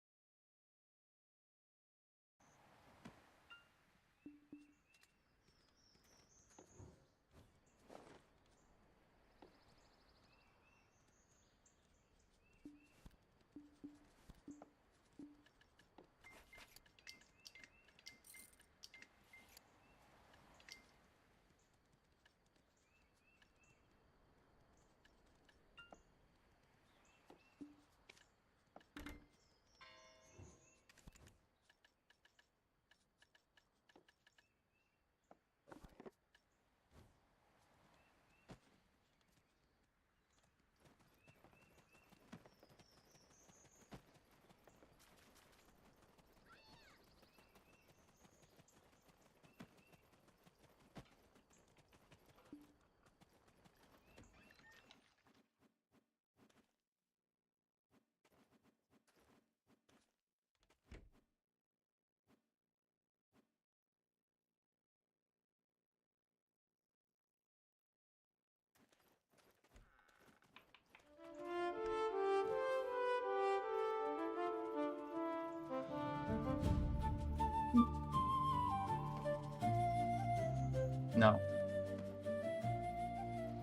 No.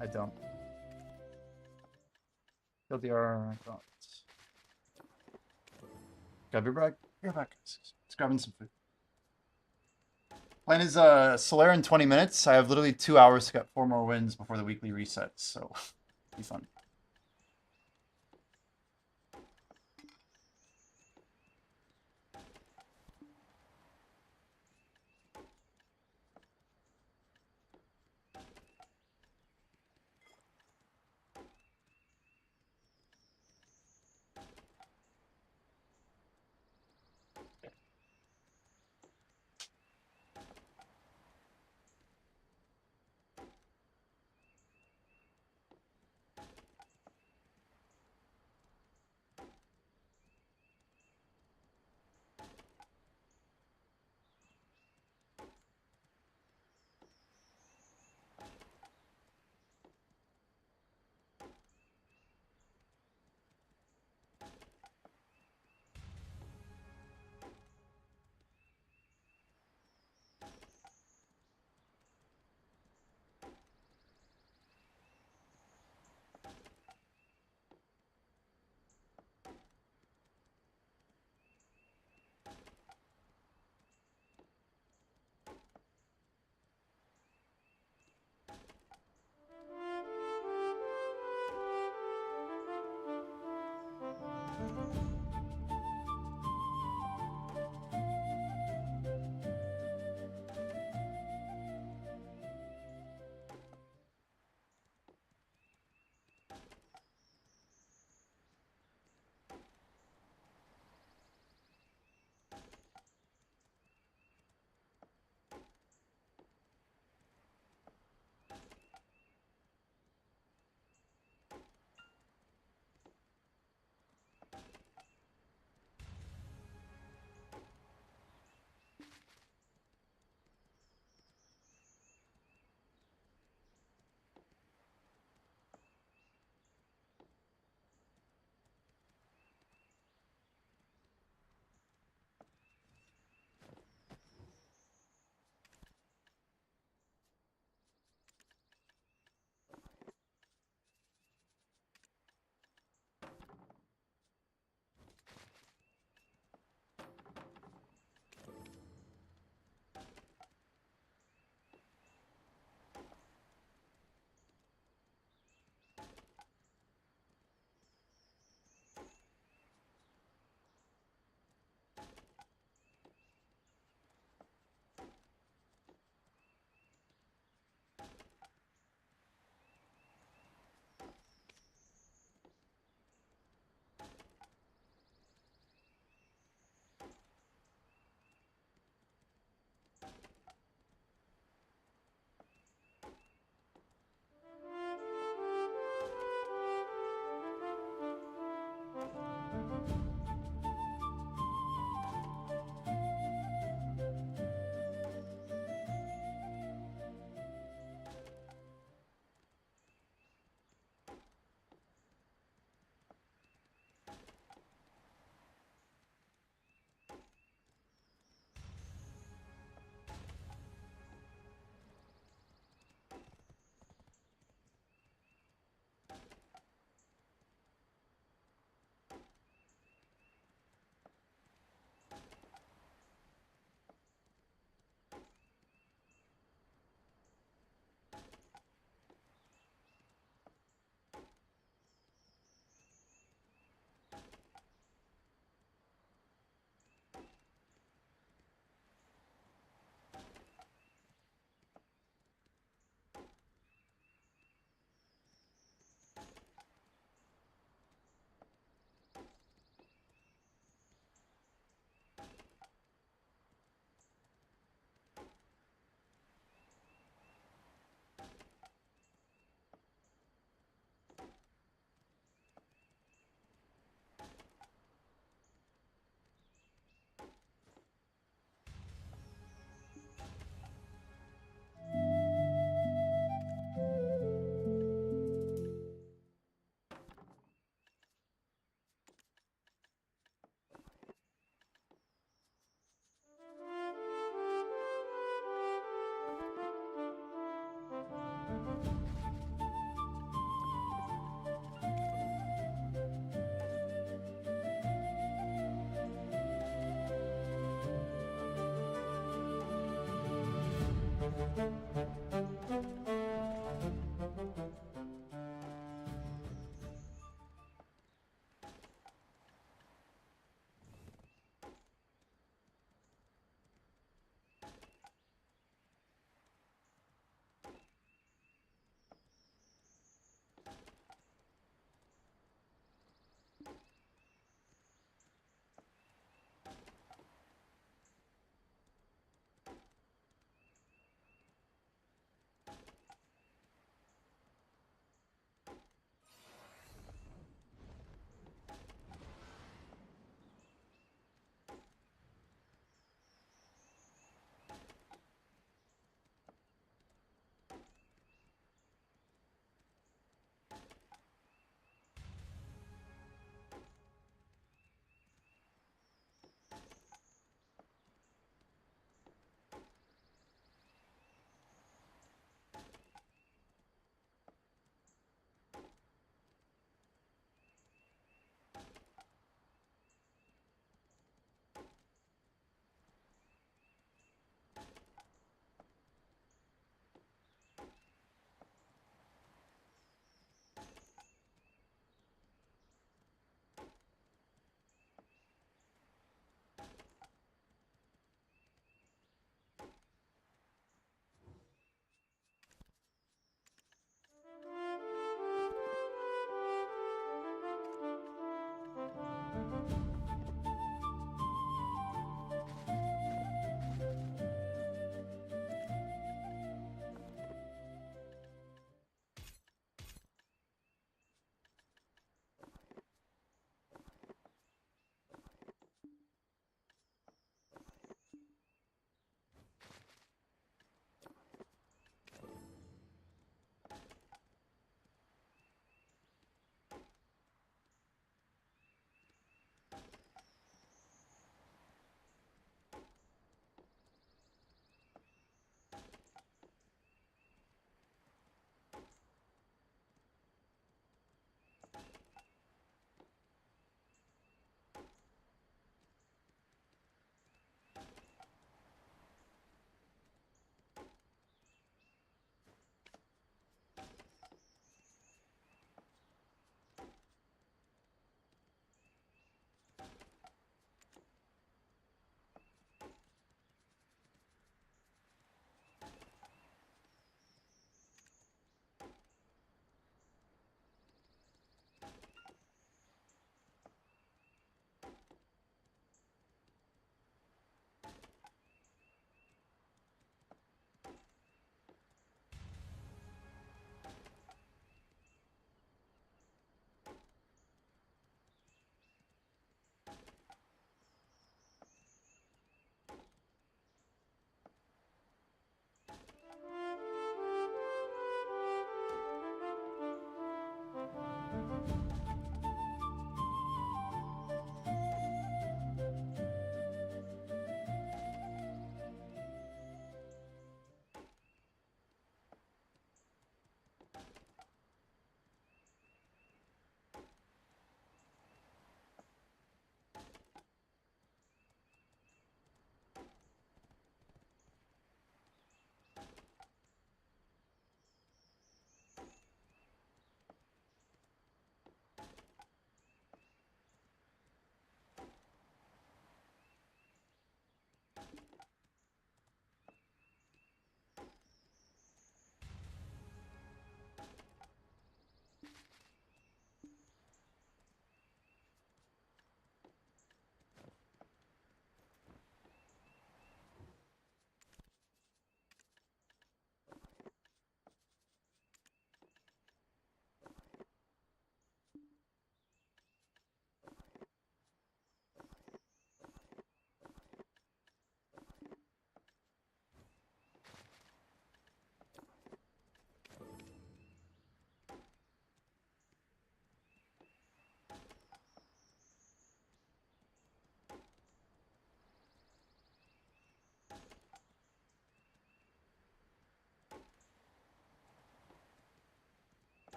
I don't. LDR, I don't. Gotta be back. Be right back, guys. Just grabbing some food. Plan is Solaire in 20 minutes. I have literally 2 hours to get 4 more wins before the weekly resets, so be fun.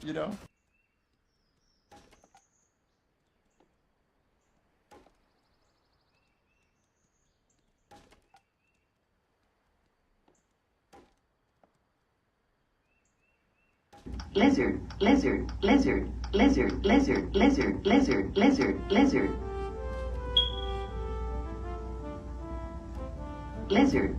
You know? Lizard, lizard, lizard, lizard, lizard, lizard, lizard, lizard, lizard. Lizard.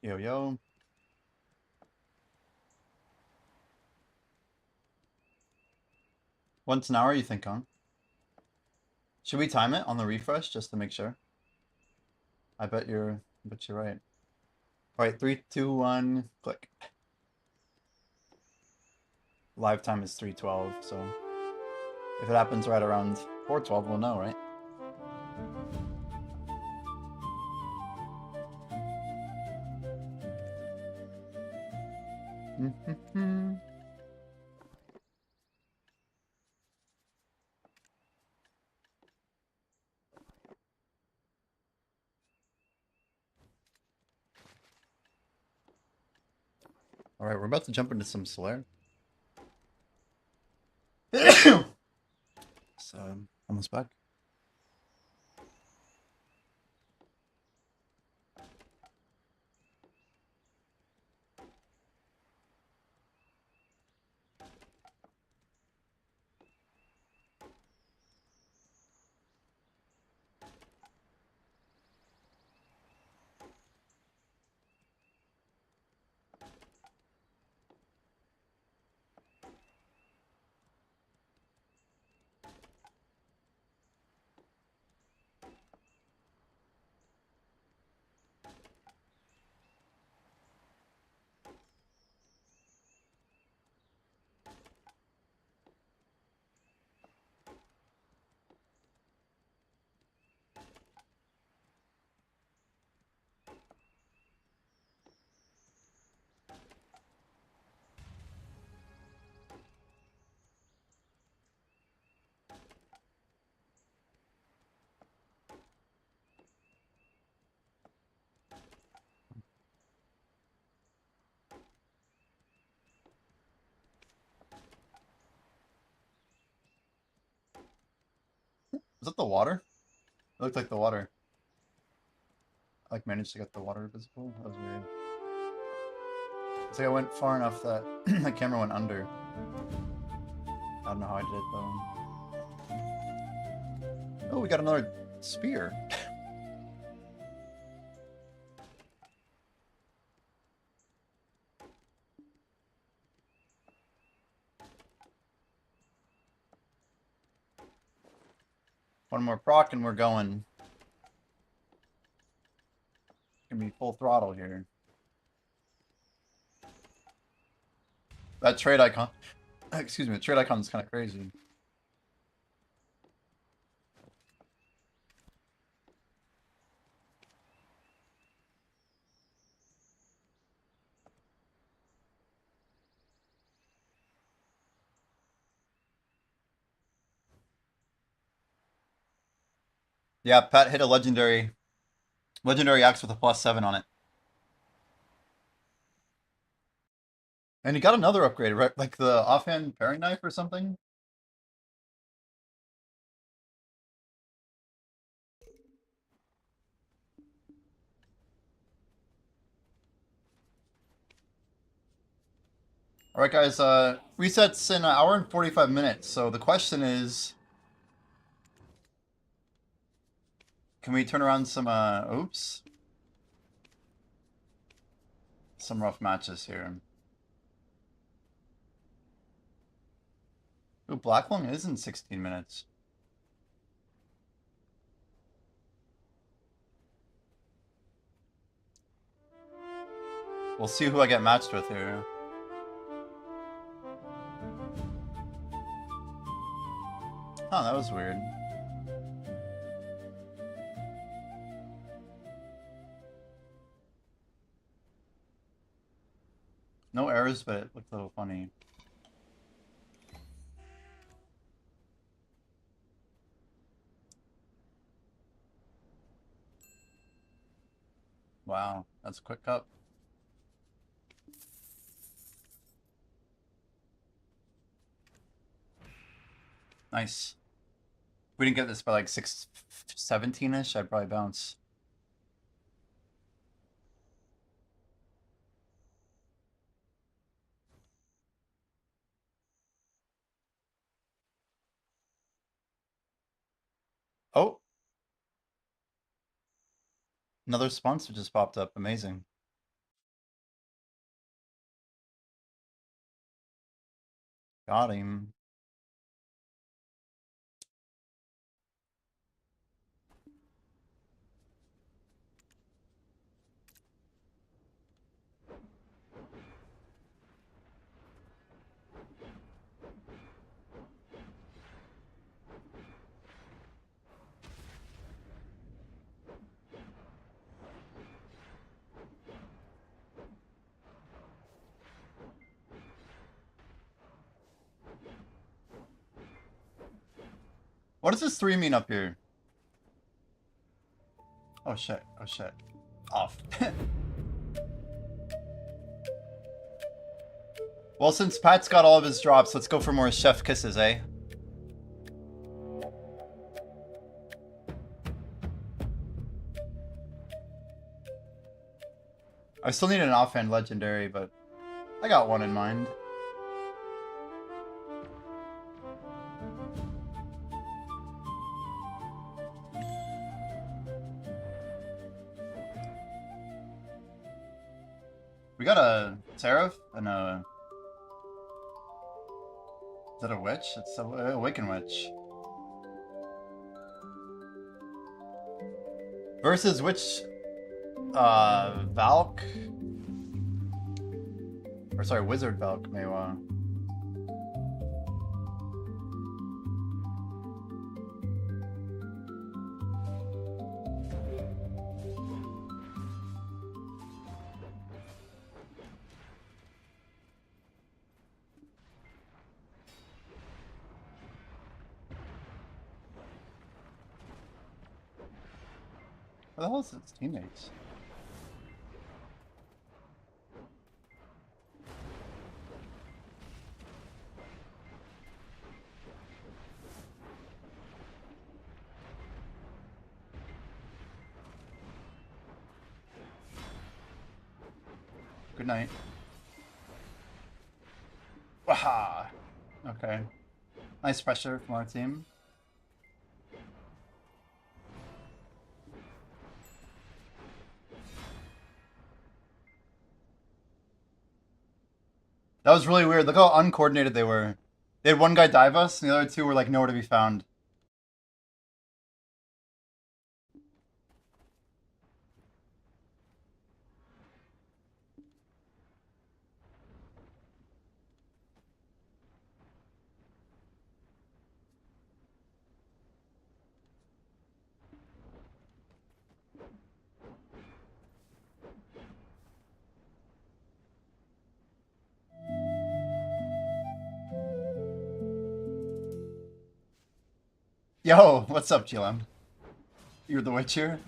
Yo, yo. Once an hour, you think, huh? Should we time it on the refresh just to make sure? I bet you're right. All right, 3, 2, 1, click. Live time is 3:12, so if it happens right around 4:12, we'll know, right? All right, we're about to jump into some Solaire. So, almost back. Was that the water? It looked like the water. I like managed to get the water visible. That was weird. It's like I went far enough that the camera went under. I don't know how I did it though. Oh, we got another spear. One more proc and we're going. Gonna be full throttle here. That trade icon. Excuse me, the trade icon is kind of crazy. Yeah, Pat hit a legendary axe with a +7 on it. And he got another upgrade, right? Like the offhand paring knife or something? Alright guys, resets in 1 hour and 45 minutes, so the question is... Can we turn around some, oops? Some rough matches here. Ooh, Black Lung is in 16 minutes. We'll see who I get matched with here. Oh, that was weird. No errors, but it looked a little funny. Wow, that's a quick cup. Nice. If we didn't get this by like 6:17-ish, I'd probably bounce. Oh! Another sponsor just popped up. Amazing. Got him. What does this 3 mean up here? Oh shit, oh shit. Off. Well, since Pat's got all of his drops, let's go for more chef kisses, eh? I still need an offhand legendary, but I got one in mind. We got a Seraph and a... Is that a witch? It's a Awakened Witch. Versus which... Valk? Or sorry, Wizard Valk, Maywa. Where the hell is its teammates? Good night. Waha! Okay. Nice pressure from our team. That was really weird. Look how uncoordinated they were. They had one guy dive us, and the other two were like nowhere to be found. Yo, what's up, GLM? You're the witch here?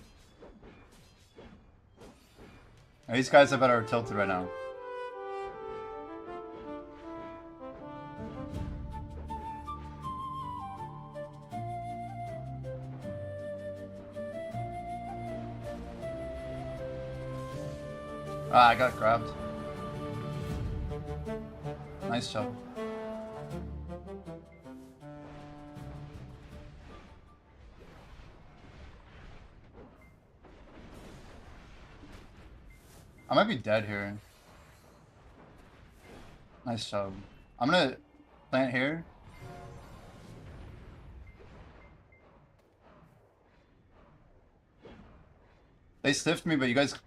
These guys I bet are tilted right now. Ah, I got grabbed. Nice job. I might be dead here. Nice job. I'm gonna plant here. They stiffed me, but you guys